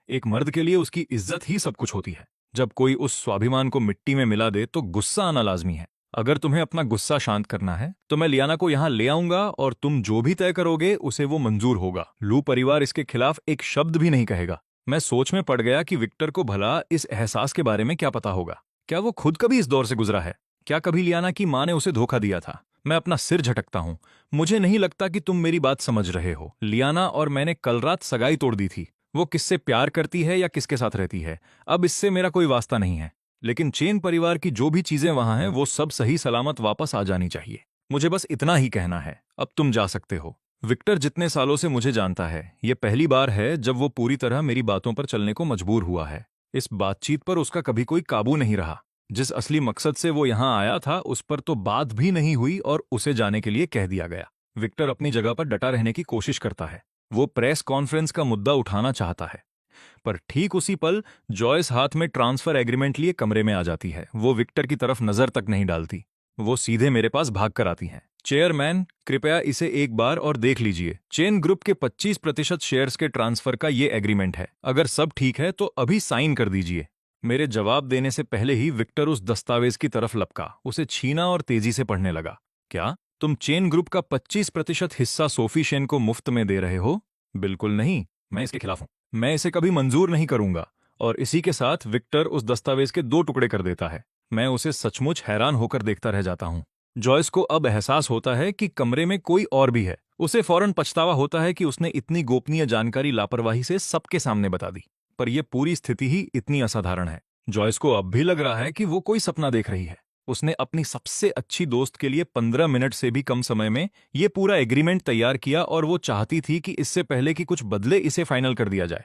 एक मर्द के लिए उसकी इज्जत ही सब कुछ होती है। जब कोई उस स्वाभिमान को मिट्टी में मिला दे तो गुस्सा आना लाजमी है। अगर तुम्हें अपना गुस्सा शांत करना है तो मैं लियाना को यहां ले आऊंगा और तुम जो भी तय करोगे उसे वो मंजूर होगा। लू परिवार इसके खिलाफ एक शब्द भी नहीं कहेगा। मैं सोच में पड़ गया कि विक्टर को भला इस एहसास के बारे में क्या पता होगा। क्या वो खुद कभी इस दौर से गुजरा है? क्या कभी लियाना की मां ने उसे धोखा दिया था? मैं अपना सिर झटकता हूं। मुझे नहीं लगता कि तुम मेरी बात समझ रहे हो। लियाना और मैंने कल रात सगाई तोड़ दी थी। वो किससे प्यार करती है या किसके साथ रहती है, अब इससे मेरा कोई वास्ता नहीं है। लेकिन चेन परिवार की जो भी चीजें वहां हैं वो सब सही सलामत वापस आ जानी चाहिए। मुझे बस इतना ही कहना है। अब तुम जा सकते हो। विक्टर जितने सालों से मुझे जानता है, ये पहली बार है जब वो पूरी तरह मेरी बातों पर चलने को मजबूर हुआ है। इस बातचीत पर उसका कभी कोई काबू नहीं रहा। जिस असली मकसद से वो यहां आया था उस पर तो बात भी नहीं हुई और उसे जाने के लिए कह दिया गया। विक्टर अपनी जगह पर डटा रहने की कोशिश करता है। वो प्रेस कॉन्फ्रेंस का मुद्दा उठाना चाहता है, पर ठीक उसी पल जॉयस हाथ में ट्रांसफर एग्रीमेंट लिए कमरे में आ जाती है। वो विक्टर की तरफ नजर तक नहीं डालती। वो सीधे मेरे पास भाग कर आती हैं। चेयरमैन, कृपया इसे एक बार और देख लीजिए। चेन ग्रुप के 25% शेयर्स के ट्रांसफर का ये एग्रीमेंट है। अगर सब ठीक है तो अभी साइन कर दीजिए। मेरे जवाब देने से पहले ही विक्टर उस दस्तावेज की तरफ लपका, उसे छीना और तेजी से पढ़ने लगा। क्या तुम चेन ग्रुप का 25% हिस्सा सोफी शेन को मुफ्त में दे रहे हो? बिल्कुल नहीं, मैं इसके खिलाफ हूं। मैं इसे कभी मंजूर नहीं करूंगा। और इसी के साथ विक्टर उस दस्तावेज के 2 टुकड़े कर देता है। मैं उसे सचमुच हैरान होकर देखता रह जाता हूं। जॉयस को अब एहसास होता है कि कमरे में कोई और भी है। उसे फौरन पछतावा होता है कि उसने इतनी गोपनीय जानकारी लापरवाही से सबके सामने बता दी। पर यह पूरी स्थिति ही इतनी असाधारण है। जॉयस को अब भी लग रहा है कि वो कोई सपना देख रही है। उसने अपनी सबसे अच्छी दोस्त के लिए 15 मिनट से भी कम समय में ये पूरा एग्रीमेंट तैयार किया और वो चाहती थी कि इससे पहले कि कुछ बदले इसे फाइनल कर दिया जाए।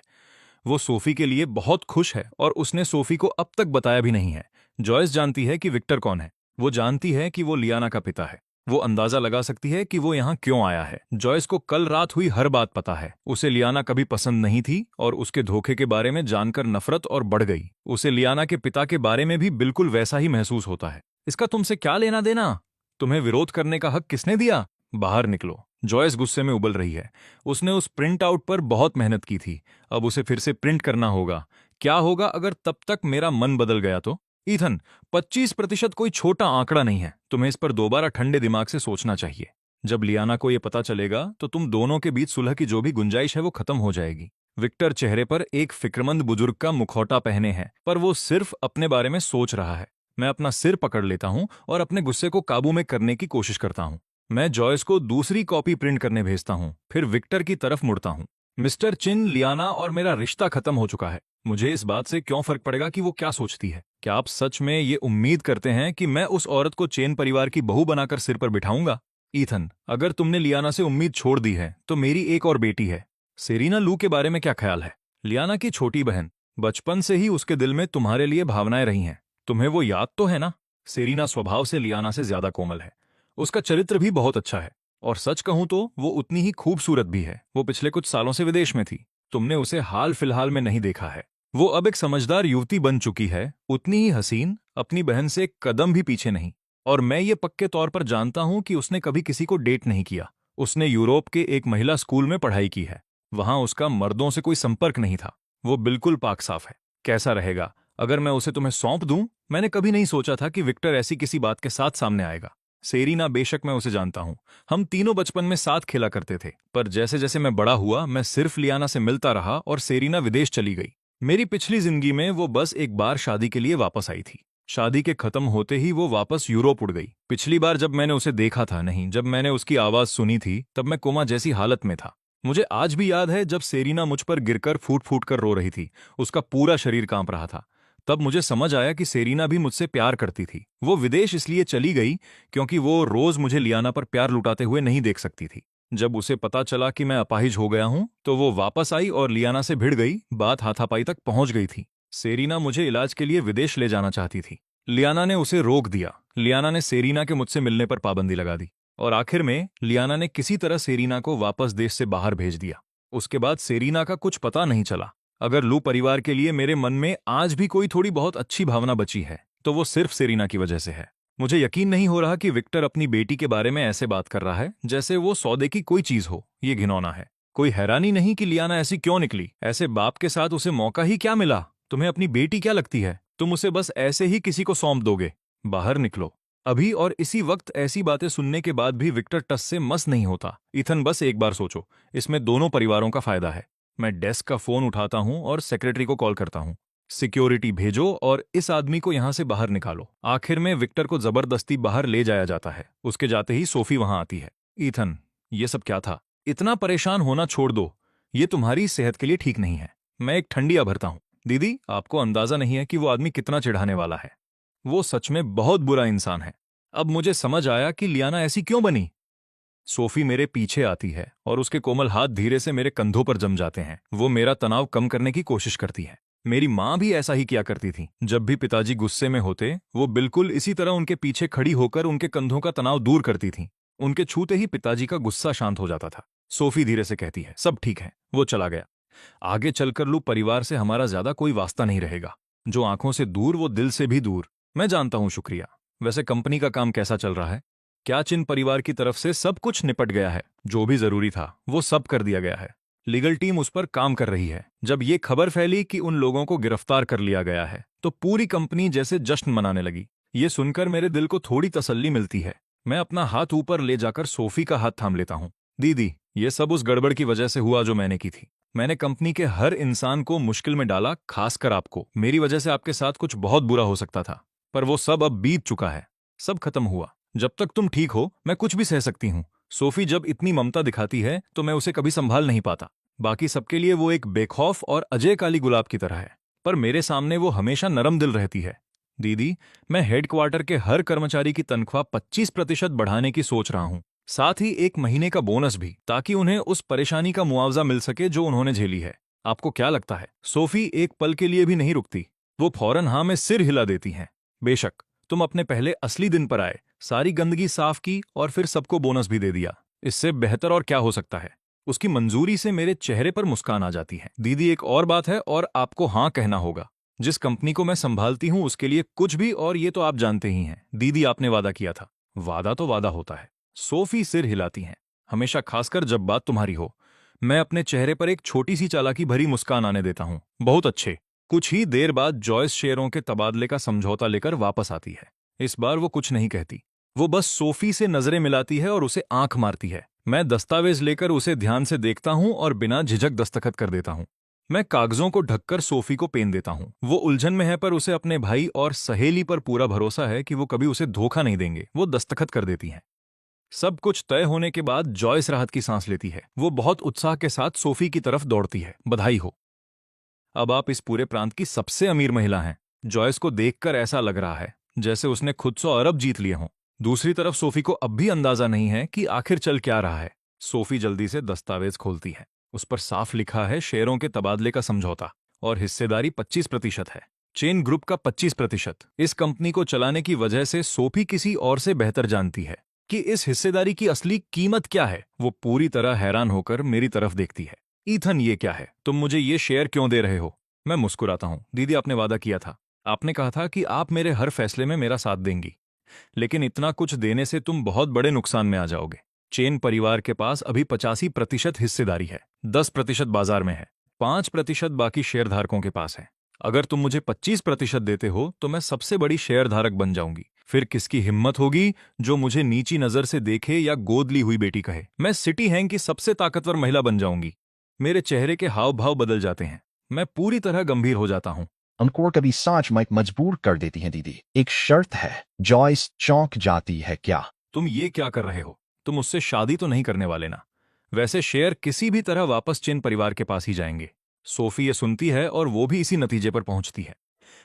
वो सोफी के लिए बहुत खुश है और उसने सोफी को अब तक बताया भी नहीं है। जॉयस जानती है कि विक्टर कौन है। वो जानती है कि वो लियाना का पिता है। वो अंदाजा लगा सकती है कि वो यहाँ क्यों आया है। जॉयस को कल रात हुई हर बात पता है। उसे लियाना कभी पसंद नहीं थी और उसके धोखे के बारे में जानकर नफरत और बढ़ गई। उसे लियाना के पिता के बारे में भी बिल्कुल वैसा ही महसूस होता है। इसका तुमसे क्या लेना देना? तुम्हें विरोध करने का हक किसने दिया? बाहर निकलो। जॉयस गुस्से में उबल रही है। उसने उस प्रिंट आउट पर बहुत मेहनत की थी। अब उसे फिर से प्रिंट करना होगा। क्या होगा अगर तब तक मेरा मन बदल गया तो? ईथन, 25% कोई छोटा आंकड़ा नहीं है। तुम्हें इस पर दोबारा ठंडे दिमाग से सोचना चाहिए। जब लियाना को यह पता चलेगा तो तुम दोनों के बीच सुलह की जो भी गुंजाइश है वो खत्म हो जाएगी। विक्टर चेहरे पर एक फिक्रमंद बुजुर्ग का मुखौटा पहने है, पर वो सिर्फ अपने बारे में सोच रहा है। मैं अपना सिर पकड़ लेता हूं और अपने गुस्से को काबू में करने की कोशिश करता हूं। मैं जॉयस को दूसरी कॉपी प्रिंट करने भेजता हूं, फिर विक्टर की तरफ मुड़ता हूं। मिस्टर चिन, लियाना और मेरा रिश्ता खत्म हो चुका है। मुझे इस बात से क्यों फर्क पड़ेगा कि वो क्या सोचती है? क्या आप सच में ये उम्मीद करते हैं कि मैं उस औरत को चेन परिवार की बहू बनाकर सिर पर बिठाऊंगा? ईथन, अगर तुमने लियाना से उम्मीद छोड़ दी है तो मेरी एक और बेटी है। सेरीना लू के बारे में क्या ख्याल है? लियाना की छोटी बहन। बचपन से ही उसके दिल में तुम्हारे लिए भावनाएं रही हैं। तुम्हें वो याद तो है ना? सेरीना स्वभाव से लियाना से ज्यादा कोमल है। उसका चरित्र भी बहुत अच्छा है और सच कहूं तो वो उतनी ही खूबसूरत भी है। वो पिछले कुछ सालों से विदेश में थी। तुमने उसे हाल फिलहाल में नहीं देखा है। वो अब एक समझदार युवती बन चुकी है, उतनी ही हसीन, अपनी बहन से एक कदम भी पीछे नहीं। और मैं ये पक्के तौर पर जानता हूं कि उसने कभी किसी को डेट नहीं किया। उसने यूरोप के एक महिला स्कूल में पढ़ाई की है। वहां उसका मर्दों से कोई संपर्क नहीं था। वो बिल्कुल पाक साफ है। कैसा रहेगा अगर मैं उसे तुम्हें सौंप दूं? मैंने कभी नहीं सोचा था कि विक्टर ऐसी किसी बात के साथ सामने आएगा। सेरीना, बेशक मैं उसे जानता हूं। हम तीनों बचपन में साथ खेला करते थे, पर जैसे जैसे मैं बड़ा हुआ मैं सिर्फ लियाना से मिलता रहा और सेरीना विदेश चली गई। मेरी पिछली जिंदगी में वो बस एक बार शादी के लिए वापस आई थी। शादी के खत्म होते ही वो वापस यूरोप उड़ गई। पिछली बार जब मैंने उसे देखा था, नहीं, जब मैंने उसकी आवाज सुनी थी, तब मैं कोमा जैसी हालत में था। मुझे आज भी याद है जब सेरीना मुझ पर गिरकर फूट फूट कर रो रही थी। उसका पूरा शरीर कांप रहा था। तब मुझे समझ आया कि सेरीना भी मुझसे प्यार करती थी। वो विदेश इसलिए चली गई क्योंकि वो रोज मुझे लियाना पर प्यार लुटाते हुए नहीं देख सकती थी। जब उसे पता चला कि मैं अपाहिज हो गया हूं तो वो वापस आई और लियाना से भिड़ गई। बात हाथापाई तक पहुंच गई थी। सेरीना मुझे इलाज के लिए विदेश ले जाना चाहती थी। लियाना ने उसे रोक दिया। लियाना ने सेरीना के मुझसे मिलने पर पाबंदी लगा दी और आखिर में लियाना ने किसी तरह सेरीना को वापस देश से बाहर भेज दिया। उसके बाद सेरीना का कुछ पता नहीं चला। अगर लू परिवार के लिए मेरे मन में आज भी कोई थोड़ी बहुत अच्छी भावना बची है तो वो सिर्फ सेरीना की वजह से है। मुझे यकीन नहीं हो रहा कि विक्टर अपनी बेटी के बारे में ऐसे बात कर रहा है जैसे वो सौदे की कोई चीज हो। ये घिनौना है। कोई हैरानी नहीं कि लियाना ऐसी क्यों निकली। ऐसे बाप के साथ उसे मौका ही क्या मिला? तुम्हें अपनी बेटी क्या लगती है? तुम उसे बस ऐसे ही किसी को सौंप दोगे? बाहर निकलो अभी। और इसी वक्त ऐसी बातें सुनने के बाद भी विक्टर टस से मस नहीं होता। इथन, बस एक बार सोचो, इसमें दोनों परिवारों का फायदा है। मैं डेस्क का फोन उठाता हूं और सेक्रेटरी को कॉल करता हूं। सिक्योरिटी भेजो और इस आदमी को यहां से बाहर निकालो। आखिर में विक्टर को जबरदस्ती बाहर ले जाया जाता है। उसके जाते ही सोफी वहां आती है। ईथन, ये सब क्या था? इतना परेशान होना छोड़ दो। ये तुम्हारी सेहत के लिए ठीक नहीं है। मैं एक ठंडिया भरता हूं। दीदी, आपको अंदाजा नहीं है कि वो आदमी कितना चिढ़ाने वाला है। वो सच में बहुत बुरा इंसान है। अब मुझे समझ आया कि लियाना ऐसी क्यों बनी। सोफी मेरे पीछे आती है और उसके कोमल हाथ धीरे से मेरे कंधों पर जम जाते हैं। वो मेरा तनाव कम करने की कोशिश करती है। मेरी माँ भी ऐसा ही किया करती थी। जब भी पिताजी गुस्से में होते, वो बिल्कुल इसी तरह उनके पीछे खड़ी होकर उनके कंधों का तनाव दूर करती थी। उनके छूते ही पिताजी का गुस्सा शांत हो जाता था। सोफी धीरे से कहती है, सब ठीक है। वो चला गया। आगे चलकर लू परिवार से हमारा ज्यादा कोई वास्ता नहीं रहेगा। जो आंखों से दूर वो दिल से भी दूर। मैं जानता हूं, शुक्रिया। वैसे कंपनी का काम कैसा चल रहा है? क्या चिन परिवार की तरफ से सब कुछ निपट गया है? जो भी जरूरी था वो सब कर दिया गया है। लीगल टीम उस पर काम कर रही है। जब ये खबर फैली कि उन लोगों को गिरफ्तार कर लिया गया है तो पूरी कंपनी जैसे जश्न मनाने लगी। ये सुनकर मेरे दिल को थोड़ी तसल्ली मिलती है। मैं अपना हाथ ऊपर ले जाकर सोफी का हाथ थाम लेता हूं। दीदी, ये सब उस गड़बड़ की वजह से हुआ जो मैंने की थी। मैंने कंपनी के हर इंसान को मुश्किल में डाला, खासकर आपको। मेरी वजह से आपके साथ कुछ बहुत बुरा हो सकता था, पर वो सब अब बीत चुका है। सब खत्म हुआ। जब तक तुम ठीक हो मैं कुछ भी सह सकती हूँ। सोफी जब इतनी ममता दिखाती है तो मैं उसे कभी संभाल नहीं पाता। बाकी सबके लिए वो एक बेखौफ और अजय काली गुलाब की तरह है, पर मेरे सामने वो हमेशा नरम दिल रहती है। दीदी, मैं हेडक्वार्टर के हर कर्मचारी की तनख्वाह 25% बढ़ाने की सोच रहा हूँ, साथ ही 1 महीने का बोनस भी, ताकि उन्हें उस परेशानी का मुआवजा मिल सके जो उन्होंने झेली है। आपको क्या लगता है? सोफी एक पल के लिए भी नहीं रुकती। वो फौरन हाँ में सिर हिला देती हैं। बेशक, तुम अपने पहले असली दिन पर आए, सारी गंदगी साफ की और फिर सबको बोनस भी दे दिया। इससे बेहतर और क्या हो सकता है? उसकी मंजूरी से मेरे चेहरे पर मुस्कान आ जाती है। दीदी, एक और बात है और आपको हाँ कहना होगा। जिस कंपनी को मैं संभालती हूँ उसके लिए कुछ भी, और ये तो आप जानते ही हैं। दीदी, आपने वादा किया था। वादा तो वादा होता है। सोफी सिर हिलाती हैं। हमेशा, खासकर जब बात तुम्हारी हो। मैं अपने चेहरे पर एक छोटी सी चालाकी भरी मुस्कान आने देता हूँ। बहुत अच्छे। कुछ ही देर बाद जॉयस शेयरों के तबादले का समझौता लेकर वापस आती है। इस बार वो कुछ नहीं कहती। वो बस सोफी से नजरें मिलाती है और उसे आंख मारती है। मैं दस्तावेज लेकर उसे ध्यान से देखता हूं और बिना झिझक दस्तखत कर देता हूं। मैं कागजों को ढककर सोफी को पेन देता हूं। वो उलझन में है, पर उसे अपने भाई और सहेली पर पूरा भरोसा है कि वो कभी उसे धोखा नहीं देंगे। वो दस्तखत कर देती हैं। सब कुछ तय होने के बाद जॉयस राहत की सांस लेती है। वो बहुत उत्साह के साथ सोफी की तरफ दौड़ती है। बधाई हो, अब आप इस पूरे प्रांत की सबसे अमीर महिला हैं। जॉयस को देखकर ऐसा लग रहा है जैसे उसने खुद 100 अरब जीत लिए हों। दूसरी तरफ सोफी को अब भी अंदाजा नहीं है कि आखिर चल क्या रहा है। सोफी जल्दी से दस्तावेज खोलती है। उस पर साफ लिखा है शेयरों के तबादले का समझौता, और हिस्सेदारी 25% है। चेन ग्रुप का 25%। इस कंपनी को चलाने की वजह से सोफी किसी और से बेहतर जानती है कि इस हिस्सेदारी की असली कीमत क्या है। वो पूरी तरह हैरान होकर मेरी तरफ देखती है। ईथन, ये क्या है? तुम मुझे ये शेयर क्यों दे रहे हो? मैं मुस्कुराता हूं। दीदी, आपने वादा किया था। आपने कहा था कि आप मेरे हर फैसले में मेरा साथ देंगी। लेकिन इतना कुछ देने से तुम बहुत बड़े नुकसान में आ जाओगे। चेन परिवार के पास अभी 85% हिस्सेदारी है। 10% बाजार में है। 5% बाकी शेयरधारकों के पास है। अगर तुम मुझे 25% देते हो तो मैं सबसे बड़ी शेयरधारक बन जाऊंगी। फिर किसकी हिम्मत होगी जो मुझे नीची नजर से देखे या गोद ली हुई बेटी कहे? मैं सिटी हैंग की सबसे ताकतवर महिला बन जाऊंगी। मेरे चेहरे के हाव भाव बदल जाते हैं। मैं पूरी तरह गंभीर हो जाता हूं। अंकुर कभी सच में मजबूर कर देती हैं दीदी। एक शर्त है। जॉयस चौंक जाती है। क्या? तुम ये क्या कर रहे हो? तुम उससे शादी तो नहीं करने वाले ना? वैसे शेयर किसी भी तरह वापस चेन परिवार के पास ही जाएंगे। सोफी ये सुनती है और वो भी इसी नतीजे पर पहुंचती है।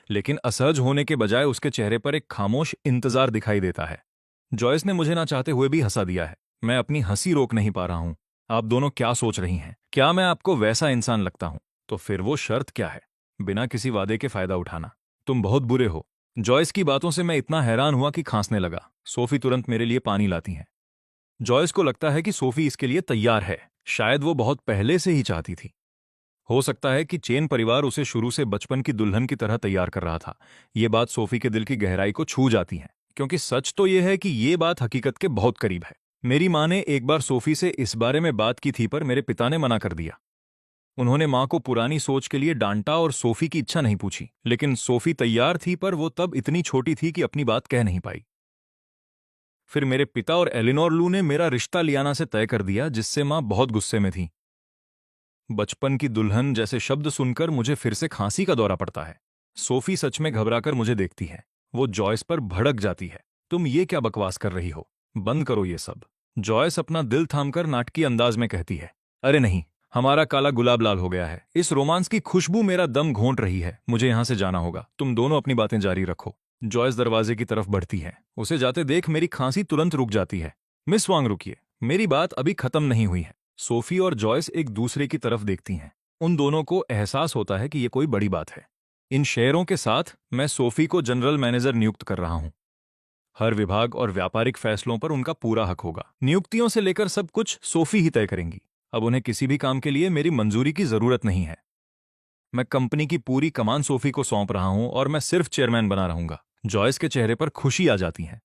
लेकिन असहज होने के बजाय उसके चेहरे पर एक खामोश इंतजार दिखाई देता है। जॉयस ने मुझे ना चाहते हुए भी हंसा दिया है। मैं अपनी हंसी रोक नहीं पा रहा हूं। आप दोनों क्या सोच रही हैं? क्या मैं आपको वैसा इंसान लगता हूं? तो फिर वो शर्त क्या है? बिना किसी वादे के फायदा उठाना। तुम बहुत बुरे हो। जॉयस की बातों से मैं इतना हैरान हुआ कि खांसने लगा। सोफी तुरंत मेरे लिए पानी लाती हैं। जॉयस को लगता है कि सोफी इसके लिए तैयार है। शायद वो बहुत पहले से ही चाहती थी। हो सकता है कि चेन परिवार उसे शुरू से बचपन की दुल्हन की तरह तैयार कर रहा था। ये बात सोफी के दिल की गहराई को छू जाती है, क्योंकि सच तो यह है कि ये बात हकीकत के बहुत करीब है। मेरी माँ ने एक बार सोफी से इस बारे में बात की थी, पर मेरे पिता ने मना कर दिया। उन्होंने माँ को पुरानी सोच के लिए डांटा और सोफी की इच्छा नहीं पूछी। लेकिन सोफी तैयार थी, पर वो तब इतनी छोटी थी कि अपनी बात कह नहीं पाई। फिर मेरे पिता और एलिनोर लू ने मेरा रिश्ता लियाना से तय कर दिया, जिससे माँ बहुत गुस्से में थी। बचपन की दुल्हन जैसे शब्द सुनकर मुझे फिर से खांसी का दौरा पड़ता है। सोफी सच में घबराकर मुझे देखती है। वो जॉयस पर भड़क जाती है। तुम ये क्या बकवास कर रही हो? बंद करो ये सब। जॉयस अपना दिल थामकर नाटकीय अंदाज में कहती है, अरे नहीं, हमारा काला गुलाब लाल हो गया है। इस रोमांस की खुशबू मेरा दम घोंट रही है। मुझे यहां से जाना होगा। तुम दोनों अपनी बातें जारी रखो। जॉयस दरवाजे की तरफ बढ़ती है। उसे जाते देख मेरी खांसी तुरंत रुक जाती है। मिस वांग, रुकिए, मेरी बात अभी खत्म नहीं हुई है। सोफी और जॉयस एक दूसरे की तरफ देखती हैं। उन दोनों को एहसास होता है कि ये कोई बड़ी बात है। इन शेयरों के साथ मैं सोफी को जनरल मैनेजर नियुक्त कर रहा हूं। हर विभाग और व्यापारिक फैसलों पर उनका पूरा हक होगा। नियुक्तियों से लेकर सब कुछ सोफी ही तय करेंगी। अब उन्हें किसी भी काम के लिए मेरी मंजूरी की जरूरत नहीं है। मैं कंपनी की पूरी कमान सोफी को सौंप रहा हूं और मैं सिर्फ चेयरमैन बना रहूंगा। जॉयस के चेहरे पर खुशी आ जाती है।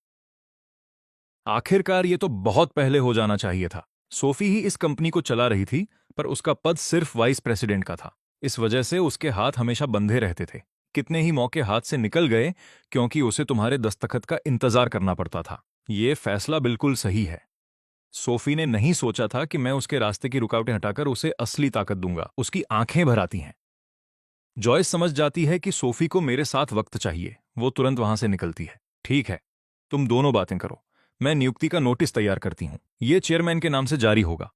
आखिरकार ये तो बहुत पहले हो जाना चाहिए था। सोफी ही इस कंपनी को चला रही थी, पर उसका पद सिर्फ वाइस प्रेसिडेंट का था। इस वजह से उसके हाथ हमेशा बंधे रहते थे। कितने ही मौके हाथ से निकल गए, क्योंकि उसे तुम्हारे दस्तखत का इंतजार करना पड़ता था। ये फैसला बिल्कुल सही है। सोफी ने नहीं सोचा था कि मैं उसके रास्ते की रुकावटें हटाकर उसे असली ताकत दूंगा। उसकी आंखें भर आती हैं। जॉयस समझ जाती है कि सोफी को मेरे साथ वक्त चाहिए। वो तुरंत वहां से निकलती है। ठीक है, तुम दोनों बातें करो। मैं नियुक्ति का नोटिस तैयार करती हूं। ये चेयरमैन के नाम से जारी होगा।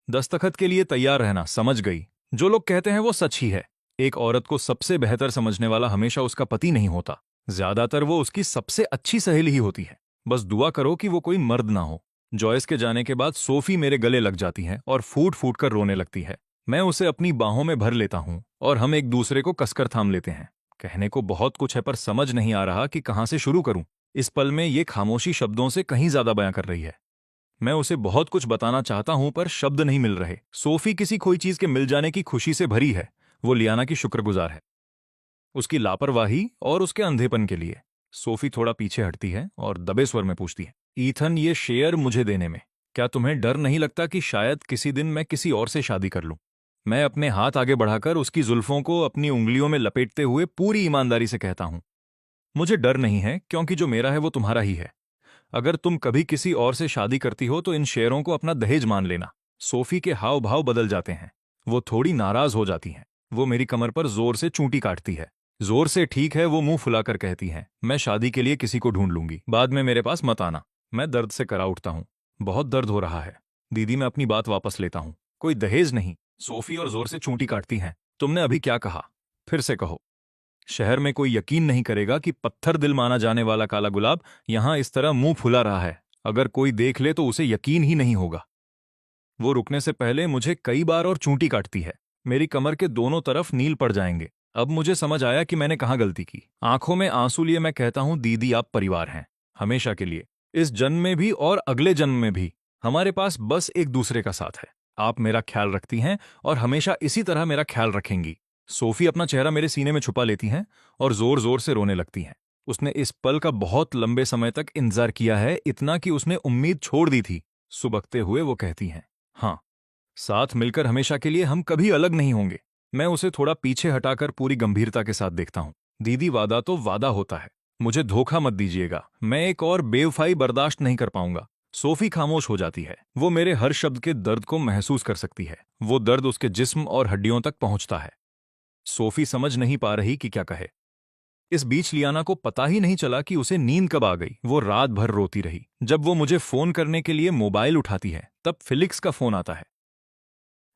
दस्तखत के लिए तैयार रहना। समझ गई? जो लोग कहते हैं वो सच ही है। एक औरत को सबसे बेहतर समझने वाला हमेशा उसका पति नहीं होता। ज्यादातर वो उसकी सबसे अच्छी सहेली ही होती है। बस दुआ करो कि वो कोई मर्द ना हो। जॉयस के जाने के बाद सोफी मेरे गले लग जाती है और फूट फूट कर रोने लगती है। मैं उसे अपनी बाहों में भर लेता हूँ और हम एक दूसरे को कसकर थाम लेते हैं। कहने को बहुत कुछ है पर समझ नहीं आ रहा कि कहाँ से शुरू करूं। इस पल में ये खामोशी शब्दों से कहीं ज्यादा बयां कर रही है। मैं उसे बहुत कुछ बताना चाहता हूं पर शब्द नहीं मिल रहे। सोफी किसी खोई चीज के मिल जाने की खुशी से भरी है। वो लियाना की शुक्रगुजार है, उसकी लापरवाही और उसके अंधेपन के लिए। सोफी थोड़ा पीछे हटती है और दबे स्वर में पूछती है, ईथन, ये शेयर मुझे देने में क्या तुम्हें डर नहीं लगता कि शायद किसी दिन मैं किसी और से शादी कर लूं? मैं अपने हाथ आगे बढ़ाकर उसकी जुल्फों को अपनी उंगलियों में लपेटते हुए पूरी ईमानदारी से कहता हूं, मुझे डर नहीं है क्योंकि जो मेरा है वो तुम्हारा ही है। अगर तुम कभी किसी और से शादी करती हो तो इन शेयरों को अपना दहेज मान लेना। सोफी के हाव भाव बदल जाते हैं। वो थोड़ी नाराज हो जाती हैं। वो मेरी कमर पर जोर से चूंटी काटती है। जोर से ठीक है, वो मुंह फुलाकर कहती हैं, मैं शादी के लिए किसी को ढूंढ लूंगी, बाद में मेरे पास मत आना। मैं दर्द से करा उठता हूं। बहुत दर्द हो रहा है। दीदी, मैं अपनी बात वापस लेता हूं। कोई दहेज नहीं। सोफी और जोर से चूंटी काटती हैं। तुमने अभी क्या कहा? फिर से कहो। शहर में कोई यकीन नहीं करेगा कि पत्थर दिल माना जाने वाला काला गुलाब यहां इस तरह मुंह फुला रहा है। अगर कोई देख ले तो उसे यकीन ही नहीं होगा। वो रुकने से पहले मुझे कई बार और चूंटी काटती है। मेरी कमर के दोनों तरफ नील पड़ जाएंगे। अब मुझे समझ आया कि मैंने कहाँ गलती की। आंखों में आंसू लिए मैं कहता हूं, दीदी, आप परिवार हैं, हमेशा के लिए, इस जन्म में भी और अगले जन्म में भी। हमारे पास बस एक दूसरे का साथ है। आप मेरा ख्याल रखती हैं और हमेशा इसी तरह मेरा ख्याल रखेंगी। सोफी अपना चेहरा मेरे सीने में छुपा लेती हैं और जोर जोर से रोने लगती हैं। उसने इस पल का बहुत लंबे समय तक इंतजार किया है, इतना कि उसने उम्मीद छोड़ दी थी। सुबकते हुए वो कहती हैं, हाँ, साथ मिलकर हमेशा के लिए हम कभी अलग नहीं होंगे। मैं उसे थोड़ा पीछे हटाकर पूरी गंभीरता के साथ देखता हूं। दीदी, वादा तो वादा होता है। मुझे धोखा मत दीजिएगा। मैं एक और बेवफाई बर्दाश्त नहीं कर पाऊंगा। सोफी खामोश हो जाती है। वो मेरे हर शब्द के दर्द को महसूस कर सकती है। वो दर्द उसके जिस्म और हड्डियों तक पहुंचता है। सोफी समझ नहीं पा रही कि क्या कहे। इस बीच लियाना को पता ही नहीं चला कि उसे नींद कब आ गई। वो रात भर रोती रही। जब वो मुझे फोन करने के लिए मोबाइल उठाती है तब फिलिक्स का फोन आता है।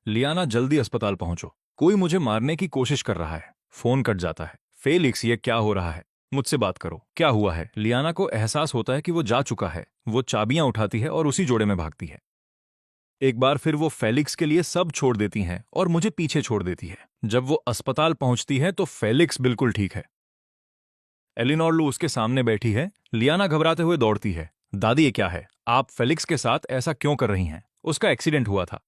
लियाना, जल्दी अस्पताल पहुंचो, कोई मुझे मारने की कोशिश कर रहा है। फोन कट जाता है। फेलिक्स, ये क्या हो रहा है? मुझसे बात करो, क्या हुआ है? लियाना को एहसास होता है कि वो जा चुका है। वो चाबियां उठाती है और उसी जोड़े में भागती है। एक बार फिर वो फेलिक्स के लिए सब छोड़ देती हैं और मुझे पीछे छोड़ देती है। जब वो अस्पताल पहुंचती है तो फेलिक्स बिल्कुल ठीक है। एलिनोर लू उसके सामने बैठी है। लियाना घबराते हुए दौड़ती है। दादी, ये क्या है? आप फेलिक्स के साथ ऐसा क्यों कर रही हैं? उसका एक्सीडेंट हुआ था।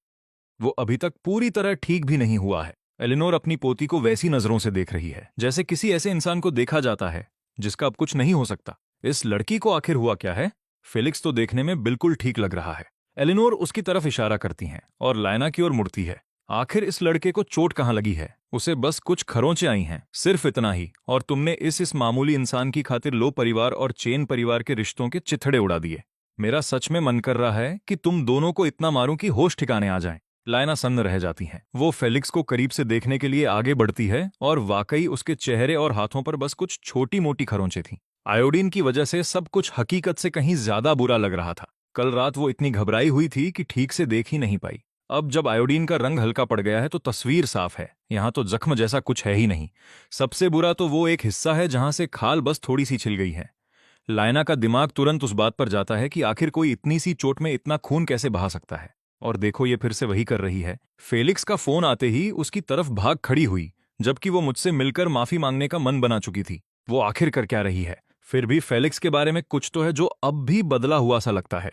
वो अभी तक पूरी तरह ठीक भी नहीं हुआ है। एलिनोर अपनी पोती को वैसी नजरों से देख रही है जैसे किसी ऐसे इंसान को देखा जाता है जिसका अब कुछ नहीं हो सकता। इस लड़की को आखिर हुआ क्या है? फेलिक्स तो देखने में बिल्कुल ठीक लग रहा है। एलिनोर उसकी तरफ इशारा करती हैं और लायना की ओर मुड़ती है। आखिर इस लड़के को चोट कहाँ लगी है? उसे बस कुछ खरोंचे आई हैं, सिर्फ इतना ही, और तुमने इस मामूली इंसान की खातिर लो परिवार और चेन परिवार के रिश्तों के चिथड़े उड़ा दिए। मेरा सच में मन कर रहा है कि तुम दोनों को इतना मारूं कि होश ठिकाने आ जाएं। लायना सन्न रह जाती हैं। वो फेलिक्स को करीब से देखने के लिए आगे बढ़ती है और वाकई उसके चेहरे और हाथों पर बस कुछ छोटी मोटी खरोंचे थीं। आयोडीन की वजह से सब कुछ हकीकत से कहीं ज्यादा बुरा लग रहा था। कल रात वो इतनी घबराई हुई थी कि ठीक से देख ही नहीं पाई। अब जब आयोडीन का रंग हल्का पड़ गया है तो तस्वीर साफ है। यहाँ तो जख्म जैसा कुछ है ही नहीं। सबसे बुरा तो वो एक हिस्सा है जहां से खाल बस थोड़ी सी छिल गई है। लायना का दिमाग तुरंत उस बात पर जाता है कि आखिर कोई इतनी सी चोट में इतना खून कैसे बहा सकता है। और देखो, ये फिर से वही कर रही है। फेलिक्स का फोन आते ही उसकी तरफ भाग खड़ी हुई, जबकि वो मुझसे मिलकर माफी मांगने का मन बना चुकी थी। वो आखिर कर क्या रही है? फिर भी फेलिक्स के बारे में कुछ तो है जो अब भी बदला हुआ सा लगता है।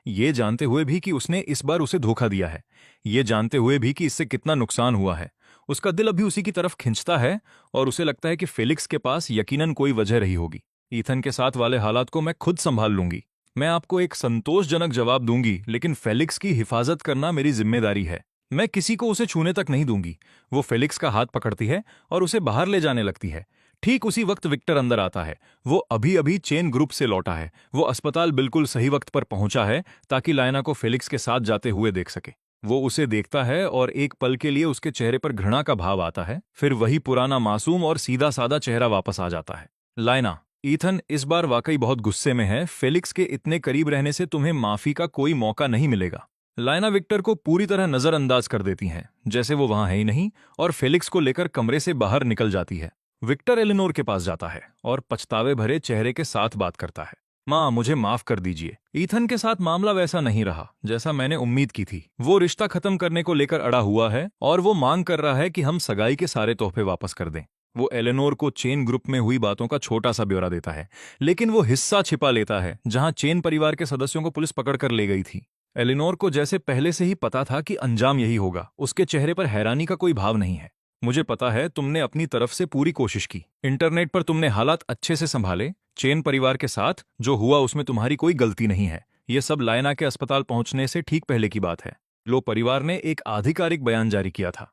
ये जानते हुए भी कि उसने इस बार उसे धोखा दिया है, ये जानते हुए भी कि इससे कितना नुकसान हुआ है, उसका दिल अभी उसी की तरफ खिंचता है और उसे लगता है कि फेलिक्स के पास यकीनन कोई वजह रही होगी। ईथन के साथ वाले हालात को मैं खुद संभाल लूंगी। मैं आपको एक संतोषजनक जवाब दूंगी, लेकिन फेलिक्स की हिफाजत करना मेरी जिम्मेदारी है। मैं किसी को उसे छूने तक नहीं दूंगी। वो फेलिक्स का हाथ पकड़ती है और उसे बाहर ले जाने लगती है। ठीक उसी वक्त विक्टर अंदर आता है। वो अभी अभी चेन ग्रुप से लौटा है। वो अस्पताल बिल्कुल सही वक्त पर पहुंचा है ताकि लायना को फेलिक्स के साथ जाते हुए देख सके। वो उसे देखता है और एक पल के लिए उसके चेहरे पर घृणा का भाव आता है। फिर वही पुराना मासूम और सीधा सादा चेहरा वापस आ जाता है। लायना, ईथन इस बार वाकई बहुत गुस्से में है। फेलिक्स के इतने करीब रहने से तुम्हें माफी का कोई मौका नहीं मिलेगा। लायना विक्टर को पूरी तरह नजरअंदाज कर देती हैं, जैसे वो वहां है ही नहीं, और फेलिक्स को लेकर कमरे से बाहर निकल जाती है। विक्टर एलिनोर के पास जाता है और पछतावे भरे चेहरे के साथ बात करता है। माँ, मुझे माफ कर दीजिए। ईथन के साथ मामला वैसा नहीं रहा जैसा मैंने उम्मीद की थी। वो रिश्ता खत्म करने को लेकर अड़ा हुआ है और वो मांग कर रहा है कि हम सगाई के सारे तोहफे वापस कर दें। वो एलेनोर को चेन ग्रुप में हुई बातों का छोटा सा ब्यौरा देता है, लेकिन वो हिस्सा छिपा लेता है जहां चेन परिवार के सदस्यों को पुलिस पकड़ कर ले गई थी। एलिनोर को जैसे पहले से ही पता था कि अंजाम यही होगा। उसके चेहरे पर हैरानी का कोई भाव नहीं है। मुझे पता है तुमने अपनी तरफ से पूरी कोशिश की। इंटरनेट पर तुमने हालात अच्छे से संभाले। चेन परिवार के साथ जो हुआ उसमें तुम्हारी कोई गलती नहीं है। ये सब लायना के अस्पताल पहुंचने से ठीक पहले की बात है। लो परिवार ने एक आधिकारिक बयान जारी किया था।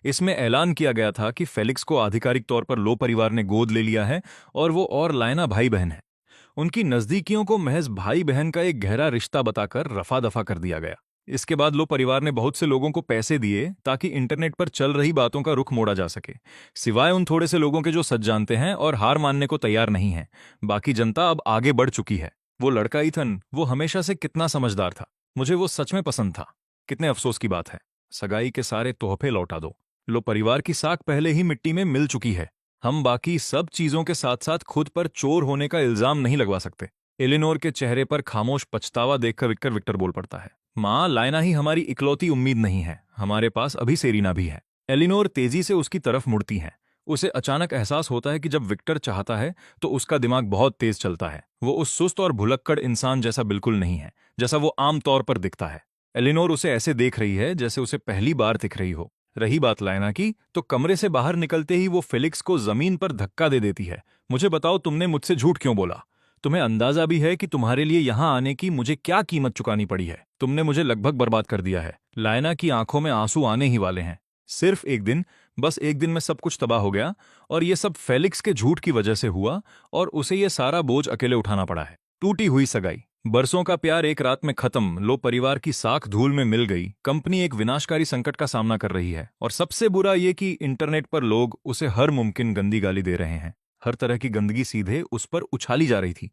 इसमें ऐलान किया गया था कि फेलिक्स को आधिकारिक तौर पर लो परिवार ने गोद ले लिया है और वो और लायना भाई बहन है। उनकी नजदीकियों को महज भाई बहन का एक गहरा रिश्ता बताकर रफा दफा कर दिया गया। इसके बाद लो परिवार ने बहुत से लोगों को पैसे दिए ताकि इंटरनेट पर चल रही बातों का रुख मोड़ा जा सके, सिवाय उन थोड़े से लोगों के जो सच जानते हैं और हार मानने को तैयार नहीं है। बाकी जनता अब आगे बढ़ चुकी है। वो लड़का ईथन, वो हमेशा से कितना समझदार था। मुझे वो सच में पसंद था। कितने अफसोस की बात है। सगाई के सारे तोहफे लौटा दो। लो परिवार की साख पहले ही मिट्टी में मिल चुकी है। हम बाकी सब चीजों के साथ साथ खुद पर चोर होने का इल्जाम नहीं लगवा सकते। एलिनोर के चेहरे पर खामोश पछतावा देखकर विक्टर बोल पड़ता है। माँ, लायना ही हमारी इकलौती उम्मीद नहीं है। हमारे पास अभी सेरीना भी है। एलिनोर तेजी से उसकी तरफ मुड़ती है। उसे अचानक एहसास होता है कि जब विक्टर चाहता है तो उसका दिमाग बहुत तेज चलता है। वो उस सुस्त और भुलक्कड़ इंसान जैसा बिल्कुल नहीं है जैसा वो आम तौर पर दिखता है। एलिनोर उसे ऐसे देख रही है जैसे उसे पहली बार दिख रही हो। रही बात लायना की, तो कमरे से बाहर निकलते ही वो फेलिक्स को जमीन पर धक्का दे देती है। मुझे बताओ, तुमने मुझसे झूठ क्यों बोला? तुम्हें अंदाजा भी है कि तुम्हारे लिए यहां आने की मुझे क्या कीमत चुकानी पड़ी है? तुमने मुझे लगभग बर्बाद कर दिया है। लायना की आंखों में आंसू आने ही वाले हैं। सिर्फ एक दिन, बस एक दिन में सब कुछ तबाह हो गया और ये सब फेलिक्स के झूठ की वजह से हुआ और उसे ये सारा बोझ अकेले उठाना पड़ा है। टूटी हुई सगाई, बरसों का प्यार एक रात में खत्म। लो परिवार की साख धूल में मिल गई। कंपनी एक विनाशकारी संकट का सामना कर रही है और सबसे बुरा ये कि इंटरनेट पर लोग उसे हर मुमकिन गंदी गाली दे रहे हैं। हर तरह की गंदगी सीधे उस पर उछाली जा रही थी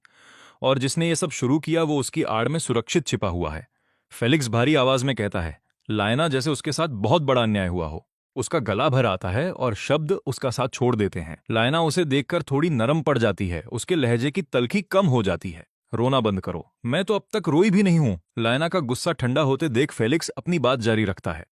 और जिसने ये सब शुरू किया वो उसकी आड़ में सुरक्षित छिपा हुआ है। फेलिक्स भारी आवाज में कहता है, लायना जैसे उसके साथ बहुत बड़ा अन्याय हुआ हो। उसका गला भर आता है और शब्द उसका साथ छोड़ देते हैं। लायना उसे देखकर थोड़ी नरम पड़ जाती है। उसके लहजे की तलखी कम हो जाती है। रोना बंद करो। मैं तो अब तक रोई भी नहीं हूं। लायना का गुस्सा ठंडा होते देख फेलिक्स अपनी बात जारी रखता है।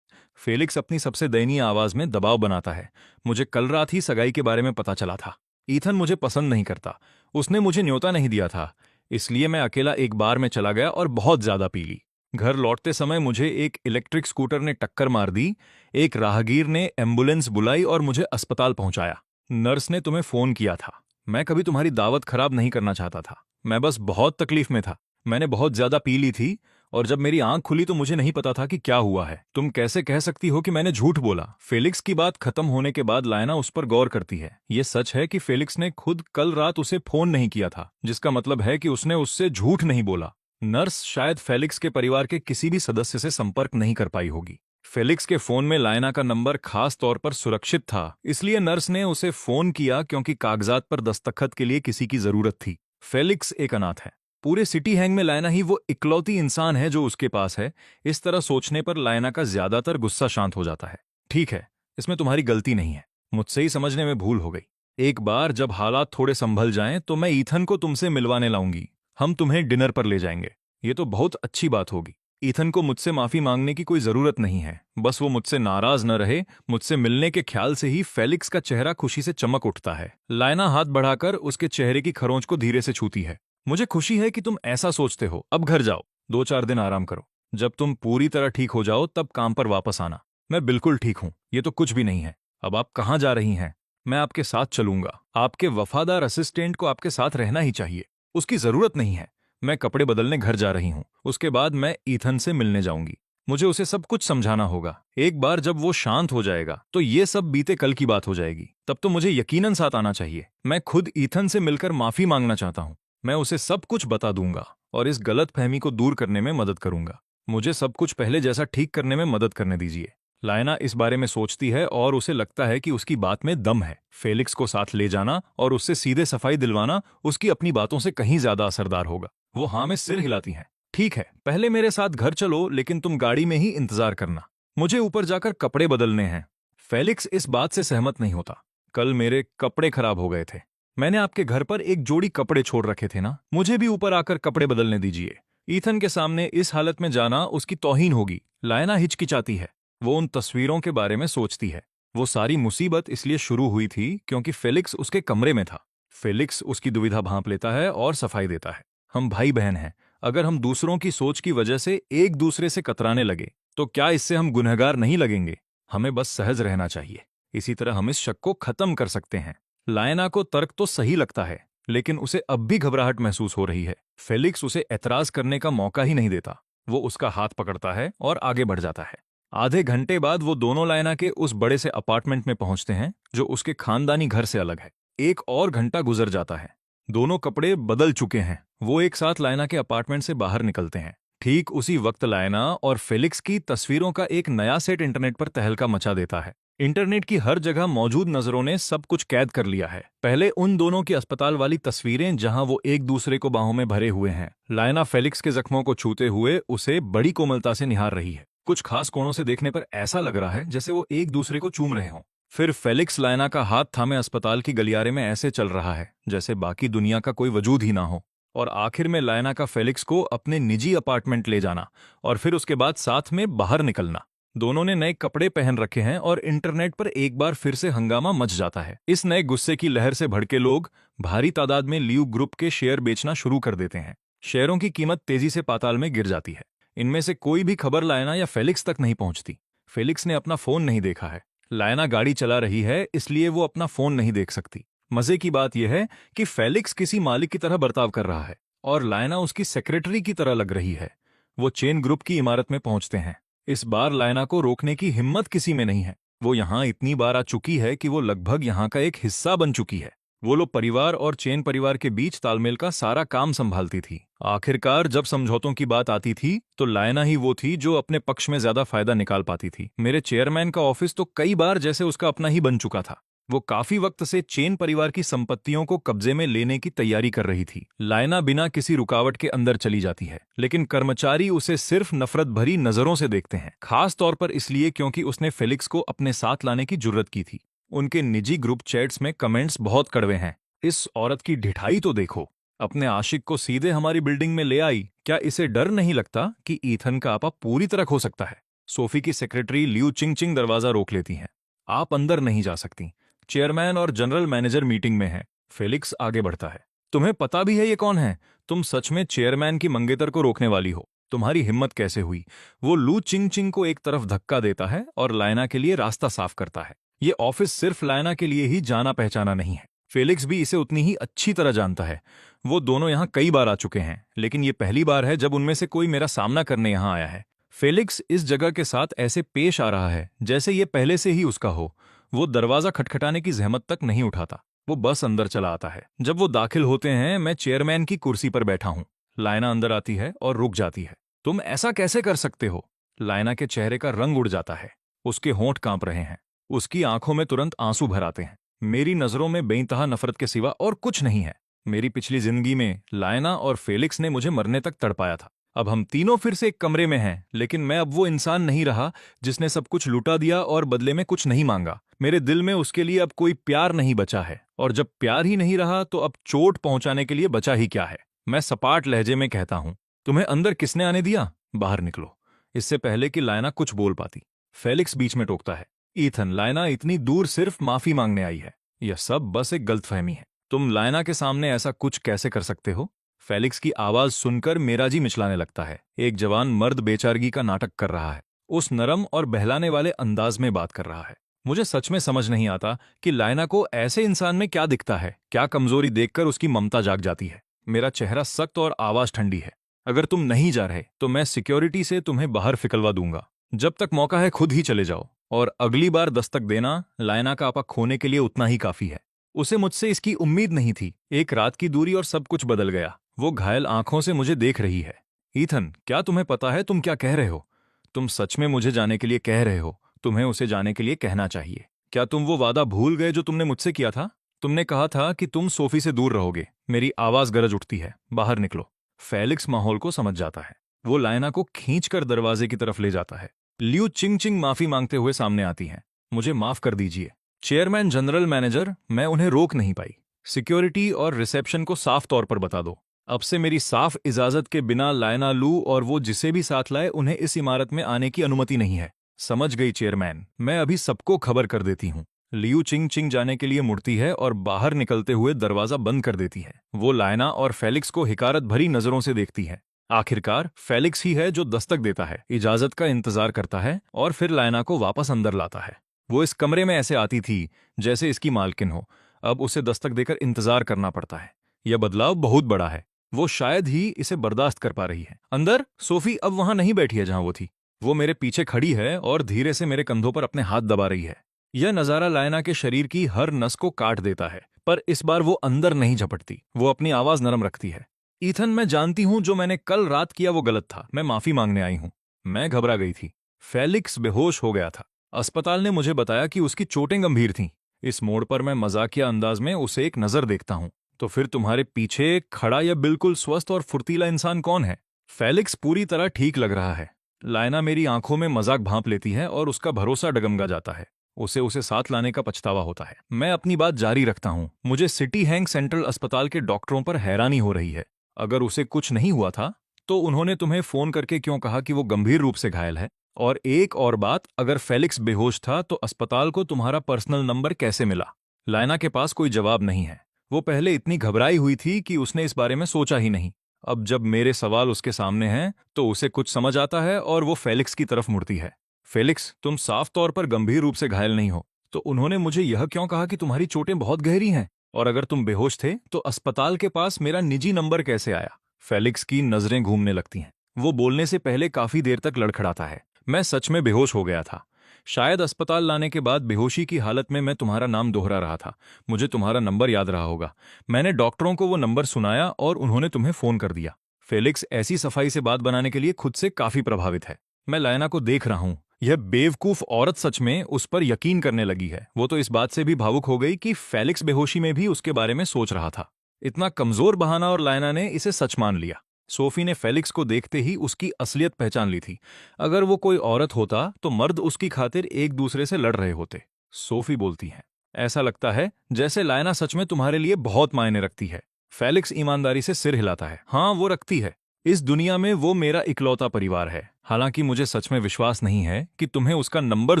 फेलिक्स अपनी सबसे दयनीय आवाज में दबाव बनाता है। मुझे कल रात ही सगाई के बारे में पता चला था। ईथन मुझे पसंद नहीं करता। उसने मुझे न्योता नहीं दिया था। इसलिए मैं अकेला एक बार में चला गया और बहुत ज्यादा पी ली। घर लौटते समय मुझे एक इलेक्ट्रिक स्कूटर ने टक्कर मार दी। एक राहगीर ने एम्बुलेंस बुलाई और मुझे अस्पताल पहुंचाया। नर्स ने तुम्हें फोन किया था। मैं कभी तुम्हारी दावत खराब नहीं करना चाहता था। मैं बस बहुत तकलीफ में था। मैंने बहुत ज्यादा पी ली थी और जब मेरी आंख खुली तो मुझे नहीं पता था कि क्या हुआ है। तुम कैसे कह सकती हो कि मैंने झूठ बोला? फेलिक्स की बात खत्म होने के बाद लायना उस पर गौर करती है। ये सच है कि फेलिक्स ने खुद कल रात उसे फोन नहीं किया था, जिसका मतलब है कि उसने उससे झूठ नहीं बोला। नर्स शायद फेलिक्स के परिवार के किसी भी सदस्य से संपर्क नहीं कर पाई होगी। फेलिक्स के फोन में लायना का नंबर खास तौर पर सुरक्षित था, इसलिए नर्स ने उसे फोन किया क्योंकि कागजात पर दस्तखत के लिए किसी की जरूरत थी। फेलिक्स एक अनाथ है। पूरे सिटी हैंग में लायना ही वो इकलौती इंसान है जो उसके पास है। इस तरह सोचने पर लायना का ज्यादातर गुस्सा शांत हो जाता है। ठीक है, इसमें तुम्हारी गलती नहीं है। मुझसे ही समझने में भूल हो गई। एक बार जब हालात थोड़े संभल जाएं तो मैं ईथन को तुमसे मिलवाने लाऊंगी। हम तुम्हें डिनर पर ले जाएंगे। ये तो बहुत अच्छी बात होगी। ईथन को मुझसे माफी मांगने की कोई जरूरत नहीं है। बस वो मुझसे नाराज न रहे। मुझसे मिलने के ख्याल से ही फेलिक्स का चेहरा खुशी से चमक उठता है। लायना हाथ बढ़ाकर उसके चेहरे की खरोंच को धीरे से छूती है। मुझे खुशी है कि तुम ऐसा सोचते हो। अब घर जाओ, 2-4 दिन आराम करो। जब तुम पूरी तरह ठीक हो जाओ तब काम पर वापस आना। मैं बिल्कुल ठीक हूं। ये तो कुछ भी नहीं है। अब आप कहाँ जा रही हैं? मैं आपके साथ चलूंगा। आपके वफादार असिस्टेंट को आपके साथ रहना ही चाहिए। उसकी जरूरत नहीं है। मैं कपड़े बदलने घर जा रही हूँ। उसके बाद मैं ईथन से मिलने जाऊंगी। मुझे उसे सब कुछ समझाना होगा। एक बार जब वो शांत हो जाएगा तो ये सब बीते कल की बात हो जाएगी। तब तो मुझे यकीनन साथ आना चाहिए। मैं खुद ईथन से मिलकर माफी मांगना चाहता हूँ। मैं उसे सब कुछ बता दूंगा और इस गलत फहमी को दूर करने में मदद करूंगा। मुझे सब कुछ पहले जैसा ठीक करने में मदद करने दीजिए। लायना इस बारे में सोचती है और उसे लगता है कि उसकी बात में दम है। फेलिक्स को साथ ले जाना और उससे सीधे सफाई दिलवाना उसकी अपनी बातों से कहीं ज्यादा असरदार होगा। वो हाँ में सिर हिलाती हैं। ठीक है, पहले मेरे साथ घर चलो, लेकिन तुम गाड़ी में ही इंतजार करना। मुझे ऊपर जाकर कपड़े बदलने हैं। फेलिक्स इस बात से सहमत नहीं होता। कल मेरे कपड़े खराब हो गए थे। मैंने आपके घर पर एक जोड़ी कपड़े छोड़ रखे थे ना, मुझे भी ऊपर आकर कपड़े बदलने दीजिए। ईथन के सामने इस हालत में जाना उसकी तौहीन होगी। लायना हिचकिचाती है। वो उन तस्वीरों के बारे में सोचती है। वो सारी मुसीबत इसलिए शुरू हुई थी क्योंकि फेलिक्स उसके कमरे में था। फेलिक्स उसकी दुविधा भांप लेता है और सफाई देता है। हम भाई बहन हैं। अगर हम दूसरों की सोच की वजह से एक दूसरे से कतराने लगे तो क्या इससे हम गुनहगार नहीं लगेंगे? हमें बस सहज रहना चाहिए। इसी तरह हम इस शक को खत्म कर सकते हैं। लायना को तर्क तो सही लगता है, लेकिन उसे अब भी घबराहट महसूस हो रही है। फेलिक्स उसे एतराज करने का मौका ही नहीं देता। वो उसका हाथ पकड़ता है और आगे बढ़ जाता है। आधे घंटे बाद वो दोनों लायना के उस बड़े से अपार्टमेंट में पहुंचते हैं जो उसके खानदानी घर से अलग है। एक और घंटा गुजर जाता है। दोनों कपड़े बदल चुके हैं। वो एक साथ लायना के अपार्टमेंट से बाहर निकलते हैं। ठीक उसी वक्त लायना और फेलिक्स की तस्वीरों का एक नया सेट इंटरनेट पर तहलका मचा देता है। इंटरनेट की हर जगह मौजूद नजरों ने सब कुछ कैद कर लिया है। पहले उन दोनों की अस्पताल वाली तस्वीरें जहां वो एक दूसरे को बाहों में भरे हुए हैं। लायना फेलिक्स के जख्मों को छूते हुए उसे बड़ी कोमलता से निहार रही है। कुछ खास कोणों से देखने पर ऐसा लग रहा है जैसे वो एक दूसरे को चूम रहे हों। फिर फेलिक्स लायना का हाथ थामे अस्पताल की गलियारे में ऐसे चल रहा है जैसे बाकी दुनिया का कोई वजूद ही ना हो। और आखिर में लायना का फेलिक्स को अपने निजी अपार्टमेंट ले जाना और फिर उसके बाद साथ में बाहर निकलना। दोनों ने नए कपड़े पहन रखे हैं और इंटरनेट पर एक बार फिर से हंगामा मच जाता है। इस नए गुस्से की लहर से भड़के लोग भारी तादाद में लियू ग्रुप के शेयर बेचना शुरू कर देते हैं। शेयरों की कीमत तेजी से पाताल में गिर जाती है। इनमें से कोई भी खबर लायना या फेलिक्स तक नहीं पहुंचती। फेलिक्स ने अपना फोन नहीं देखा है। लायना गाड़ी चला रही है, इसलिए वो अपना फोन नहीं देख सकती। मजे की बात यह है कि फेलिक्स किसी मालिक की तरह बर्ताव कर रहा है और लायना उसकी सेक्रेटरी की तरह लग रही है। वो चेन ग्रुप की इमारत में पहुंचते हैं। इस बार लायना को रोकने की हिम्मत किसी में नहीं है। वो यहां इतनी बार आ चुकी है कि वो लगभग यहां का एक हिस्सा बन चुकी है। वो लोग परिवार और चेन परिवार के बीच तालमेल का सारा काम संभालती थी। आखिरकार जब समझौतों की बात आती थी तो लायना ही वो थी जो अपने पक्ष में ज्यादा फायदा निकाल पाती थी। मेरे चेयरमैन का ऑफिस तो कई बार जैसे उसका अपना ही बन चुका था। वो काफी वक्त से चेन परिवार की संपत्तियों को कब्जे में लेने की तैयारी कर रही थी। लायना बिना किसी रुकावट के अंदर चली जाती है, लेकिन कर्मचारी उसे सिर्फ नफरत भरी नजरों से देखते हैं। खास तौर पर इसलिए क्योंकि उसने फेलिक्स को अपने साथ लाने की जुर्रत की थी। उनके निजी ग्रुप चैट्स में कमेंट्स बहुत कड़वे हैं। इस औरत की ढिठाई तो देखो, अपने आशिक को सीधे हमारी बिल्डिंग में ले आई। क्या इसे डर नहीं लगता कि ईथन का आपा पूरी तरह खो सकता है? सोफी की सेक्रेटरी लियू चिंग दरवाजा रोक लेती हैं। आप अंदर नहीं जा सकती। चेयरमैन और जनरल मैनेजर मीटिंग में है। फेलिक्स आगे बढ़ता है। तुम्हें पता भी है ये कौन है? तुम सच में चेयरमैन की मंगेतर को रोकने वाली हो? तुम्हारी हिम्मत कैसे हुई? वो लू चिंग को एक तरफ धक्का देता है और लायना के लिए रास्ता साफ करता है। ये ऑफिस सिर्फ लायना के लिए ही जाना पहचाना नहीं है। फेलिक्स भी इसे उतनी ही अच्छी तरह जानता है। वो दोनों यहाँ कई बार आ चुके हैं, लेकिन ये पहली बार है जब उनमें से कोई मेरा सामना करने यहाँ आया है। फेलिक्स इस जगह के साथ ऐसे पेश आ रहा है जैसे ये पहले से ही उसका हो। वो दरवाजा खटखटाने की जहमत तक नहीं उठाता। वो बस अंदर चला आता है। जब वो दाखिल होते हैं, मैं चेयरमैन की कुर्सी पर बैठा हूं। लायना अंदर आती है और रुक जाती है। तुम ऐसा कैसे कर सकते हो? लायना के चेहरे का रंग उड़ जाता है। उसके होंठ कांप रहे हैं। उसकी आंखों में तुरंत आंसू भर आते हैं। मेरी नजरों में बेइंतहा नफरत के सिवा और कुछ नहीं है। मेरी पिछली जिंदगी में लायना और फेलिक्स ने मुझे मरने तक तड़पाया था। अब हम तीनों फिर से एक कमरे में हैं, लेकिन मैं अब वो इंसान नहीं रहा जिसने सब कुछ लुटा दिया और बदले में कुछ नहीं मांगा। मेरे दिल में उसके लिए अब कोई प्यार नहीं बचा है, और जब प्यार ही नहीं रहा तो अब चोट पहुंचाने के लिए बचा ही क्या है? मैं सपाट लहजे में कहता हूं, तुम्हें अंदर किसने आने दिया? बाहर निकलो। इससे पहले कि लायना कुछ बोल पाती, फेलिक्स बीच में टोकता है। ईथन, लायना इतनी दूर सिर्फ माफी मांगने आई है। यह सब बस एक गलतफहमी है। तुम लायना के सामने ऐसा कुछ कैसे कर सकते हो? फेलिक्स की आवाज सुनकर मेरा जी मिचलाने लगता है। एक जवान मर्द बेचारगी का नाटक कर रहा है। उस नरम और बहलाने वाले अंदाज में बात कर रहा है। मुझे सच में समझ नहीं आता कि लायना को ऐसे इंसान में क्या दिखता है। क्या कमजोरी देखकर उसकी ममता जाग जाती है? मेरा चेहरा सख्त और आवाज ठंडी है। अगर तुम नहीं जा रहे तो मैं सिक्योरिटी से तुम्हें बाहर फिकलवा दूंगा। जब तक मौका है खुद ही चले जाओ, और अगली बार दस्तक देना लायना का आपा खोने के लिए उतना ही काफी है। उसे मुझसे इसकी उम्मीद नहीं थी। एक रात की दूरी और सब कुछ बदल गया। वो घायल आंखों से मुझे देख रही है। ईथन, क्या तुम्हें पता है तुम क्या कह रहे हो? तुम सच में मुझे जाने के लिए कह रहे हो? तुम्हें उसे जाने के लिए कहना चाहिए। क्या तुम वो वादा भूल गए जो तुमने मुझसे किया था? तुमने कहा था कि तुम सोफी से दूर रहोगे। मेरी आवाज गरज उठती है, बाहर निकलो। फेलिक्स माहौल को समझ जाता है। वो लायना को खींचकर दरवाजे की तरफ ले जाता है। लियू चिंग माफी मांगते हुए सामने आती हैं। मुझे माफ कर दीजिए। चेयरमैन जनरल मैनेजर, मैं उन्हें रोक नहीं पाई। सिक्योरिटी और रिसेप्शन को साफ तौर पर बता दो। अब से मेरी साफ इजाजत के बिना लायना लू और वो जिसे भी साथ लाए उन्हें इस इमारत में आने की अनुमति नहीं है। समझ गई चेयरमैन, मैं अभी सबको खबर कर देती हूँ। लियू चिंग चिंग जाने के लिए मुड़ती है और बाहर निकलते हुए दरवाजा बंद कर देती है। वो लायना और फेलिक्स को हिकारत भरी नजरों से देखती है। आखिरकार फेलिक्स ही है जो दस्तक देता है, इजाजत का इंतजार करता है और फिर लायना को वापस अंदर लाता है। वो इस कमरे में ऐसे आती थी जैसे इसकी मालकिन हो। अब उसे दस्तक देकर इंतजार करना पड़ता है। यह बदलाव बहुत बड़ा है। वो शायद ही इसे बर्दाश्त कर पा रही है। अंदर सोफी अब वहां नहीं बैठी है जहां वो थी। वो मेरे पीछे खड़ी है और धीरे से मेरे कंधों पर अपने हाथ दबा रही है। यह नजारा लायना के शरीर की हर नस को काट देता है, पर इस बार वो अंदर नहीं झपटती। वो अपनी आवाज नरम रखती है। ईथन, मैं जानती हूं जो मैंने कल रात किया वो गलत था। मैं माफी मांगने आई हूं। मैं घबरा गई थी। फेलिक्स बेहोश हो गया था। अस्पताल ने मुझे बताया कि उसकी चोटें गंभीर थीं। इस मोड़ पर मैं मजाकिया अंदाज में उसे एक नजर देखता हूं। तो फिर तुम्हारे पीछे खड़ा यह बिल्कुल स्वस्थ और फुर्तीला इंसान कौन है? फेलिक्स पूरी तरह ठीक लग रहा है। लायना मेरी आंखों में मजाक भांप लेती है और उसका भरोसा डगमगा जाता है। उसे साथ लाने का पछतावा होता है। मैं अपनी बात जारी रखता हूं। मुझे सिटी हैंक सेंट्रल अस्पताल के डॉक्टरों पर हैरानी हो रही है। अगर उसे कुछ नहीं हुआ था तो उन्होंने तुम्हें फोन करके क्यों कहा कि वो गंभीर रूप से घायल है? और एक और बात, अगर फेलिक्स बेहोश था तो अस्पताल को तुम्हारा पर्सनल नंबर कैसे मिला? लायना के पास कोई जवाब नहीं है। वो पहले इतनी घबराई हुई थी कि उसने इस बारे में सोचा ही नहीं। अब जब मेरे सवाल उसके सामने हैं तो उसे कुछ समझ आता है और वो फेलिक्स की तरफ मुड़ती है। फेलिक्स, तुम साफ तौर पर गंभीर रूप से घायल नहीं हो। तो उन्होंने मुझे यह क्यों कहा कि तुम्हारी चोटें बहुत गहरी हैं? और अगर तुम बेहोश थे तो अस्पताल के पास मेरा निजी नंबर कैसे आया? फेलिक्स की नजरें घूमने लगती हैं। वो बोलने से पहले काफी देर तक लड़खड़ाता है। मैं सच में बेहोश हो गया था। शायद अस्पताल लाने के बाद बेहोशी की हालत में मैं तुम्हारा नाम दोहरा रहा था। मुझे तुम्हारा नंबर याद रहा होगा। मैंने डॉक्टरों को वो नंबर सुनाया और उन्होंने तुम्हें फोन कर दिया। फेलिक्स ऐसी सफाई से बात बनाने के लिए खुद से काफी प्रभावित है। मैं लायना को देख रहा हूं। यह बेवकूफ औरत सच में उस पर यकीन करने लगी है। वो तो इस बात से भी भावुक हो गई कि फेलिक्स बेहोशी में भी उसके बारे में सोच रहा था। इतना कमजोर बहाना और लायना ने इसे सच मान लिया। सोफी ने फेलिक्स को देखते ही उसकी असलियत पहचान ली थी। अगर वो कोई औरत होता तो मर्द उसकी खातिर एक दूसरे से लड़ रहे होते। सोफी बोलती है, ऐसा लगता है जैसे लायना सच में तुम्हारे लिए बहुत मायने रखती है। फेलिक्स ईमानदारी से सिर हिलाता है। हाँ, वो रखती है। इस दुनिया में वो मेरा इकलौता परिवार है। हालांकि मुझे सच में विश्वास नहीं है कि तुम्हें उसका नंबर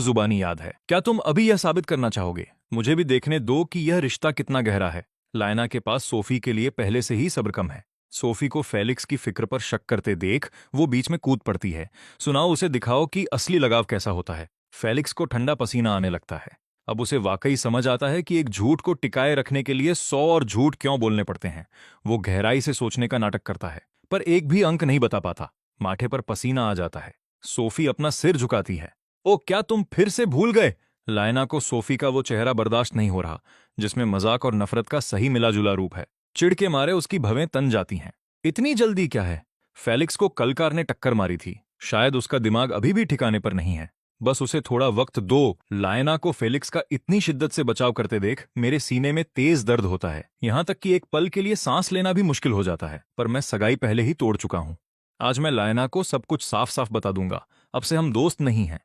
जुबानी याद है। क्या तुम अभी यह साबित करना चाहोगे? मुझे भी देखने दो कि यह रिश्ता कितना गहरा है। लायना के पास सोफी के लिए पहले से ही सब्र कम है। सोफी को फेलिक्स की फिक्र पर शक करते देख वो बीच में कूद पड़ती है। सुनाओ, उसे दिखाओ कि असली लगाव कैसा होता है। फेलिक्स को ठंडा पसीना आने लगता है। अब उसे वाकई समझ आता है कि एक झूठ को टिकाए रखने के लिए 100 और झूठ क्यों बोलने पड़ते हैं। वो गहराई से सोचने का नाटक करता है, पर एक भी अंक नहीं बता पाता। माथे पर पसीना आ जाता है। सोफी अपना सिर झुकाती है। ओ, क्या तुम फिर से भूल गए? लायना को सोफी का वो चेहरा बर्दाश्त नहीं हो रहा, जिसमें मजाक और नफरत का सही मिला जुला रूप है। चिढ़ के मारे उसकी भवें तन जाती हैं। इतनी जल्दी क्या है? फेलिक्स को कल कार ने टक्कर मारी थी। शायद उसका दिमाग अभी भी ठिकाने पर नहीं है। बस उसे थोड़ा वक्त दो। लायना को फेलिक्स का इतनी शिद्दत से बचाव करते देख मेरे सीने में तेज दर्द होता है। यहां तक कि एक पल के लिए सांस लेना भी मुश्किल हो जाता है। पर मैं सगाई पहले ही तोड़ चुका हूं। आज मैं लायना को सब कुछ साफ साफ बता दूंगा। अब से हम दोस्त नहीं हैं।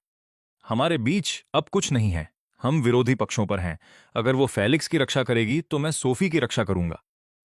हमारे बीच अब कुछ नहीं है। हम विरोधी पक्षों पर हैं। अगर वो फेलिक्स की रक्षा करेगी तो मैं सोफी की रक्षा करूंगा।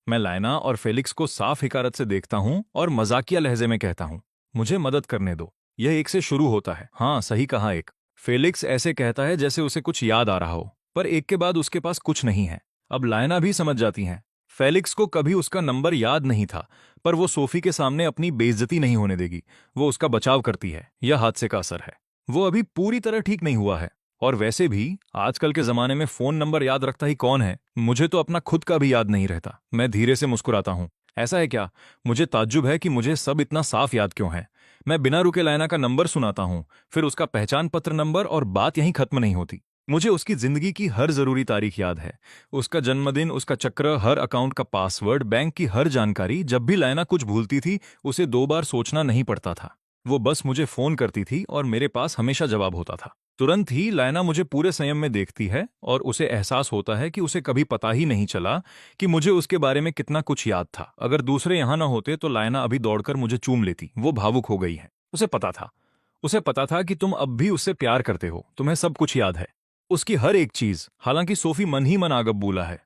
मैं लायना और फेलिक्स को साफ हिकारत से देखता हूं और मजाकिया लहजे में कहता हूं, मुझे मदद करने दो। यह एक से शुरू होता है। हाँ, सही कहा, एक। फेलिक्स ऐसे कहता है जैसे उसे कुछ याद आ रहा हो, पर एक के बाद उसके पास कुछ नहीं है। अब लायना भी समझ जाती है। फेलिक्स को कभी उसका नंबर याद नहीं था, पर वो सोफी के सामने अपनी बेइज्जती नहीं होने देगी। वो उसका बचाव करती है। यह हादसे का असर है। वो अभी पूरी तरह ठीक नहीं हुआ है। और वैसे भी आजकल के जमाने में फोन नंबर याद रखता ही कौन है? मुझे तो अपना खुद का भी याद नहीं रहता। मैं धीरे से मुस्कुराता हूं। ऐसा है क्या? मुझे ताज्जुब है कि मुझे सब इतना साफ याद क्यों है। मैं बिना रुके लायना का नंबर सुनाता हूं, फिर उसका पहचान पत्र नंबर, और बात यहीं खत्म नहीं होती। मुझे उसकी जिंदगी की हर जरूरी तारीख याद है। उसका जन्मदिन, उसका चक्र, हर अकाउंट का पासवर्ड, बैंक की हर जानकारी। जब भी लायना कुछ भूलती थी उसे 2 बार सोचना नहीं पड़ता था। वो बस मुझे फोन करती थी और मेरे पास हमेशा जवाब होता था। तुरंत ही लायना मुझे पूरे संयम में देखती है और उसे एहसास होता है कि उसे कभी पता ही नहीं चला कि मुझे उसके बारे में कितना कुछ याद था। अगर दूसरे यहां ना होते तो लायना अभी दौड़कर मुझे चूम लेती। वो भावुक हो गई है। उसे पता था कि तुम अब भी उससे प्यार करते हो। तुम्हें सब कुछ याद है। उसकी हर एक चीज। हालांकि सोफी मन ही मन आग बूला है।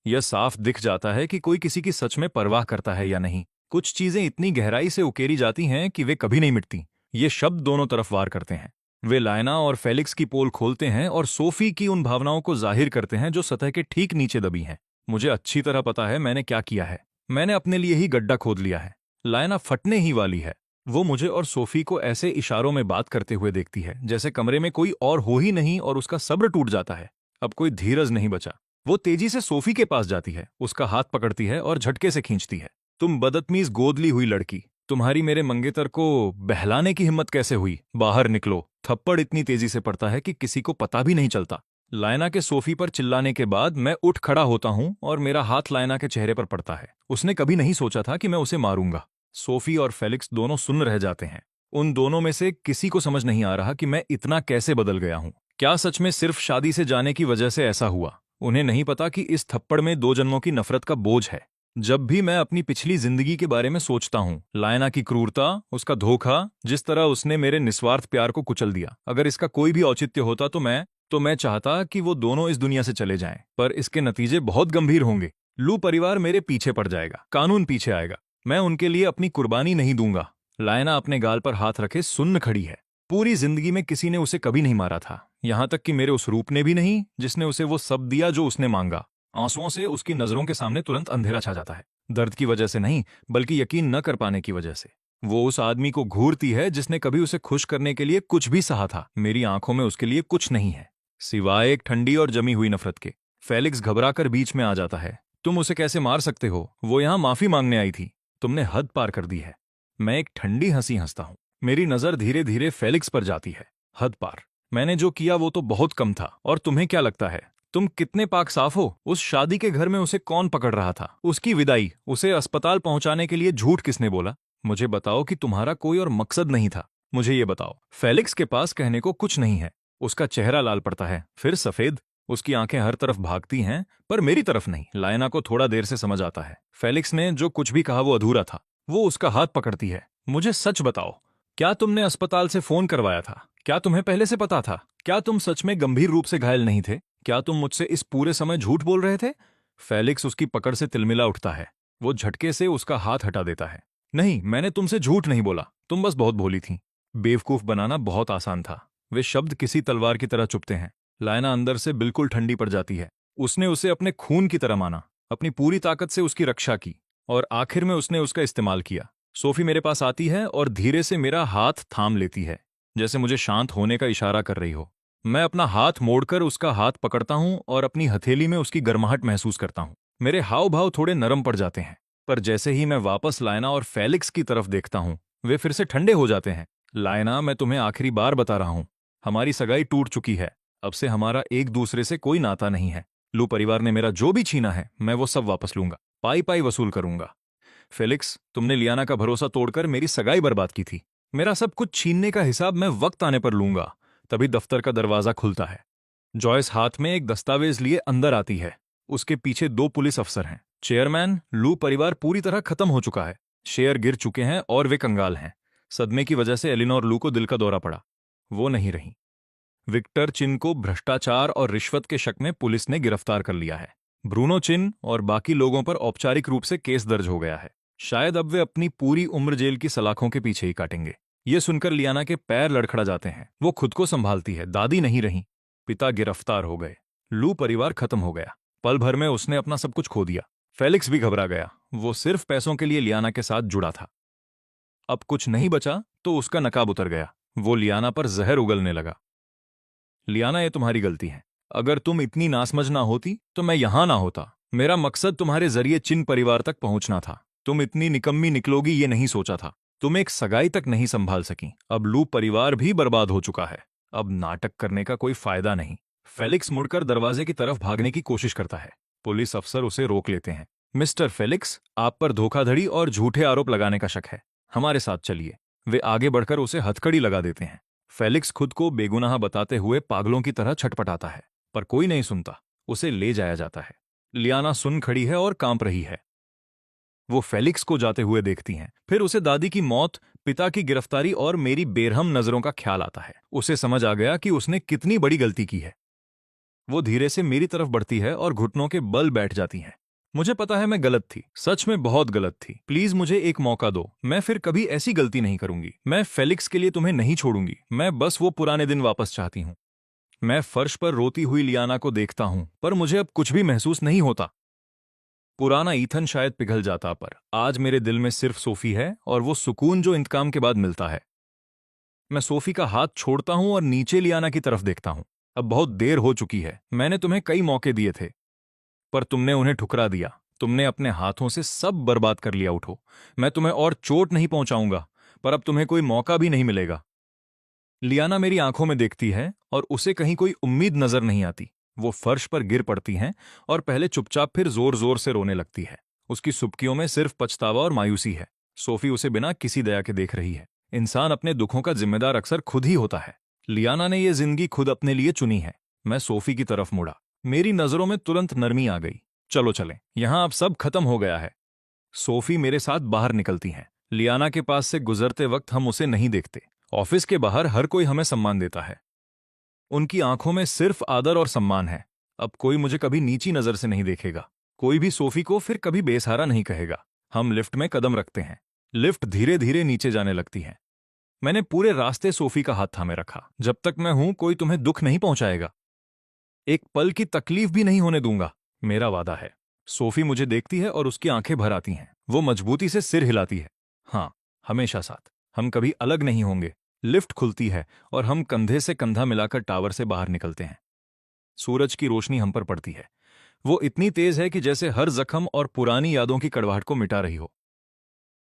यह साफ दिख जाता है कि कोई किसी की सच में परवाह करता है या नहीं। कुछ चीजें इतनी गहराई से उकेरी जाती हैं कि वे कभी नहीं मिटती। ये शब्द दोनों तरफ वार करते हैं। वे लायना और फेलिक्स की पोल खोलते हैं और सोफी की उन भावनाओं को जाहिर करते हैं जो सतह के ठीक नीचे दबी हैं। मुझे अच्छी तरह पता है मैंने क्या किया है। मैंने अपने लिए ही गड्ढा खोद लिया है। लायना फटने ही वाली है। वो मुझे और सोफी को ऐसे इशारों में बात करते हुए देखती है जैसे कमरे में कोई और हो ही नहीं, और उसका सब्र टूट जाता है। अब कोई धीरज नहीं बचा। वो तेजी से सोफी के पास जाती है, उसका हाथ पकड़ती है और झटके से खींचती है। तुम बदतमीज गोद ली हुई लड़की, तुम्हारी मेरे मंगेतर को बहलाने की हिम्मत कैसे हुई? बाहर निकलो। थप्पड़ इतनी तेजी से पड़ता है कि किसी को पता भी नहीं चलता। लायना के सोफी पर चिल्लाने के बाद मैं उठ खड़ा होता हूं और मेरा हाथ लायना के चेहरे पर पड़ता है। उसने कभी नहीं सोचा था कि मैं उसे मारूंगा। सोफी और फेलिक्स दोनों सुन्न रह जाते हैं। उन दोनों में से किसी को समझ नहीं आ रहा कि मैं इतना कैसे बदल गया हूं। क्या सच में सिर्फ शादी से जाने की वजह से ऐसा हुआ? उन्हें नहीं पता कि इस थप्पड़ में 2 जन्मों की नफरत का बोझ है। जब भी मैं अपनी पिछली जिंदगी के बारे में सोचता हूँ, लायना की क्रूरता, उसका धोखा, जिस तरह उसने मेरे निस्वार्थ प्यार को कुचल दिया, अगर इसका कोई भी औचित्य होता तो मैं चाहता कि वो दोनों इस दुनिया से चले जाएं। पर इसके नतीजे बहुत गंभीर होंगे। लू परिवार मेरे पीछे पड़ जाएगा, कानून पीछे आएगा। मैं उनके लिए अपनी कुर्बानी नहीं दूंगा। लायना अपने गाल पर हाथ रखे सुन्न खड़ी है। पूरी जिंदगी में किसी ने उसे कभी नहीं मारा था, यहां तक कि मेरे उस रूप ने भी नहीं जिसने उसे वो सब दिया जो उसने मांगा। आंसुओं से उसकी नजरों के सामने तुरंत अंधेरा छा जाता है। दर्द की वजह से नहीं, बल्कि यकीन न कर पाने की वजह से। वो उस आदमी को घूरती है जिसने कभी उसे खुश करने के लिए कुछ भी सहा था। मेरी आंखों में उसके लिए कुछ नहीं है सिवाय एक ठंडी और जमी हुई नफरत के। फेलिक्स घबराकर बीच में आ जाता है। तुम उसे कैसे मार सकते हो? वो यहां माफी मांगने आई थी। तुमने हद पार कर दी है। मैं एक ठंडी हंसी हंसता हूं। मेरी नजर धीरे धीरे फेलिक्स पर जाती है। हद पार? मैंने जो किया वो तो बहुत कम था। और तुम्हें क्या लगता है तुम कितने पाक साफ हो? उस शादी के घर में उसे कौन पकड़ रहा था? उसकी विदाई, उसे अस्पताल पहुंचाने के लिए झूठ किसने बोला? मुझे बताओ कि तुम्हारा कोई और मकसद नहीं था। मुझे ये बताओ। फेलिक्स के पास कहने को कुछ नहीं है। उसका चेहरा लाल पड़ता है, फिर सफेद। उसकी आंखें हर तरफ भागती हैं, पर मेरी तरफ नहीं। लायना को थोड़ा देर से समझ आता है। फेलिक्स ने जो कुछ भी कहा वो अधूरा था। वो उसका हाथ पकड़ती है। मुझे सच बताओ, क्या तुमने अस्पताल से फोन करवाया था? क्या तुम्हें पहले से पता था? क्या तुम सच में गंभीर रूप से घायल नहीं थे? क्या तुम मुझसे इस पूरे समय झूठ बोल रहे थे? फेलिक्स उसकी पकड़ से तिलमिला उठता है। वो झटके से उसका हाथ हटा देता है। नहीं, मैंने तुमसे झूठ नहीं बोला। तुम बस बहुत भोली थी। बेवकूफ बनाना बहुत आसान था। वे शब्द किसी तलवार की तरह चुभते हैं। लायना अंदर से बिल्कुल ठंडी पड़ जाती है। उसने उसे अपने खून की तरह माना, अपनी पूरी ताकत से उसकी रक्षा की, और आखिर में उसने उसका इस्तेमाल किया। सोफी मेरे पास आती है और धीरे से मेरा हाथ थाम लेती है, जैसे मुझे शांत होने का इशारा कर रही हो। मैं अपना हाथ मोड़कर उसका हाथ पकड़ता हूं और अपनी हथेली में उसकी गर्माहट महसूस करता हूं। मेरे हाव भाव थोड़े नरम पड़ जाते हैं, पर जैसे ही मैं वापस लायना और फेलिक्स की तरफ देखता हूं, वे फिर से ठंडे हो जाते हैं। लायना, मैं तुम्हें आखिरी बार बता रहा हूं, हमारी सगाई टूट चुकी है। अब से हमारा एक दूसरे से कोई नाता नहीं है। लू परिवार ने मेरा जो भी छीना है, मैं वो सब वापस लूंगा, पाई पाई वसूल करूंगा। फेलिक्स, तुमने लियाना का भरोसा तोड़कर मेरी सगाई बर्बाद की थी। मेरा सब कुछ छीनने का हिसाब मैं वक्त आने पर लूंगा। तभी दफ्तर का दरवाजा खुलता है। जॉयस हाथ में एक दस्तावेज लिए अंदर आती है। उसके पीछे 2 पुलिस अफसर हैं। चेयरमैन, लू परिवार पूरी तरह खत्म हो चुका है। शेयर गिर चुके हैं और वे कंगाल हैं। सदमे की वजह से एलिनोर लू को दिल का दौरा पड़ा। वो नहीं रही। विक्टर चिन को भ्रष्टाचार और रिश्वत के शक में पुलिस ने गिरफ्तार कर लिया है। ब्रूनो चिन और बाकी लोगों पर औपचारिक रूप से केस दर्ज हो गया है। शायद अब वे अपनी पूरी उम्र जेल की सलाखों के पीछे ही काटेंगे। ये सुनकर लियाना के पैर लड़खड़ा जाते हैं। वो खुद को संभालती है। दादी नहीं रही, पिता गिरफ्तार हो गए, लू परिवार खत्म हो गया। पल भर में उसने अपना सब कुछ खो दिया। फेलिक्स भी घबरा गया। वो सिर्फ पैसों के लिए लियाना के साथ जुड़ा था। अब कुछ नहीं बचा तो उसका नकाब उतर गया। वो लियाना पर जहर उगलने लगा। लियाना, ये तुम्हारी गलती है। अगर तुम इतनी नासमझ ना होती तो मैं यहां ना होता। मेरा मकसद तुम्हारे जरिए चिन परिवार तक पहुंचना था। तुम इतनी निकम्मी निकलोगी ये नहीं सोचा था। तुम एक सगाई तक नहीं संभाल सकी। अब लू परिवार भी बर्बाद हो चुका है। अब नाटक करने का कोई फायदा नहीं। फेलिक्स मुड़कर दरवाजे की तरफ भागने की कोशिश करता है। पुलिस अफसर उसे रोक लेते हैं। मिस्टर फेलिक्स, आप पर धोखाधड़ी और झूठे आरोप लगाने का शक है। हमारे साथ चलिए। वे आगे बढ़कर उसे हथकड़ी लगा देते हैं। फेलिक्स खुद को बेगुनाह बताते हुए पागलों की तरह छटपटाता है, पर कोई नहीं सुनता। उसे ले जाया जाता है। लियाना सुन खड़ी है और कांप रही है। वो फेलिक्स को जाते हुए देखती हैं। फिर उसे दादी की मौत, पिता की गिरफ्तारी और मेरी बेरहम नजरों का ख्याल आता है। उसे समझ आ गया कि उसने कितनी बड़ी गलती की है। वो धीरे से मेरी तरफ बढ़ती है और घुटनों के बल बैठ जाती हैं। मुझे पता है मैं गलत थी, सच में बहुत गलत थी। प्लीज मुझे एक मौका दो, मैं फिर कभी ऐसी गलती नहीं करूंगी। मैं फेलिक्स के लिए तुम्हें नहीं छोड़ूंगी, मैं बस वो पुराने दिन वापस चाहती हूँ। मैं फर्श पर रोती हुई लियाना को देखता हूं, पर मुझे अब कुछ भी महसूस नहीं होता। पुराना ईथन शायद पिघल जाता, पर आज मेरे दिल में सिर्फ सोफी है और वो सुकून जो इंतकाम के बाद मिलता है। मैं सोफी का हाथ छोड़ता हूं और नीचे लियाना की तरफ देखता हूं। अब बहुत देर हो चुकी है, मैंने तुम्हें कई मौके दिए थे, पर तुमने उन्हें ठुकरा दिया। तुमने अपने हाथों से सब बर्बाद कर लिया। उठो, मैं तुम्हें और चोट नहीं पहुंचाऊंगा, पर अब तुम्हें कोई मौका भी नहीं मिलेगा। लियाना मेरी आंखों में देखती है और उसे कहीं कोई उम्मीद नजर नहीं आती। वो फर्श पर गिर पड़ती हैं और पहले चुपचाप फिर जोर जोर से रोने लगती है। उसकी सुबकियों में सिर्फ पछतावा और मायूसी है। सोफी उसे बिना किसी दया के देख रही है। इंसान अपने दुखों का जिम्मेदार अक्सर खुद ही होता है। लियाना ने यह जिंदगी खुद अपने लिए चुनी है। मैं सोफी की तरफ मुड़ा। मेरी नजरों में तुरंत नरमी आ गई। चलो चलें, यहां अब सब खत्म हो गया है। सोफी मेरे साथ बाहर निकलती हैं। लियाना के पास से गुजरते वक्त हम उसे नहीं देखते। ऑफिस के बाहर हर कोई हमें सम्मान देता है। उनकी आंखों में सिर्फ आदर और सम्मान है। अब कोई मुझे कभी नीची नजर से नहीं देखेगा। कोई भी सोफी को फिर कभी बेसहारा नहीं कहेगा। हम लिफ्ट में कदम रखते हैं। लिफ्ट धीरे धीरे नीचे जाने लगती है। मैंने पूरे रास्ते सोफी का हाथ थामे रखा। जब तक मैं हूं, कोई तुम्हें दुख नहीं पहुंचाएगा, एक पल की तकलीफ भी नहीं होने दूंगा, मेरा वादा है। सोफी मुझे देखती है और उसकी आंखें भर आती हैं। वो मजबूती से सिर हिलाती है। हाँ, हमेशा साथ, हम कभी अलग नहीं होंगे। लिफ्ट खुलती है और हम कंधे से कंधा मिलाकर टावर से बाहर निकलते हैं। सूरज की रोशनी हम पर पड़ती है। वो इतनी तेज है कि जैसे हर जख्म और पुरानी यादों की कड़वाहट को मिटा रही हो।